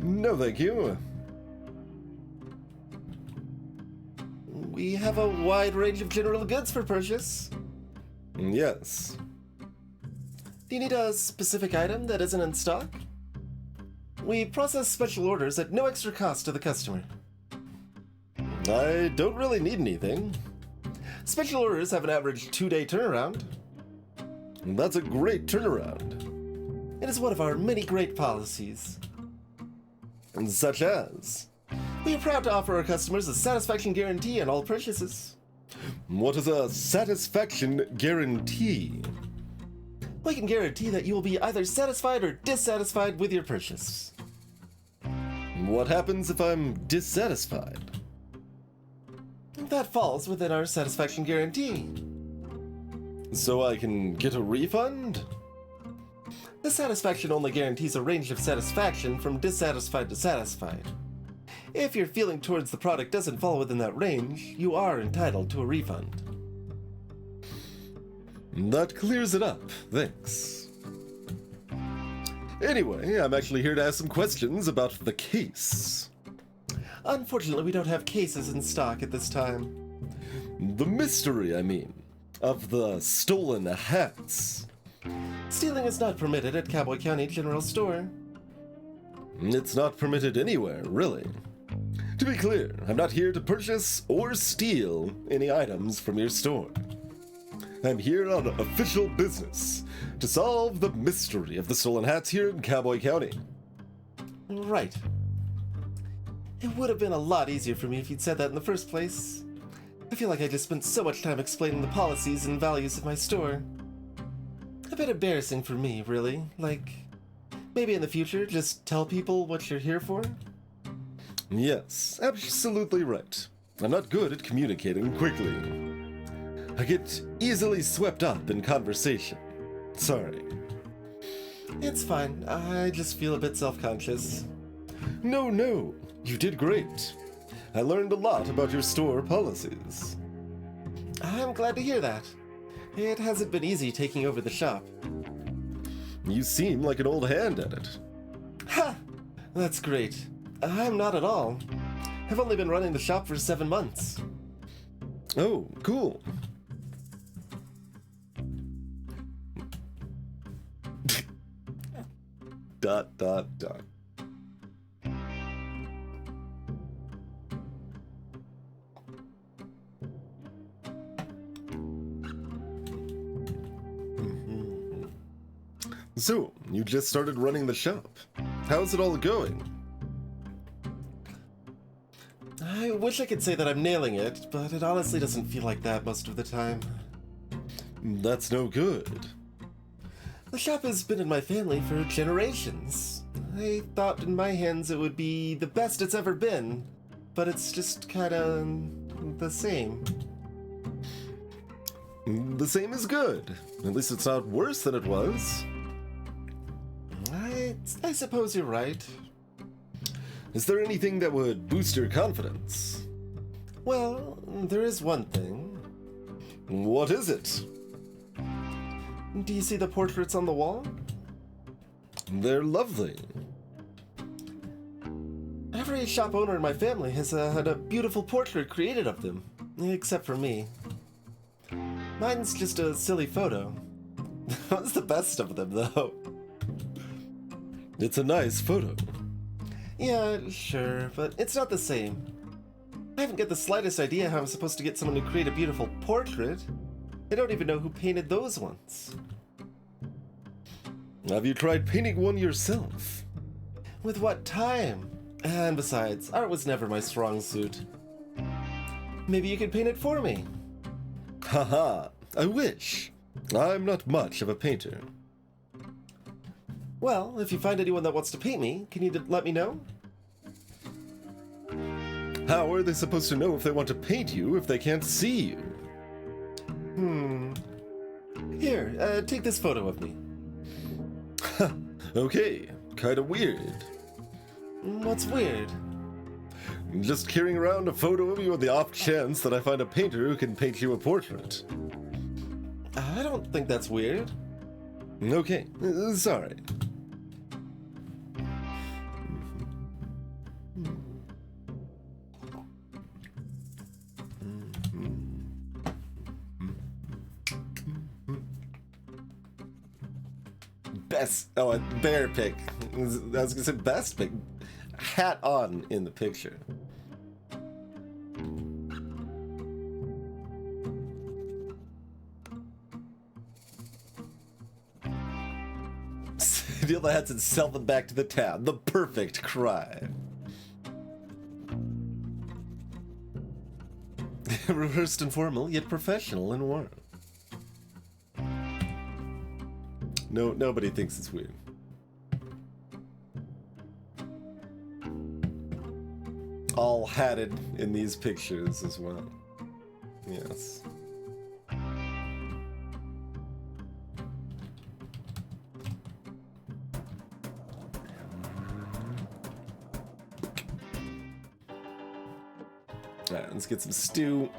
No, thank you. We have a wide range of general goods for purchase. Yes. Do you need a specific item that isn't in stock? We process special orders at no extra cost to the customer. I don't really need anything. Special orders have an average 2-day turnaround. That's a great turnaround. It is one of our many great policies. Such as? We are proud to offer our customers a satisfaction guarantee on all purchases. What is a satisfaction guarantee? We can guarantee that you will be either satisfied or dissatisfied with your purchase. What happens if I'm dissatisfied? That falls within our satisfaction guarantee. So I can get a refund? The satisfaction only guarantees a range of satisfaction from dissatisfied to satisfied. If your feeling towards the product doesn't fall within that range, you are entitled to a refund. That clears it up, thanks. Anyway, I'm actually here to ask some questions about the case. Unfortunately, we don't have cases in stock at this time. The mystery, I mean, of the stolen hats. Stealing is not permitted at Cowboy County General Store. It's not permitted anywhere, really. To be clear, I'm not here to purchase or steal any items from your store. I'm here on official business to solve the mystery of the stolen hats here in Cowboy County. Right. It would have been a lot easier for me if you'd said that in the first place. I feel like I just spent so much time explaining the policies and values of my store. A bit embarrassing for me, really. Like, maybe in the future, just tell people what you're here for? Yes, absolutely right. I'm not good at communicating quickly. I get easily swept up in conversation. Sorry. It's fine. I just feel a bit self-conscious. No, you did great. I learned a lot about your store policies. I'm glad to hear that. It hasn't been easy taking over the shop. You seem like an old hand at it. Ha! That's great. I'm not at all. I've only been running the shop for 7 months. Oh, cool. dot, dot, dot. So, you just started running the shop. How's it all going? I wish I could say that I'm nailing it, but it honestly doesn't feel like that most of the time. That's no good. The shop has been in my family for generations. I thought in my hands it would be the best it's ever been, but it's just kinda the same. The same is good. At least it's not worse than it was. I suppose you're right. Is there anything that would boost your confidence? Well, there is one thing. What is it? Do you see the portraits on the wall? They're lovely. Every shop owner in my family has had a beautiful portrait created of them, except for me. Mine's just a silly photo. That's the best of them, though. It's a nice photo. Yeah, sure, but it's not the same. I haven't got the slightest idea how I'm supposed to get someone to create a beautiful portrait. I don't even know who painted those ones. Have you tried painting one yourself? With what time? And besides, art was never my strong suit. Maybe you could paint it for me. Haha, I wish. I'm not much of a painter. Well, if you find anyone that wants to paint me, can you let me know? How are they supposed to know if they want to paint you if they can't see you? Here, take this photo of me. Okay, kinda weird. What's weird? Just carrying around a photo of you on the off chance that I find a painter who can paint you a portrait. I don't think that's weird. Okay, sorry. Bear pic. I was gonna say best pic. Hat on in the picture. Steal the hats and sell them back to the town. The perfect crime. Rehearsed and formal, yet professional and warm. No, nobody thinks it's weird. All hatted in these pictures as well. Yes. Alright, let's get some stew.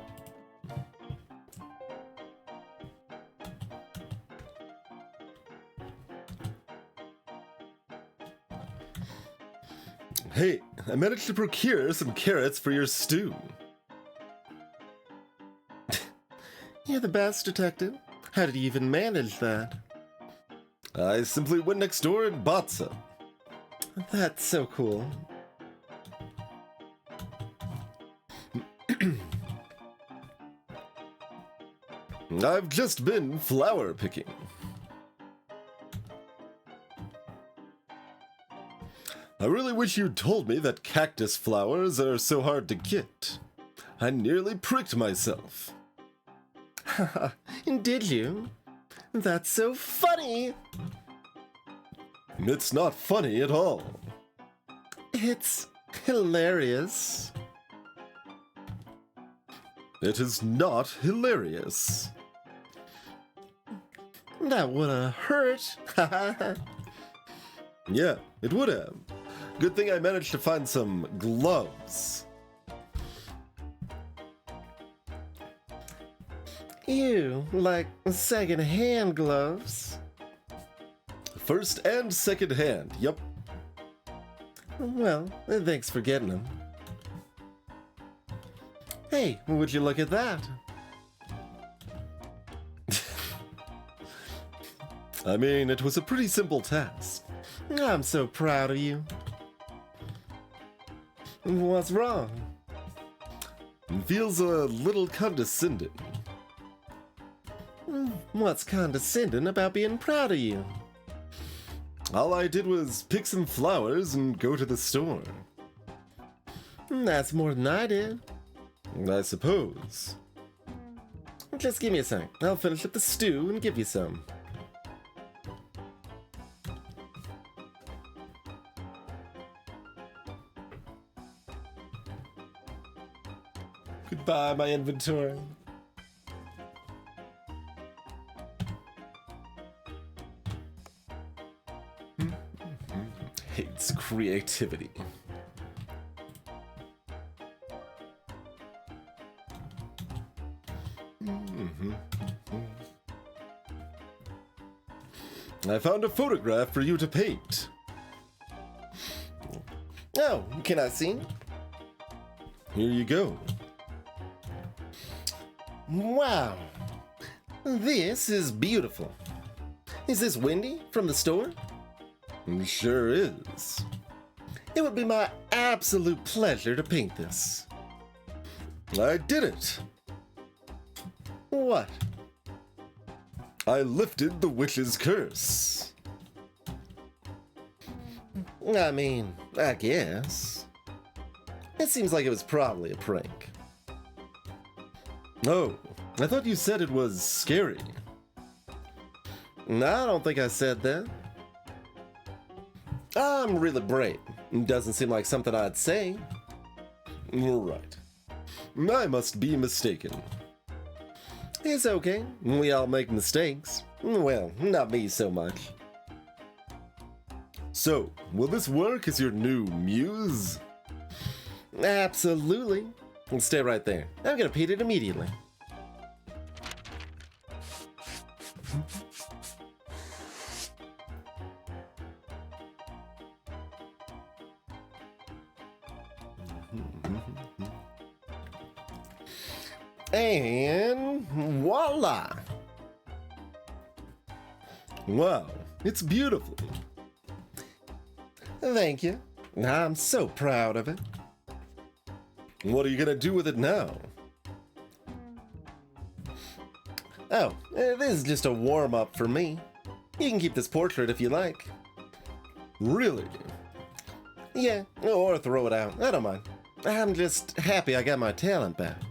Hey, I managed to procure some carrots for your stew. You're the best, detective. How did you even manage that? I simply went next door and bought some. That's so cool. I've just been flower picking. I really wish you'd told me that cactus flowers are so hard to get. I nearly pricked myself. Did you? That's so funny! It's not funny at all. It's hilarious. It is not hilarious. That would have hurt. Yeah, it would have. Good thing I managed to find some gloves. Ew, like second-hand gloves. First and second hand, yep. Well, thanks for getting them. Hey, would you look at that? I mean, it was a pretty simple task. I'm so proud of you. What's wrong? It feels a little condescending. What's condescending about being proud of you? All I did was pick some flowers and go to the store. That's more than I did. I suppose. Just give me a sec. I'll finish up the stew and give you some. Goodbye, my inventory. Hates creativity. I found a photograph for you to paint. Oh, can I see? Here you go. Wow. This is beautiful. Is this Wendy from the store? Sure is. It would be my absolute pleasure to paint this. I did it. What? I lifted the witch's curse. I mean, I guess. It seems like it was probably a prank. Oh, I thought you said it was scary. No, I don't think I said that. I'm really brave. Doesn't seem like something I'd say. Right. I must be mistaken. It's okay. We all make mistakes. Well, not me so much. So, will this work as your new muse? Absolutely. Stay right there. I'm gonna paint it immediately. And voila! Wow, it's beautiful. Thank you. I'm so proud of it. What are you gonna do with it now? Oh, this is just a warm-up for me. You can keep this portrait if you like. Really? Yeah, or throw it out. I don't mind. I'm just happy I got my talent back.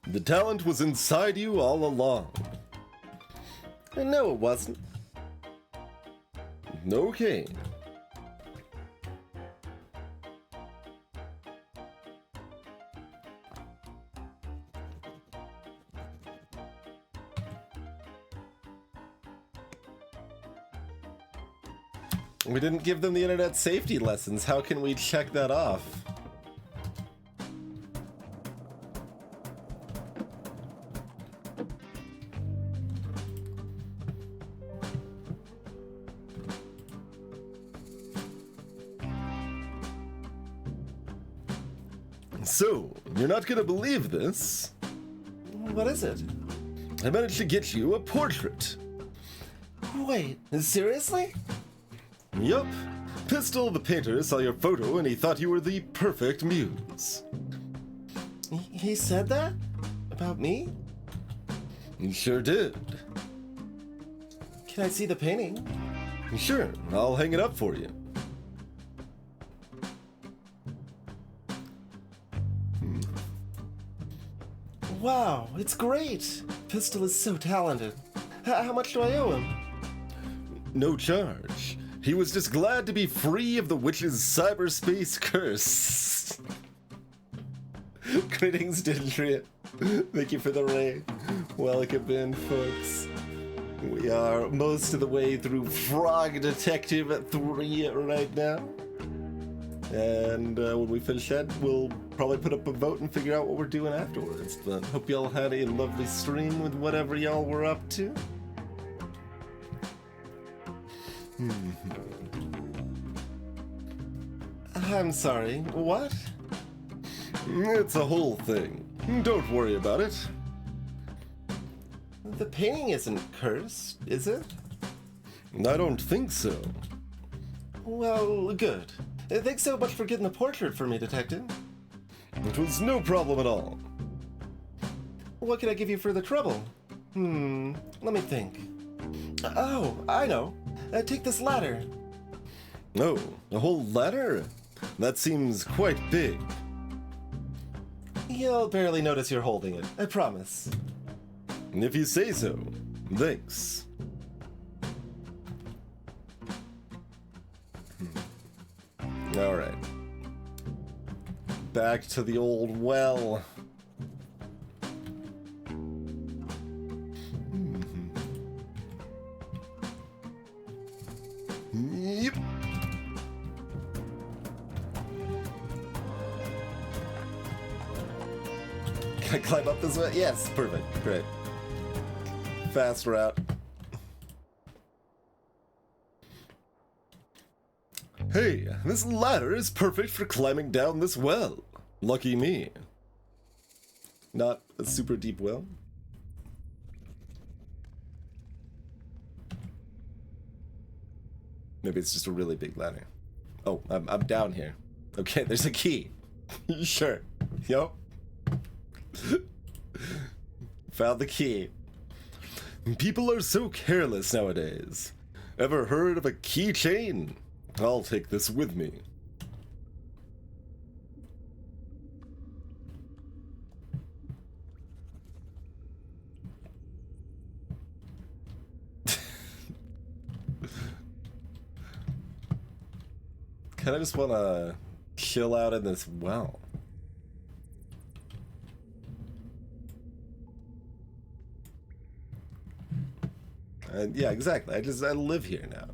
The talent was inside you all along. No, it wasn't. Okay. We didn't give them the internet safety lessons. How can we check that off? So, you're not gonna believe this. What is it? I managed to get you a portrait. Wait, seriously? Yup. Pistol the painter saw your photo and he thought you were the perfect muse. He said that? About me? He sure did. Can I see the painting? Sure, I'll hang it up for you. Wow, it's great! Pistol is so talented. How much do I owe him? No charge. He was just glad to be free of the witch's cyberspace curse. Greetings, Dendria. Thank you for the raid. Welcome in, folks. We are most of the way through Frog Detective at 3 right now. And when we finish that, we'll probably put up a vote and figure out what we're doing afterwards. But hope y'all had a lovely stream with whatever y'all were up to. I'm sorry, what? It's a whole thing. Don't worry about it. The painting isn't cursed, is it? I don't think so. Well, good. Thanks so much for getting the portrait for me, Detective. It was no problem at all. What can I give you for the trouble? Let me think. Oh, I know. Take this ladder. Oh, a whole ladder? That seems quite big. You'll barely notice you're holding it, I promise. If you say so. Thanks. Alright. Back to the old well. Yep. Can I climb up this way? Yes, perfect. Great. Fast route. Hey, this ladder is perfect for climbing down this well. Lucky me. Not a super deep well. Maybe it's just a really big ladder. Oh, I'm down here. Okay, there's a key. Sure. Yup. Found the key. People are so careless nowadays. Ever heard of a keychain? I'll take this with me. Kinda just wanna chill out in this well. Yeah, exactly. I live here now.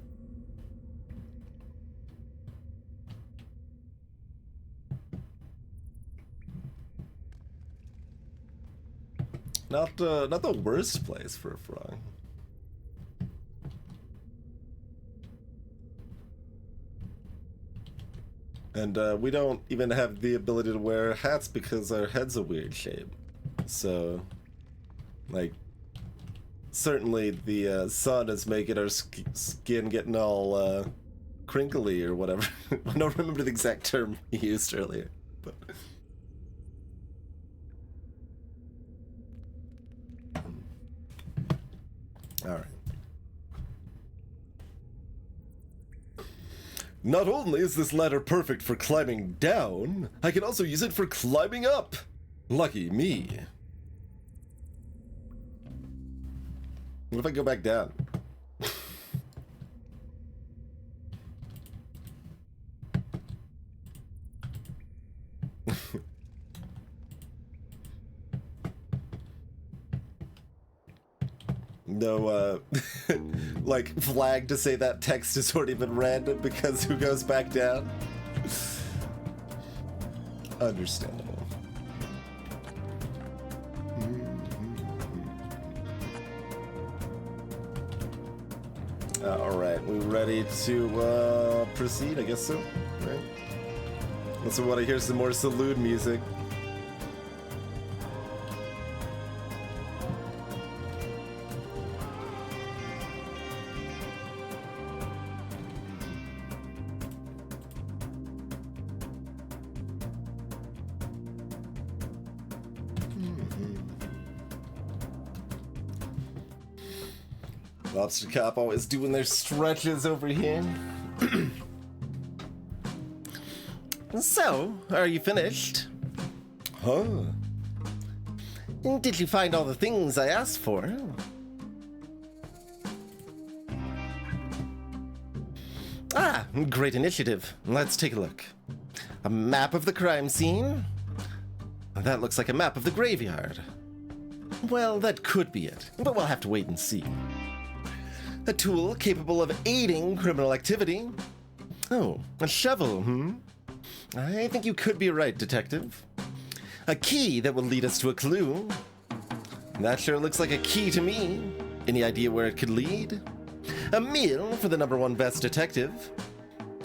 Not the worst place for a frog. And we don't even have the ability to wear hats because our head's a weird shape. So, like, certainly the sun is making our skin getting all crinkly or whatever. I don't remember the exact term he used earlier, but. All right. Not only is this ladder perfect for climbing down, I can also use it for climbing up. Lucky me. What if I go back down? No, like, flag to say that text has already been read because who goes back down? Understandable. Alright, we ready to proceed? I guess so, right? Also want to hear some more Salute music. Lobster Cop always doing their stretches over here. So, are you finished? Huh? Did you find all the things I asked for? Ah, great initiative. Let's take a look. A map of the crime scene? That looks like a map of the graveyard. Well, that could be it, but we'll have to wait and see. A tool capable of aiding criminal activity? Oh, a shovel, I think you could be right, Detective. A key that will lead us to a clue? That sure looks like a key to me. Any idea where it could lead? A meal for the #1 best detective?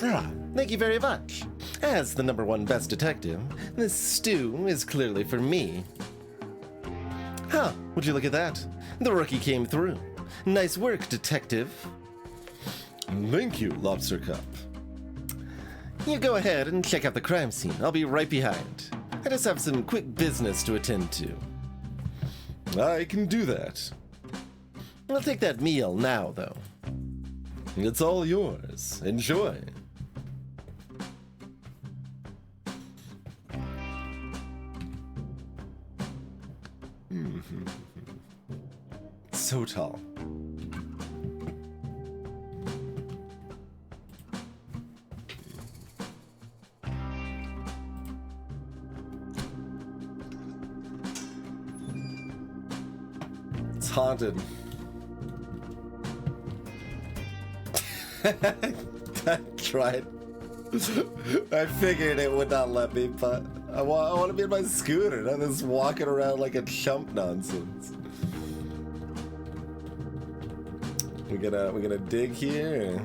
Ah, thank you very much. As the #1 best detective, this stew is clearly for me. Huh, would you look at that? The rookie came through. Nice work, Detective. Thank you, Lobster Cop. You go ahead and check out the crime scene. I'll be right behind. I just have some quick business to attend to. I can do that. I'll take that meal now, though. It's all yours. Enjoy. So tall. It's haunted. I tried. I figured it would not let me, but I want to be in my scooter, not this walking around like a chump nonsense. We're gonna dig here.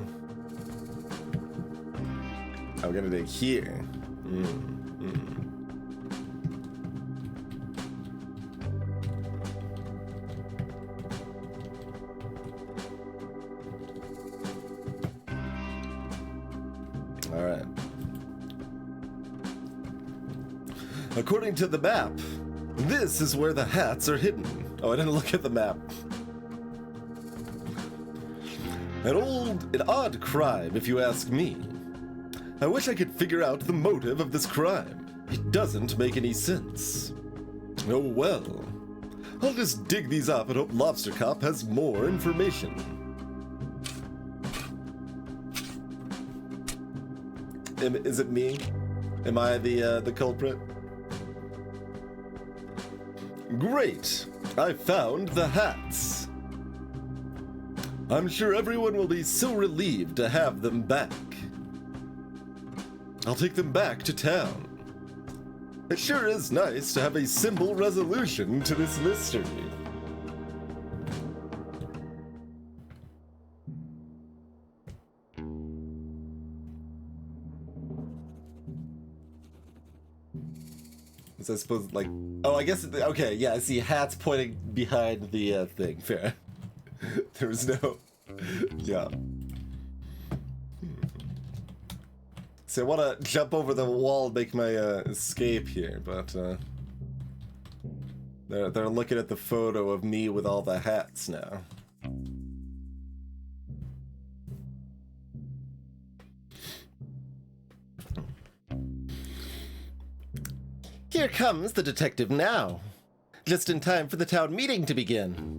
Oh, we're gonna dig here. All right. According to the map, this is where the hats are hidden. Oh, I didn't look at the map. An odd crime, if you ask me. I wish I could figure out the motive of this crime. It doesn't make any sense. Oh well. I'll just dig these up and hope Lobster Cop has more information. Is it me? Am I the culprit? Great! I found the hats. I'm sure everyone will be so relieved to have them back. I'll take them back to town. It sure is nice to have a simple resolution to this mystery. Was I supposed like? Oh, I guess. Okay, yeah. I see hats pointing behind the thing. Fair. There was no. Yeah. So I want to jump over the wall and make my escape here, but they're looking at the photo of me with all the hats now. Here comes the detective now. Just in time for the town meeting to begin.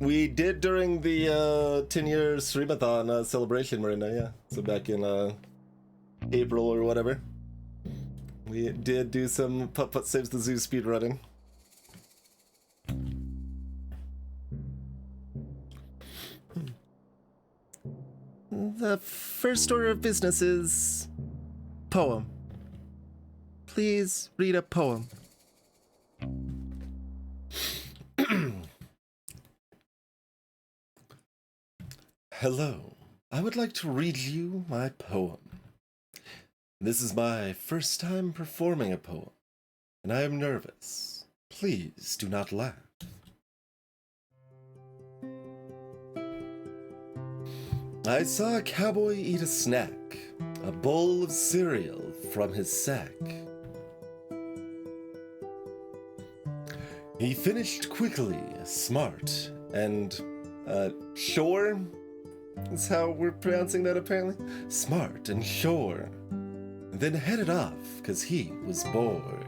We did during the 10-year Streamathon celebration, Marina, yeah. So back in April or whatever. We did do some Putt-Putt Saves the Zoo speedrunning. The first order of business is poem. Please read a poem. Hello, I would like to read you my poem. This is my first time performing a poem, and I am nervous. Please do not laugh. I saw a cowboy eat a snack, a bowl of cereal from his sack. He finished quickly, smart, and, sure is how we're pronouncing that apparently. Smart and sure. Then headed off, because he was bored.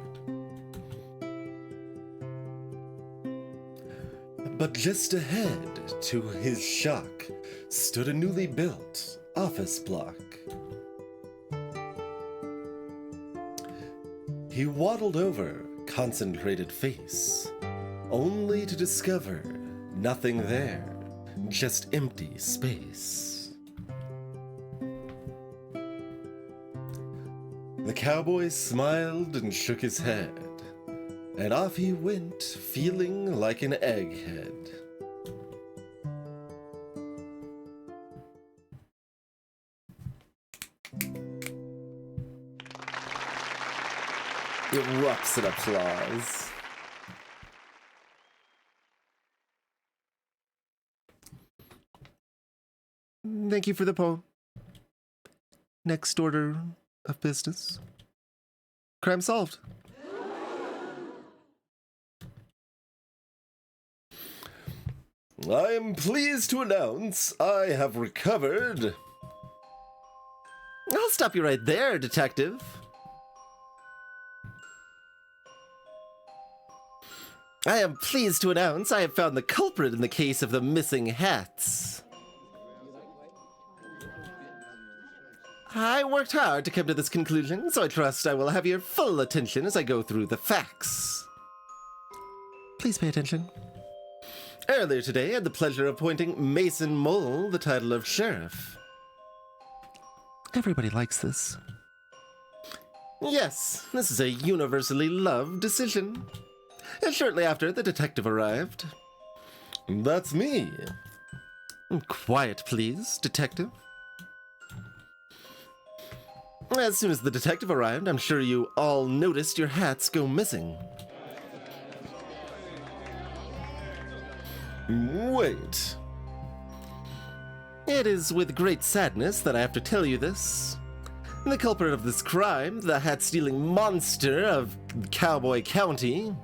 But just ahead, to his shock, stood a newly built office block. He waddled over, concentrated face, only to discover nothing there, just empty space. The cowboy smiled and shook his head, and off he went, feeling like an egghead. Erupts in applause. Thank you for the poem. Next order of business. Crime solved. I am pleased to announce I have recovered. I'll stop you right there, detective. I am pleased to announce I have found the culprit in the case of the missing hats. I worked hard to come to this conclusion, so I trust I will have your full attention as I go through the facts. Please pay attention. Earlier today, I had the pleasure of appointing Mason Mole the title of sheriff. Everybody likes this. Yes, this is a universally loved decision. And shortly after, the detective arrived. That's me. Quiet, please, detective. As soon as the detective arrived, I'm sure you all noticed your hats go missing. Wait. It is with great sadness that I have to tell you this. The culprit of this crime, the hat-stealing monster of Cowboy County,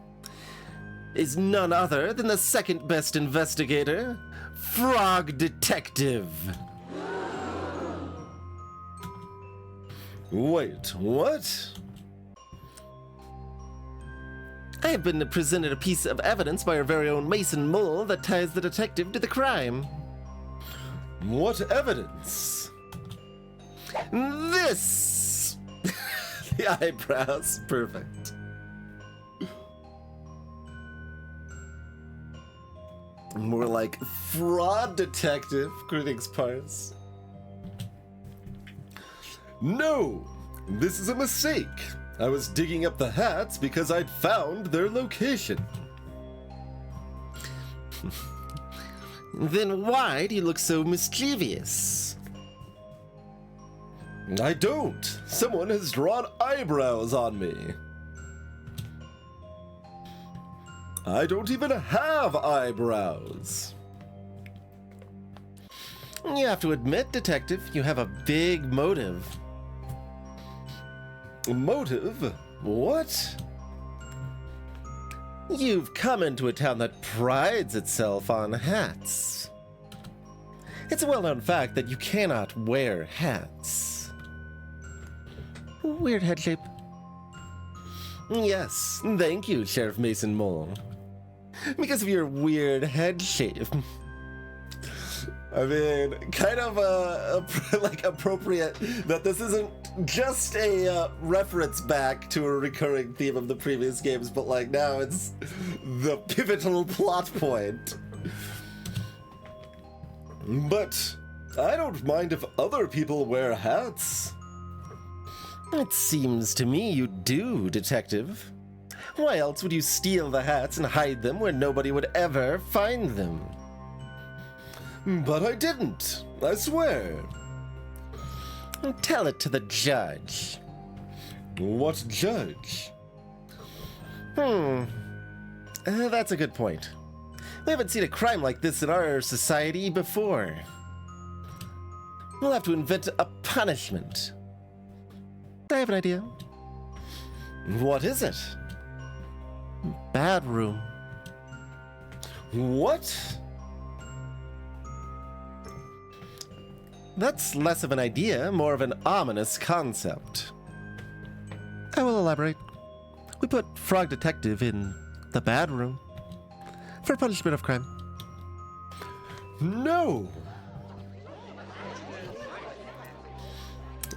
is none other than the second-best investigator, Frog Detective. Wait, what? I have been presented a piece of evidence by our very own Mason Mole that ties the detective to the crime. What evidence? This! The eyebrows, perfect. More like Fraud detective, critics parse. No, this is a mistake. I was digging up the hats because I'd found their location. Then why do you look so mischievous? I don't. Someone has drawn eyebrows on me. I don't even have eyebrows. You have to admit, detective, you have a big motive. Motive? What? You've come into a town that prides itself on hats. It's a well-known fact that you cannot wear hats. Weird head shape. Yes, thank you, Sheriff Mason Mole. Because of your weird head shape. I mean, kind of like appropriate that this isn't just a reference back to a recurring theme of the previous games, but like now it's the pivotal plot point. But I don't mind if other people wear hats. It seems to me you do, detective. Why else would you steal the hats and hide them where nobody would ever find them? But I didn't, I swear. Tell it to the judge. What judge? That's a good point. We haven't seen a crime like this in our society before. We'll have to invent a punishment. I have an idea. What is it? Bad room. What? That's less of an idea, more of an ominous concept. I will elaborate. We put Frog Detective in the bad room for punishment of crime. No!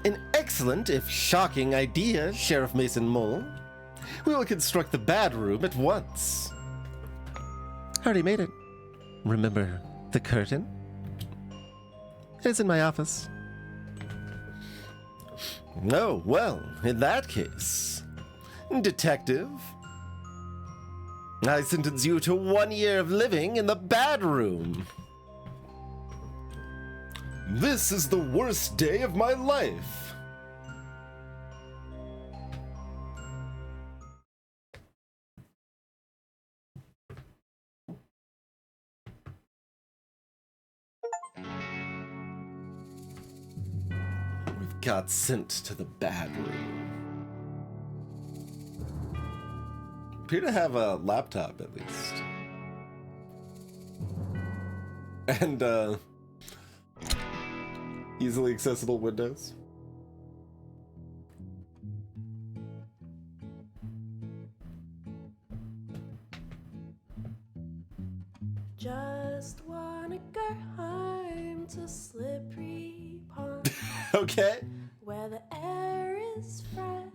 An excellent, if shocking, idea, Sheriff Mason Mole. We will construct the bad room at once. Already made it. Remember the curtain? It's in my office. No, well, in that case, Detective, I sentence you to 1 year of living in the bad room. This is the worst day of my life. We've got sent to the bad room. Appear to have a laptop at least. And easily accessible windows. Just wanna go home to Slippery Pond, Okay. where the air is fresh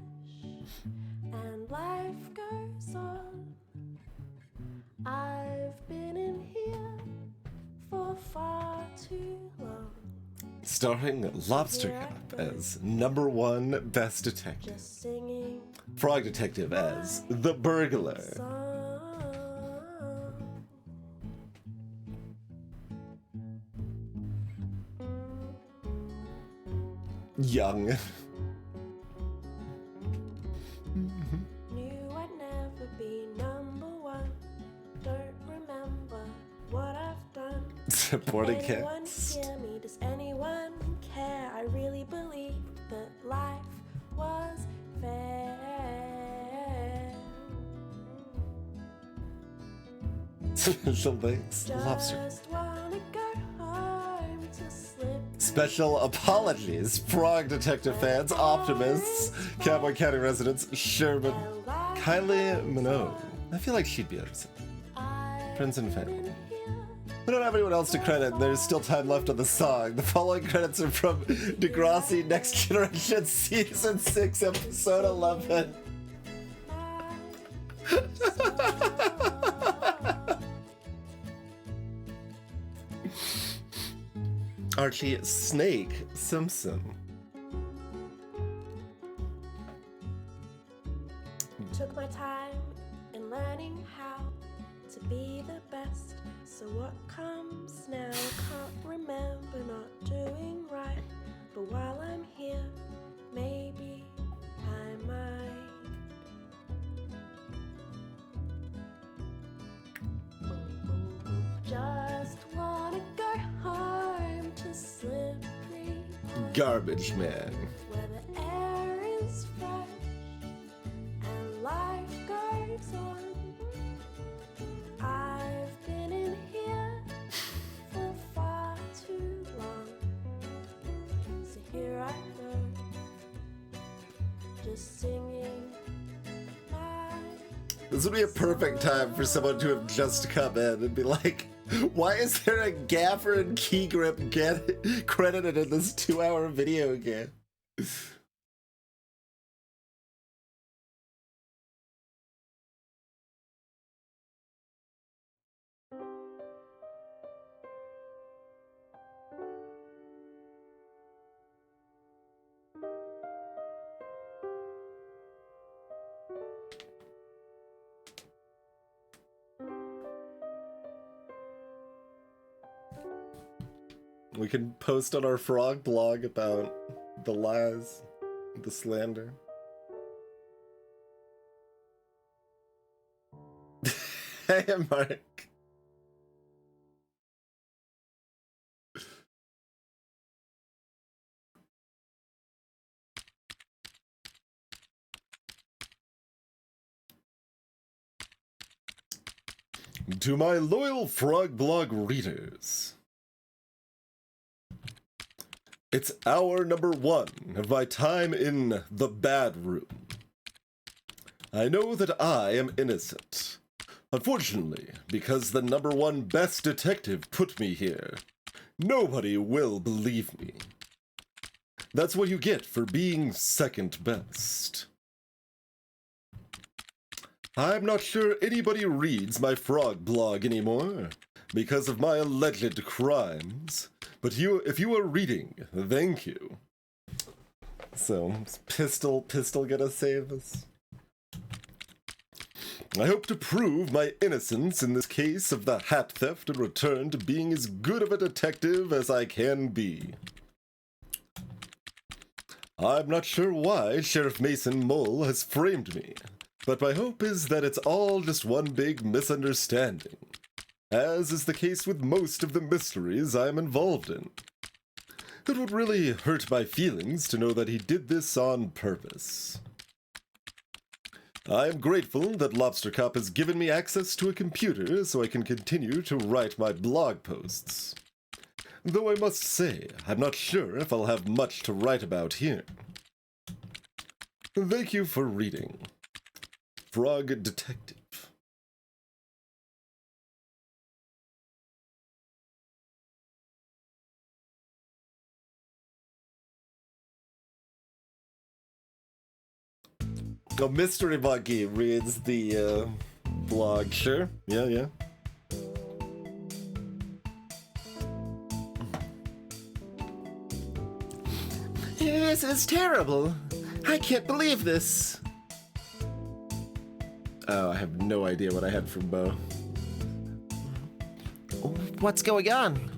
and life goes on. I've been in here for far too long. Starring Lobster Cop as #1 best detective. Just singing Frog Detective as the burglar. song. Young. Knew I'd never be #1. Don't remember what I've done. Supporting Anyone cast. hear me? Does anyone care? I really believed that life was fair. Special thanks, Lobster. Just wanna go home to slip. Special apologies, Frog Detective fans, optimists, Cowboy County residents, Sherman, Kylie Minogue. I feel like she'd be upset. Friends and family. We don't have anyone else to credit. There's still time left on the song. The following credits are from Degrassi Next Generation Season 6, Episode 11. Archie Snake Simpson. Took my time in learning how to be the best. So what comes now? Can't remember not doing right. But while I'm here, maybe I might. Just wanna go home to Slippery Pond, Garbage Man. where the air is fresh and life goes on. I've been in here for far too long, so here I go, just singing my This would be a perfect time for someone to have just come in and be like, why is there a Gaffer and Key Grip get credited in this 2-hour video game? We can post on our frog blog about the lies, the slander. Hey, Mark. To my loyal Frog Blog readers, it's hour number 1 of my time in the bad room. I know that I am innocent. Unfortunately, because the number 1 best detective put me here, nobody will believe me. That's what you get for being second best. I'm not sure anybody reads my Frog Blog anymore because of my alleged crimes. But if you are reading, thank you. So, is Pistol gonna save us? I hope to prove my innocence in this case of the hat theft and return to being as good of a detective as I can be. I'm not sure why Sheriff Mason Mull has framed me, but my hope is that it's all just one big misunderstanding, as is the case with most of the mysteries I'm involved in. It would really hurt my feelings to know that he did this on purpose. I am grateful that Lobster Cop has given me access to a computer so I can continue to write my blog posts. Though I must say, I'm not sure if I'll have much to write about here. Thank you for reading. Frog Detective. Oh, Mystery Monkey reads the blog. Sure. Yeah. This is terrible. I can't believe this. Oh, I have no idea what I had from Bo. What's going on?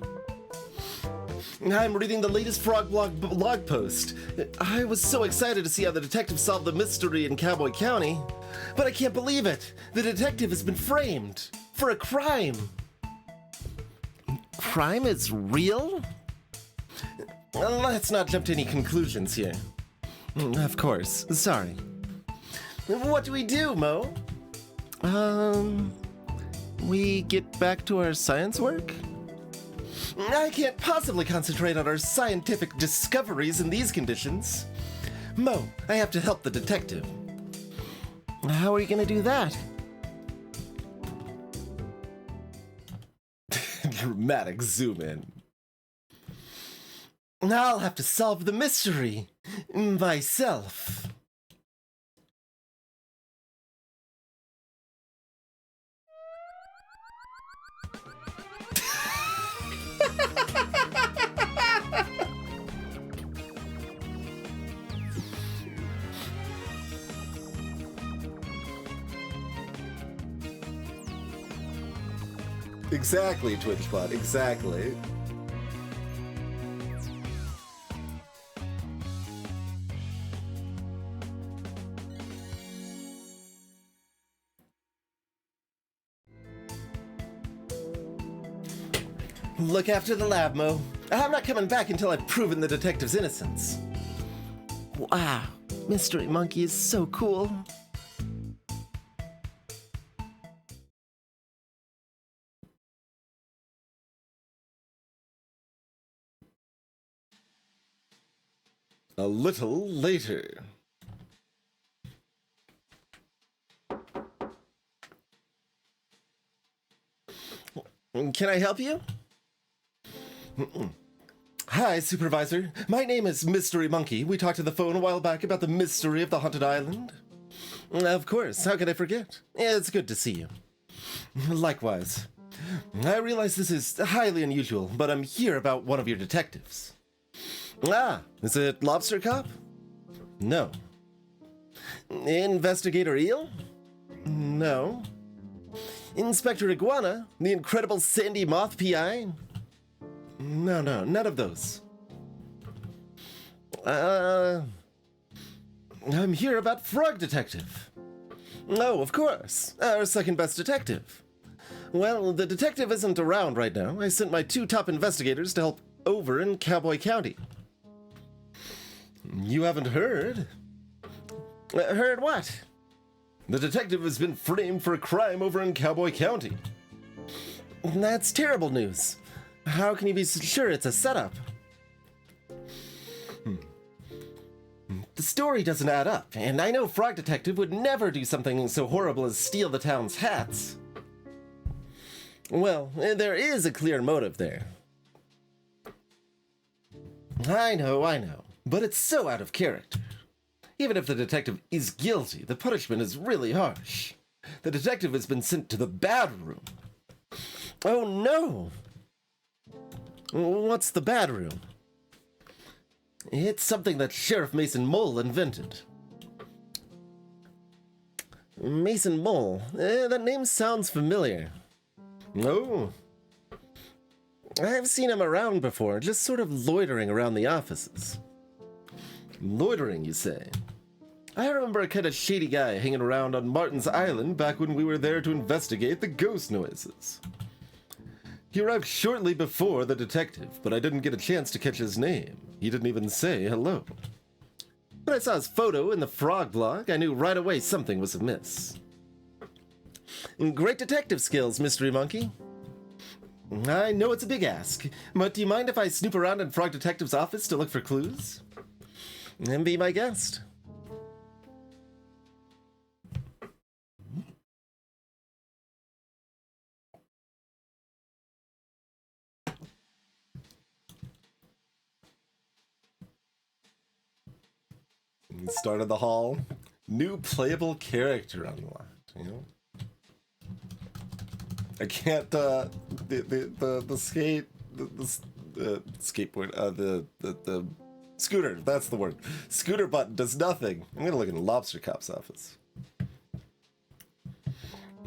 I'm reading the latest Frog blog post. I was so excited to see how the detective solved the mystery in Cowboy County, but I can't believe it. The detective has been framed for a crime. Crime is real? Let's not jump to any conclusions here. Of course. Sorry. What do we do, Mo? We get back to our science work? I can't possibly concentrate on our scientific discoveries in these conditions. Mo, I have to help the detective. How are you gonna do that? Dramatic zoom in. I'll have to solve the mystery myself. Exactly, TwitchBot, exactly. Look after the lab, Mo. I'm not coming back until I've proven the detective's innocence. Wow, Mystery Monkey is so cool. A little later. Can I help you? Hi, Supervisor. My name is Mystery Monkey. We talked on the phone a while back about the mystery of the haunted island. Of course, how could I forget? It's good to see you. Likewise. I realize this is highly unusual, but I'm here about one of your detectives. Ah, is it Lobster Cop? No. Investigator Eel? No. Inspector Iguana? The incredible Sandy Moth PI? No, none of those. I'm here about Frog Detective. Oh, of course. Our second best detective. Well, the detective isn't around right now. I sent my 2 top investigators to help over in Cowboy County. You haven't heard? Heard what? The detective has been framed for a crime over in Cowboy County. That's terrible news. How can you be sure it's a setup? The story doesn't add up, and I know Frog Detective would never do something so horrible as steal the town's hats. Well, there is a clear motive there. I know, but it's so out of character. Even if the detective is guilty, the punishment is really harsh. The detective has been sent to the bad room. Oh no! What's the bad room? It's something that Sheriff Mason Mole invented. Mason Mole? That name sounds familiar. Oh. I've seen him around before, just sort of loitering around the offices. Loitering, you say? I remember a kind of shady guy hanging around on Martin's Island back when we were there to investigate the ghost noises. He arrived shortly before the detective, but I didn't get a chance to catch his name. He didn't even say hello. When I saw his photo in the Frog blog, I knew right away something was amiss. Great detective skills, Mystery Monkey. I know it's a big ask, but do you mind if I snoop around in Frog Detective's office to look for clues? And be my guest. Start of the hall. New playable character unlocked. You know, I can't. The skateboard. The scooter. That's the word. Scooter button does nothing. I'm gonna look in Lobster Cop's office.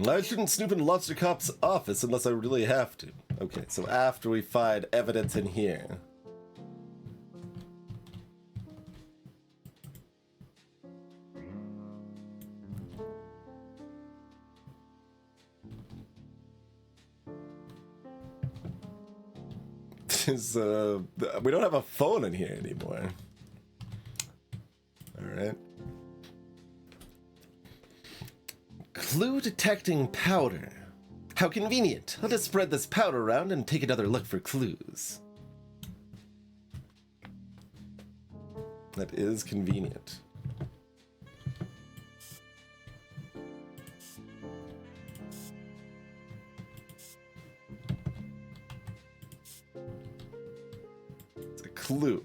I shouldn't snoop in Lobster Cop's office unless I really have to. Okay, so after we find evidence in here. We don't have a phone in here anymore. Alright. Clue detecting powder. How convenient. I'll just spread this powder around and take another look for clues. That is convenient. It's a clue.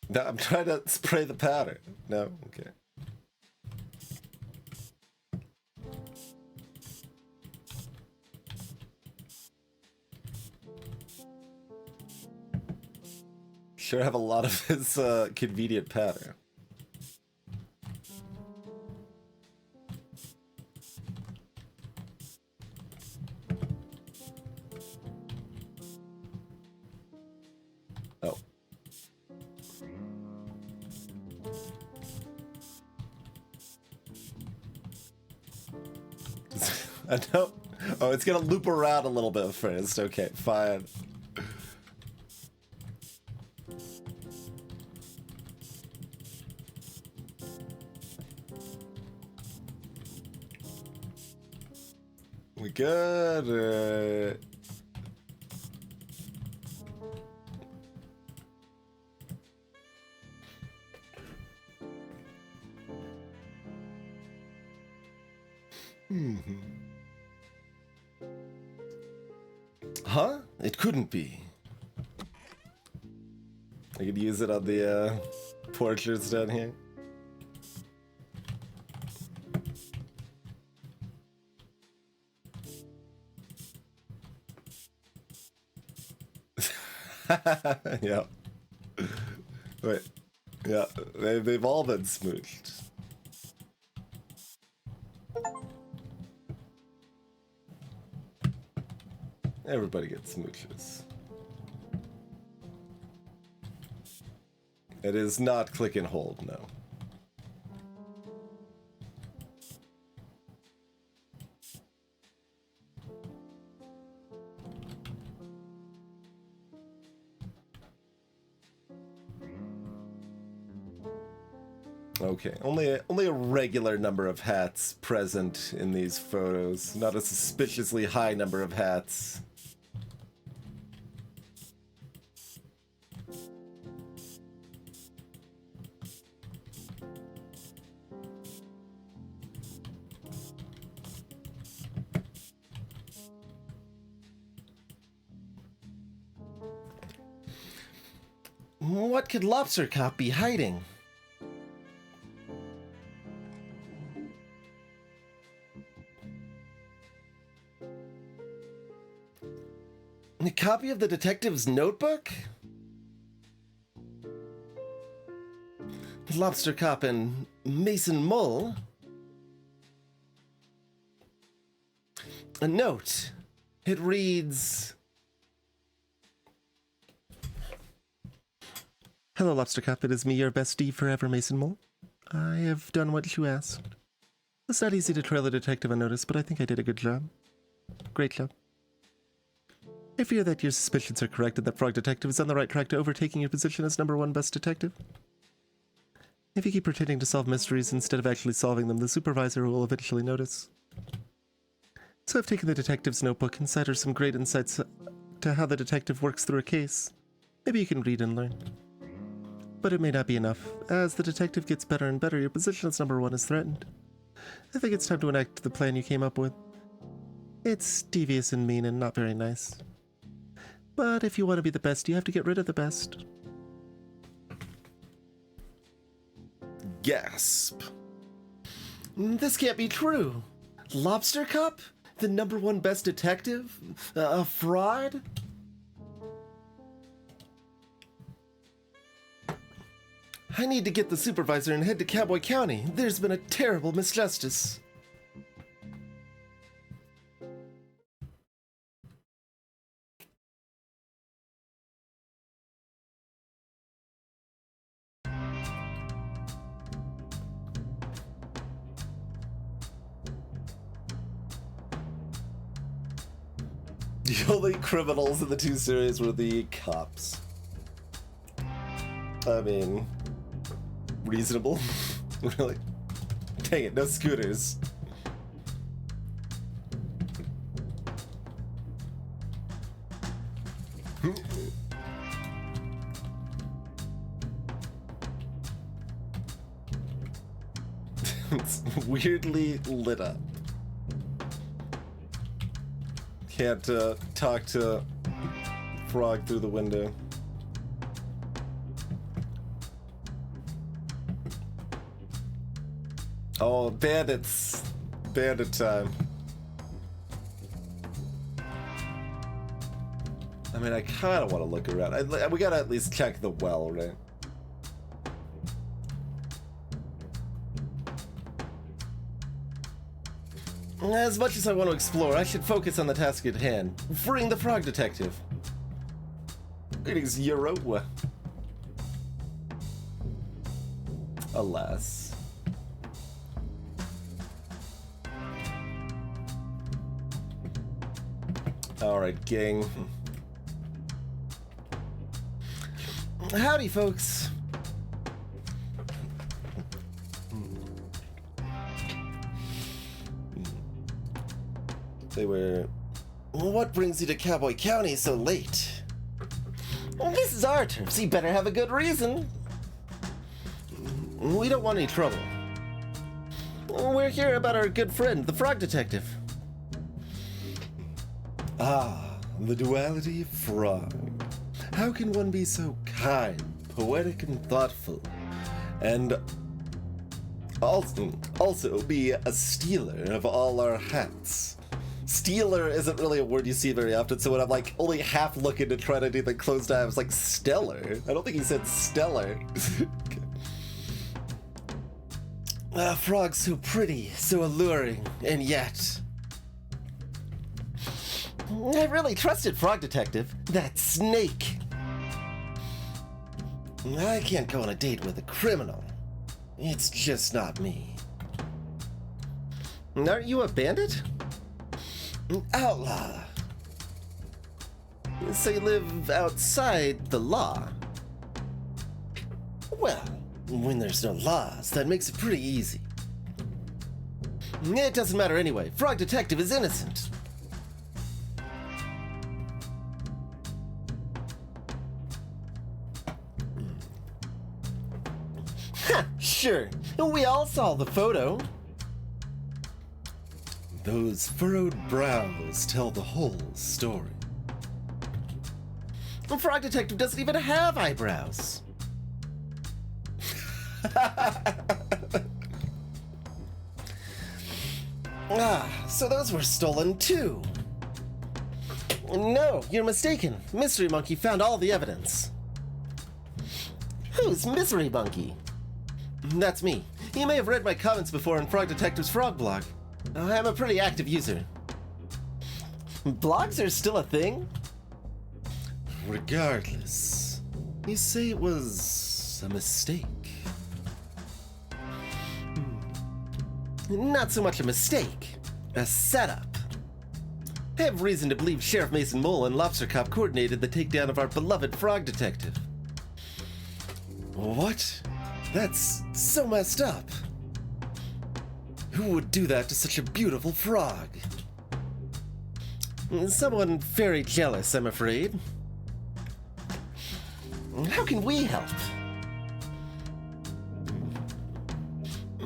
No, I'm trying to spray the powder. No? Okay. Sure have a lot of his convenient powder. Oh. I know. Oh, it's gonna loop around a little bit first. Okay, fine. We good? Huh? It couldn't be. I could use it on the portraits down here. Yeah. Wait. Yeah, they've all been smooched. Everybody gets smooches. It is not click and hold, no. Okay, only a regular number of hats present in these photos, not a suspiciously high number of hats. What could Lobster Cop be hiding? A copy of the detective's notebook? Lobster Cop and Mason Mole? A note. It reads... Hello, Lobster Cop. It is me, your bestie forever, Mason Mole. I have done what you asked. It's not easy to trail a detective unnoticed, but I think I did a good job. Great job. I fear that your suspicions are correct and that Frog Detective is on the right track to overtaking your position as #1 best detective. If you keep pretending to solve mysteries instead of actually solving them, the supervisor will eventually notice. So I've taken the detective's notebook. Inside are some great insights to how the detective works through a case. Maybe you can read and learn. But it may not be enough. As the detective gets better and better, your position as #1 is threatened. I think it's time to enact the plan you came up with. It's devious and mean and not very nice. But if you want to be the best, you have to get rid of the best. Gasp. This can't be true. Lobster Cop? The #1 best detective? A fraud? I need to get the supervisor and head to Cowboy County. There's been a terrible misjustice. The only criminals in the two series were the cops. I mean, reasonable. Really? Dang it, no scooters. It's weirdly lit up. Can't talk to Frog through the window. Oh, bandits. Bandit time. I mean, I kind of want to look around. We gotta at least check the well, right? As much as I want to explore, I should focus on the task at hand. Freeing the Frog Detective. Greetings, Euro. Alas. Alright, gang. Howdy, folks. They were... What brings you to Cowboy County so late? Well, this is our turf, so you better have a good reason. We don't want any trouble. We're here about our good friend, the Frog Detective. Ah, the duality of Frog. How can one be so kind, poetic, and thoughtful, and also be a stealer of all our hats? Stealer isn't really a word you see very often, so when I'm like only half looking to try to do the closed eye, I was like, stellar? I don't think he said stellar. Frog's so pretty, so alluring, and yet... I really trusted Frog Detective. That snake. I can't go on a date with a criminal. It's just not me. Aren't you a bandit? An outlaw. So you live outside the law? Well, When there's no laws, that makes it pretty easy. It doesn't matter anyway. Frog Detective is innocent. Ha! Sure. We all saw the photo. Those furrowed brows tell the whole story. Frog Detective doesn't even have eyebrows. So those were stolen too. No, you're mistaken. Mystery Monkey found all the evidence. Who's Mystery Monkey? That's me. You may have read my comments before in Frog Detective's Frog blog. I'm a pretty active user. Blogs are still a thing? Regardless, you say it was a mistake. Not so much a mistake, a setup. I have reason to believe Sheriff Mason Mole and Lobster Cop coordinated the takedown of our beloved Frog Detective. What? That's so messed up. Who would do that to such a beautiful frog? Someone very jealous, I'm afraid. How can we help?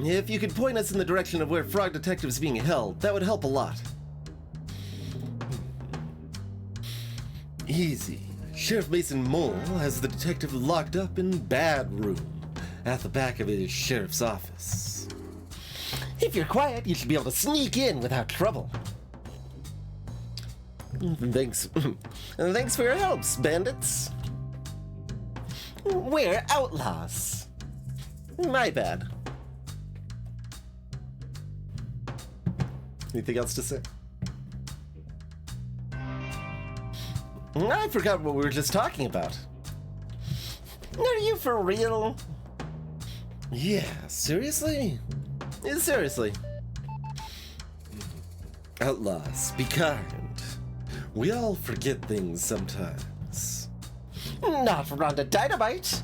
If you could point us in the direction of where Frog Detective is being held, that would help a lot. Easy. Sheriff Mason Mole has the detective locked up in Bad Room at the back of his sheriff's office. If you're quiet, you should be able to sneak in without trouble. Thanks. Thanks for your helps, bandits. We're outlaws. My bad. Anything else to say? I forgot what we were just talking about. Are you for real? Yeah, seriously? Seriously. Outlaws, be kind. We all forget things sometimes. Not Rhonda Dynamite.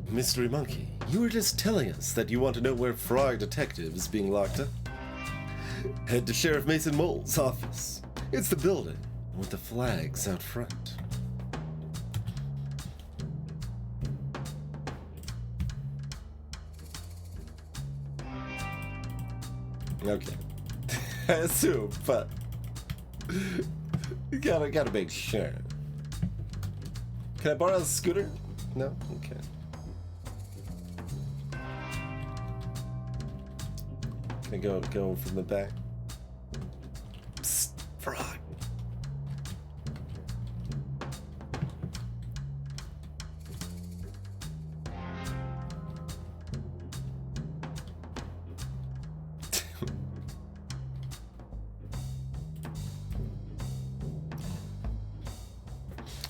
Mystery Monkey, you were just telling us that you want to know where Frog Detective is being locked up. Head to Sheriff Mason Mole's office. It's the building with the flags out front. Okay. I assume, but you gotta make sure. Can I borrow a scooter? No? Okay. Can I go from the back? Psst, frog.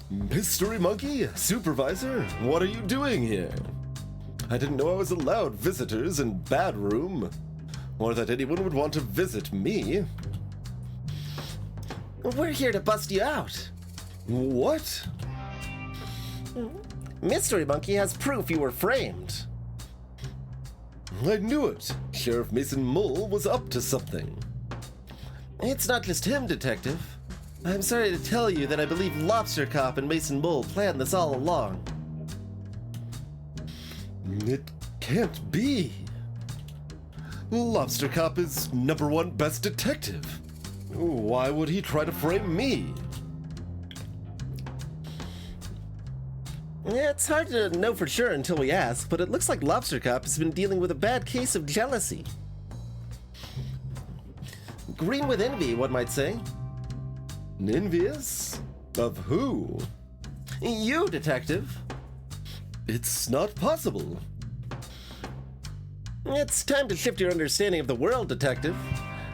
Mystery Monkey, Supervisor, what are you doing here? I didn't know I was allowed visitors in Bad Room, or that anyone would want to visit me. We're here to bust you out. What? Mystery Monkey has proof you were framed. I knew it. Sheriff Mason Mole was up to something. It's not just him, Detective. I'm sorry to tell you that I believe Lobster Cop and Mason Mole planned this all along. It can't be. Lobster Cop is #1 best detective. Why would he try to frame me? It's hard to know for sure until we ask, but it looks like Lobster Cop has been dealing with a bad case of jealousy. Green with envy, one might say. Envious? Of who? You, Detective. It's not possible. It's time to shift your understanding of the world, Detective.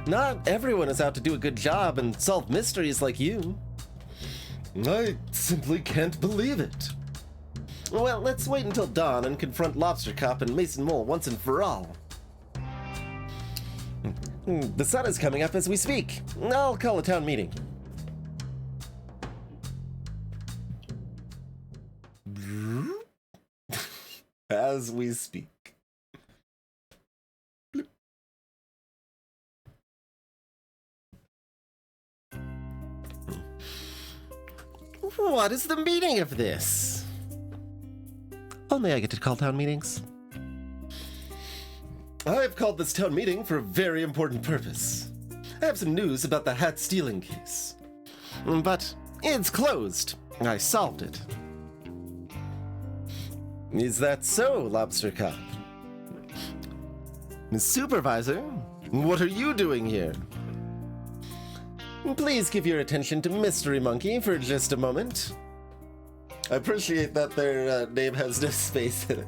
Not everyone is out to do a good job and solve mysteries like you. I simply can't believe it. Well, let's wait until dawn and confront Lobster Cop and Mason Mole once and for all. The sun is coming up as we speak. I'll call a town meeting. as we speak. What is the meaning of this? Only I get to call town meetings. I've called this town meeting for a very important purpose. I have some news about the hat stealing case. But it's closed. I solved it. Is that so, Lobster Cop? Supervisor, what are you doing here? Please give your attention to Mystery Monkey for just a moment. I appreciate that their name has no space in it.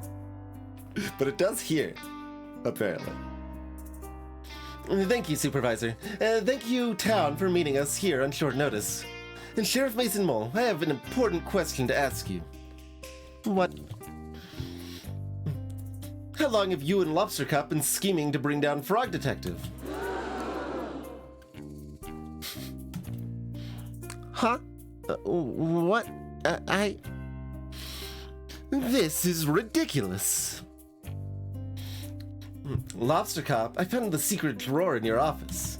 But it does here, apparently. Thank you, Supervisor. Thank you, Town, for meeting us here on short notice. And Sheriff Mason Mole, I have an important question to ask you. What? How long have you and Lobster Cop been scheming to bring down Frog Detective? Huh? What? This is ridiculous. Lobster Cop, I found the secret drawer in your office.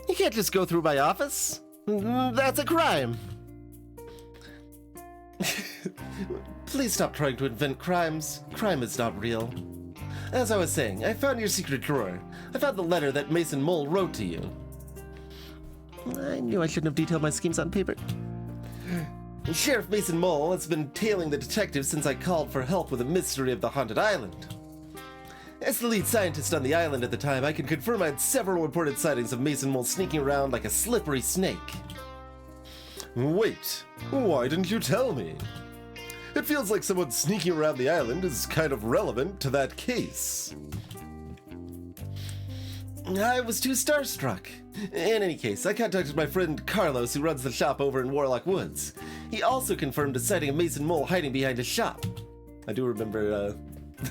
You can't just go through my office. That's a crime. Please stop trying to invent crimes. Crime is not real. As I was saying, I found your secret drawer. I found the letter that Mason Mole wrote to you. I knew I shouldn't have detailed my schemes on paper. Sheriff Mason Mole has been tailing the detective since I called for help with the mystery of the haunted island. As the lead scientist on the island at the time, I can confirm I had several reported sightings of Mason Mole sneaking around like a slippery snake. Wait, why didn't you tell me? It feels like someone sneaking around the island is kind of relevant to that case. I was too starstruck. In any case, I contacted my friend Carlos, who runs the shop over in Warlock Woods. He also confirmed a sighting of Mason Mole hiding behind his shop. I do remember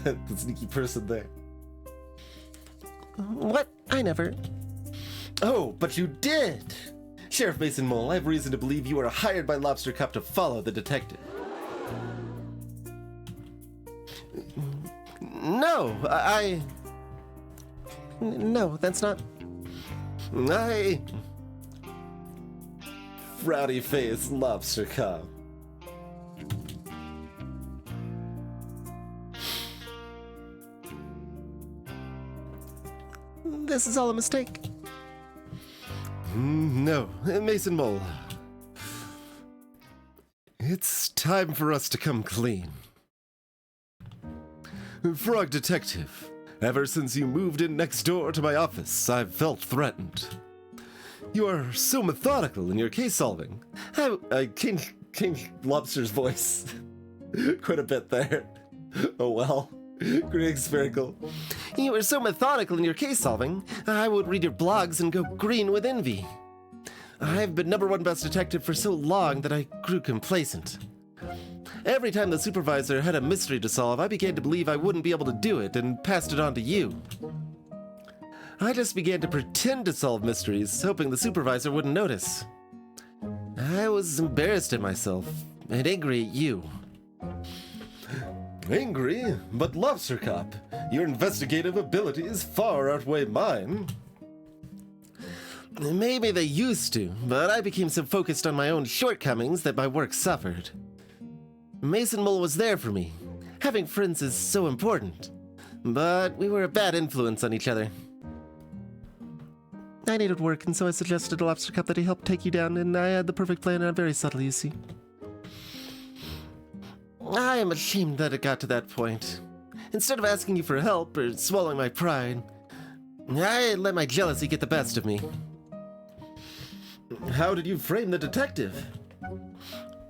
the sneaky person there. What? I never. Oh, but you did! Sheriff Mason Mole, I have reason to believe you were hired by Lobster Cop to follow the detective. No, No, that's not. Frowny face Lobster Cop. This is all a mistake. No, Mason Mole. It's time for us to come clean. Frog Detective, ever since you moved in next door to my office, I've felt threatened. You are so methodical in your case solving. I changed Lobster's voice quite a bit there. Oh well. Great spherical. You were so methodical in your case solving, I would read your blogs and go green with envy. I've been #1 best detective for so long that I grew complacent. Every time the supervisor had a mystery to solve, I began to believe I wouldn't be able to do it and passed it on to you. I just began to pretend to solve mysteries, hoping the supervisor wouldn't notice. I was embarrassed at myself and angry at you. Angry? But Lobster Cop, your investigative abilities far outweigh mine. Maybe they used to, but I became so focused on my own shortcomings that my work suffered. Mason Mole was there for me. Having friends is so important. But we were a bad influence on each other. I needed work, and so I suggested to Lobster Cop that he help take you down, and I had the perfect plan, and very subtle, you see. I am ashamed that it got to that point. Instead of asking you for help or swallowing my pride, I let my jealousy get the best of me. How did you frame the detective?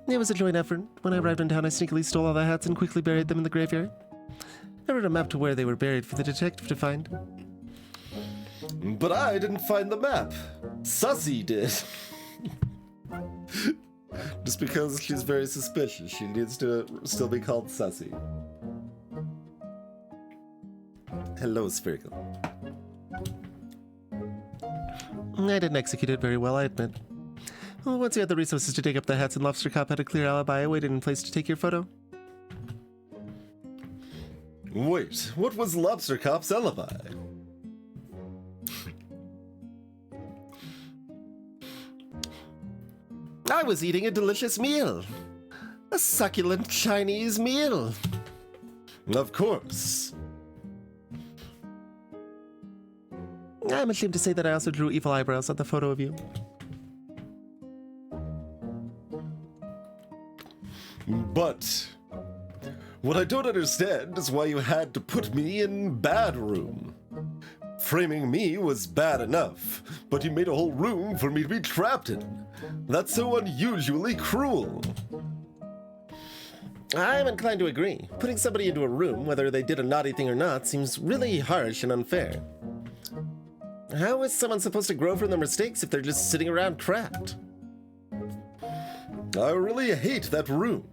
It was a joint effort. When I arrived in town, I sneakily stole all the hats and quickly buried them in the graveyard. I wrote a map to where they were buried for the detective to find. But I didn't find the map. Sussy did. Just because she's very suspicious, she needs to still be called Sussy. Hello, Spherical. I didn't execute it very well, I admit. Well, once you had the resources to dig up the hats and Lobster Cop had a clear alibi, I waited in place to take your photo. Wait, what was Lobster Cop's alibi? I was eating a delicious meal. A succulent Chinese meal. Of course. I'm ashamed to say that I also drew evil eyebrows on the photo of you. But what I don't understand is why you had to put me in bad room. Framing me was bad enough, but you made a whole room for me to be trapped in. That's so unusually cruel. I'm inclined to agree. Putting somebody into a room, whether they did a naughty thing or not, seems really harsh and unfair. How is someone supposed to grow from their mistakes if they're just sitting around trapped? I really hate that room.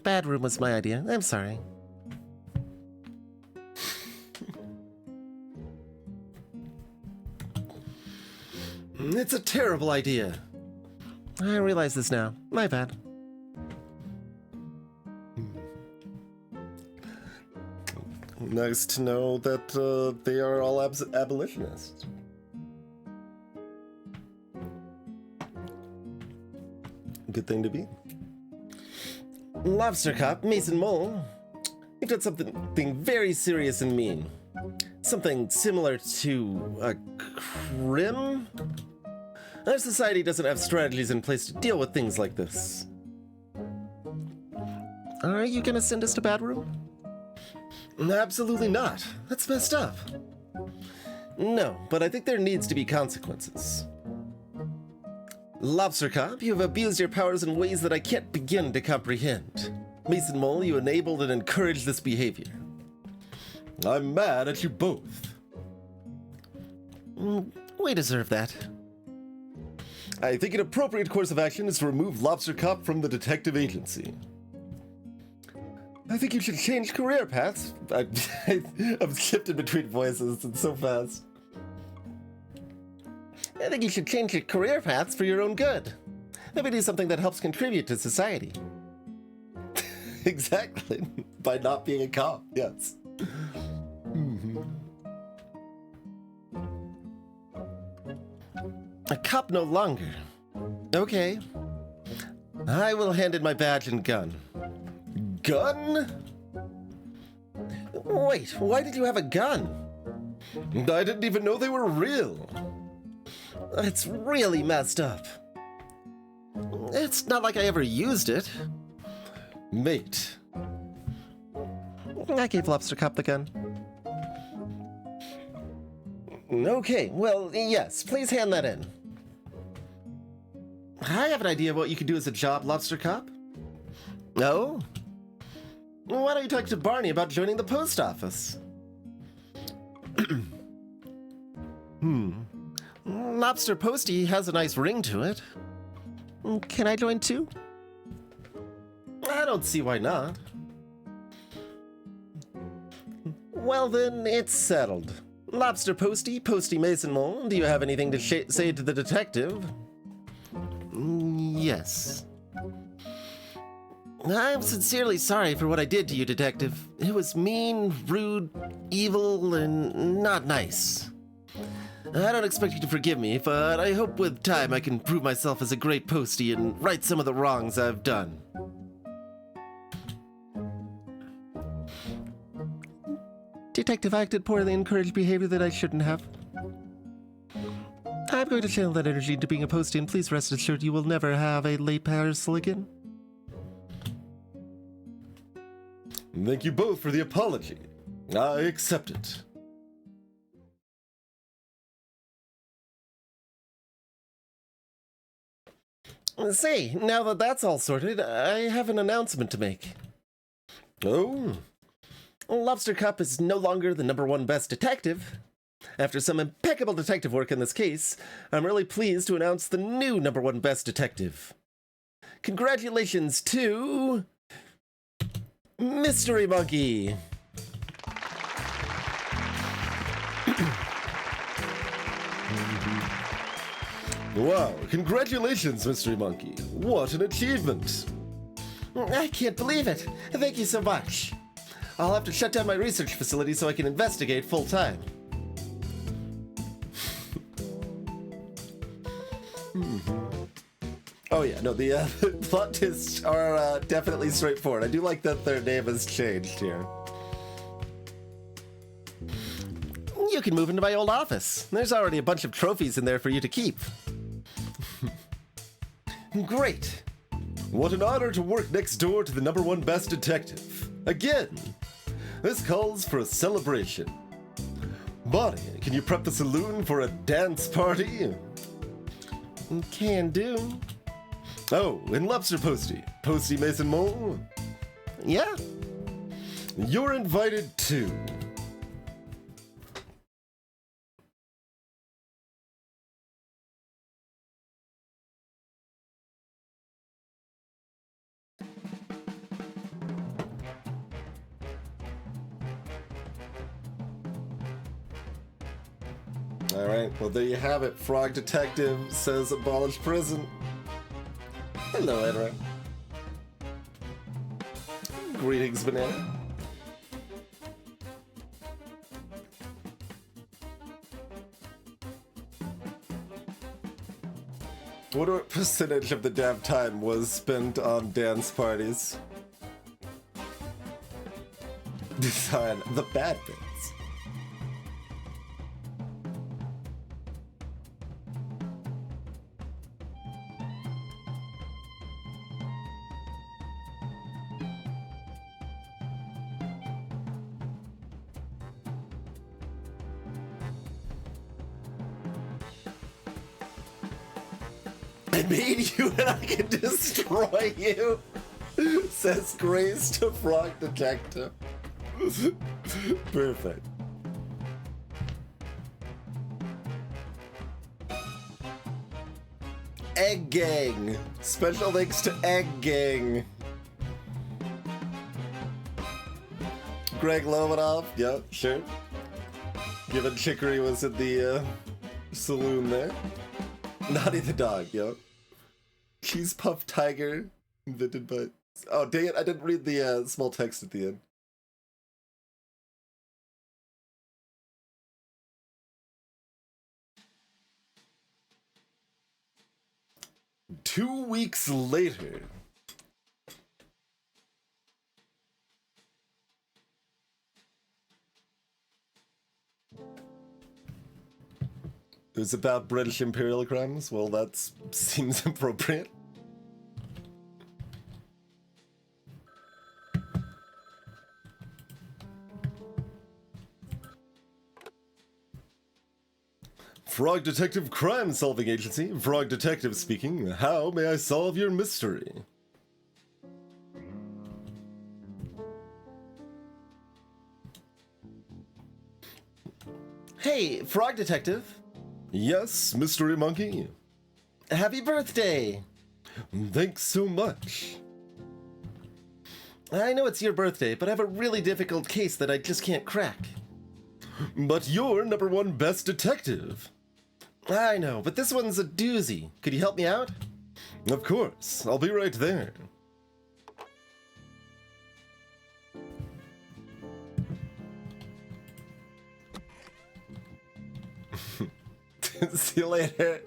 Bad room was my idea. I'm sorry. It's a terrible idea. I realize this now. My bad. Nice to know that they are all abolitionists. Good thing to be. Lobster Cop, Mason Mole, you've done something very serious and mean. Something similar to a crim? Our society doesn't have strategies in place to deal with things like this. Are you gonna send us to Bad Room? Absolutely not. That's messed up. No, but I think there needs to be consequences. Lobster Cop, you have abused your powers in ways that I can't begin to comprehend. Mason Mole, you enabled and encouraged this behavior. I'm mad at you both. We deserve that. I think an appropriate course of action is to remove Lobster Cop from the detective agency. I think you should change career paths. I'm shifting between voices. It's so fast. I think you should change your career paths for your own good. Maybe do something that helps contribute to society. Exactly. By not being a cop, yes. A cop no longer. Okay. I will hand in my badge and gun. Gun? Wait, why did you have a gun? I didn't even know they were real. It's really messed up. It's not like I ever used it. Mate. I gave Lobster Cop the gun. Okay, well, yes, please hand that in. I have an idea of what you could do as a job, Lobster Cop. Oh? Why don't you talk to Barney about joining the post office? Lobster Posty has a nice ring to it. Can I join too? I don't see why not. Well then, it's settled. Lobster Posty, Posty Mason Mole, do you have anything to say to the detective? Yes. I'm sincerely sorry for what I did to you, Detective. It was mean, rude, evil, and not nice. I don't expect you to forgive me, but I hope with time I can prove myself as a great postie and right some of the wrongs I've done. Detective, I acted poorly and encouraged behavior that I shouldn't have. I'm going to channel that energy into being a postie, and please rest assured you will never have a late parcel again. Thank you both for the apology. I accept it. Say, now that that's all sorted, I have an announcement to make. Oh? Lobster Cop is no longer the #1 best detective. After some impeccable detective work in this case, I'm really pleased to announce the new #1 best detective. Congratulations to... Mystery Monkey! Wow, congratulations, Mystery Monkey. What an achievement. I can't believe it. Thank you so much. I'll have to shut down my research facility so I can investigate full time. Oh yeah, no, the plot twists are definitely straightforward. I do like that their name has changed here. You can move into my old office. There's already a bunch of trophies in there for you to keep. Great. What an honor to work next door to the #1 best detective. Again, this calls for a celebration. Bonnie, can you prep the saloon for a dance party? Can do. Oh, and Lobster Posty. Posty Mason Mole? Yeah. You're invited too. All right, well, there you have it. Frog Detective says abolish prison. Hello, Edra. Greetings, Banana. What percentage of the damn time was spent on dance parties? Design the bad bits. I made you and I can destroy you, says Grace to Frog Detective. Perfect. Egg Gang. Special thanks to Egg Gang. Greg Lomanov. Yep, sure. Given Chicory was in the saloon there. Naughty the dog, yo. Cheese Puff Tiger, invented by... Oh, dang it, I didn't read the small text at the end. Two weeks later. It was about British imperial crimes? Well, that seems appropriate. Frog Detective Crime Solving Agency. Frog Detective speaking. How may I solve your mystery? Hey, Frog Detective. Yes, Mystery Monkey. Happy birthday! Thanks so much. I know it's your birthday, but I have a really difficult case that I just can't crack. But you're #1 best detective. I know, but this one's a doozy. Could you help me out? Of course, I'll be right there. See you later.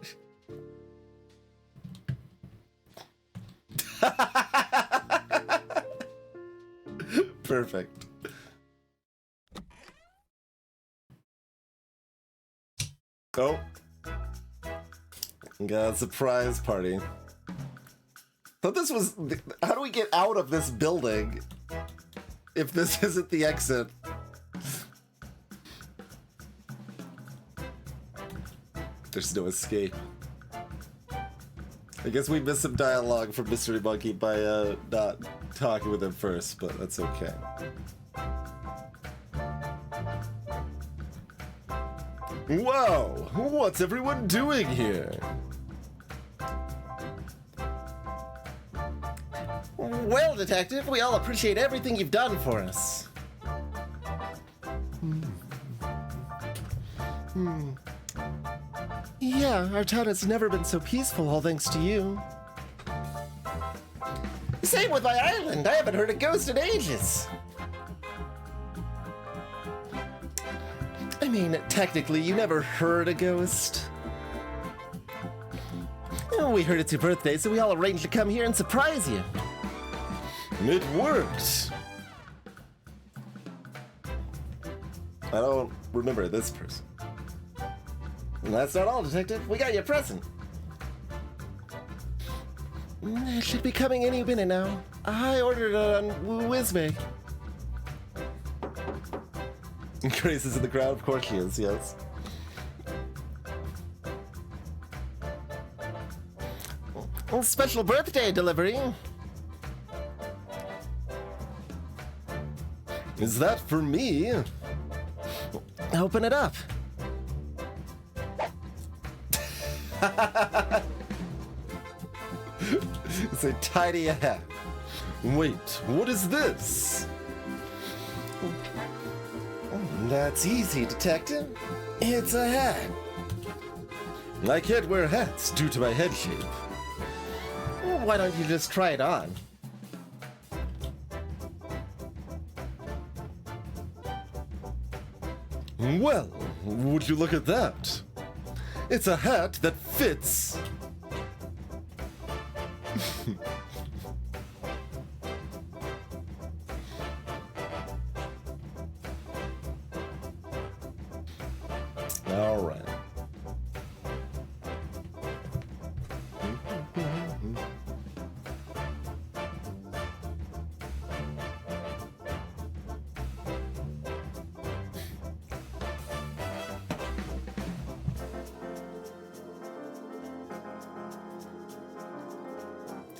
Perfect. Oh. Got a surprise party. Thought this was... How do we get out of this building if this isn't the exit? There's no escape. I guess we missed some dialogue from Mystery Monkey by not talking with him first, but that's okay. Wow, what's everyone doing here? Well, Detective, we all appreciate everything you've done for us. Yeah, our town has never been so peaceful, all thanks to you. Same with my island. I haven't heard a ghost in ages. mean, technically, you never heard a ghost. Oh, we heard it's your birthday, so we all arranged to come here and surprise you. It worked. I don't remember this person. And that's not all, Detective. We got you a present. It should be coming any minute now. I ordered it on Wizmay. Grace is in the crowd. Of course she is, yes. Special birthday delivery. Is that for me? Open it up. It's a tiny hat. Wait, what is this? That's easy, Detective. It's a hat. I can't wear hats due to my head shape. Why don't you just try it on? Well, would you look at that? It's a hat that fits. All right.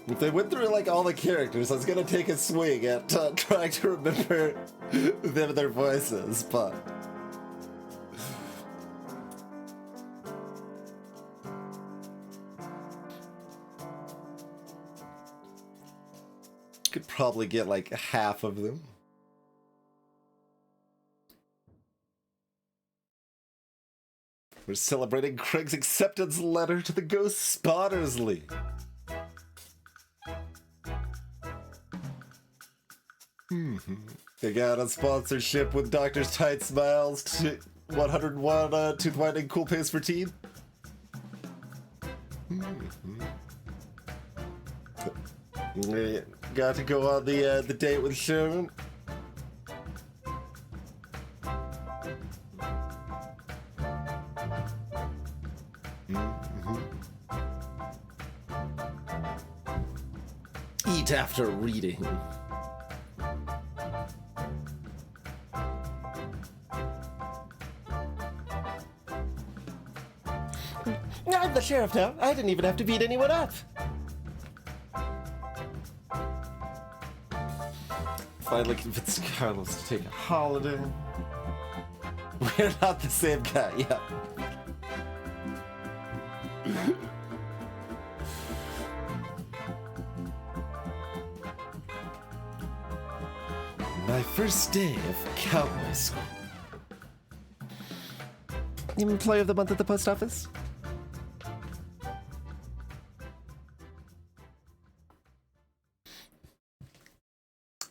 If they went through like all the characters, I was gonna take a swing at trying to remember them and their voices, but could probably get like half of them. We're celebrating Craig's acceptance letter to the Ghost Spotters League. They got a sponsorship with Doctor's Tight Smiles, 101 tooth whitening cool paste for teeth. They got to go on the date with Sherman. Eat after reading. I'm the sheriff now. I didn't even have to beat anyone up. Finally convinced Carlos to take a holiday. We're not the same guy, yeah. My first day of cowboy school. Employee of the month at the post office?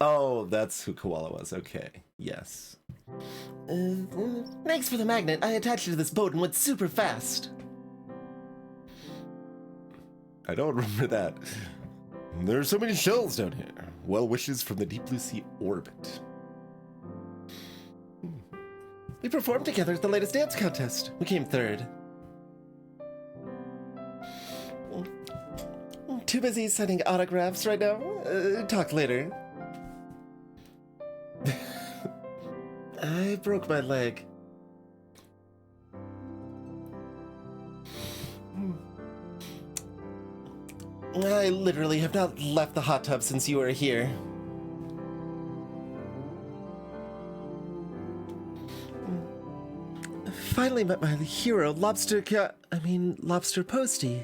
Oh, that's who Koala was. Okay, yes. Thanks for the magnet. I attached it to this boat and went super fast. I don't remember that. There are so many shells down here. Well wishes from the Deep Blue Sea orbit. We performed together at the latest dance contest. We came third. Too busy sending autographs right now. Talk later. I broke my leg. I literally have not left the hot tub since you were here. Finally met my hero, Lobster Posty.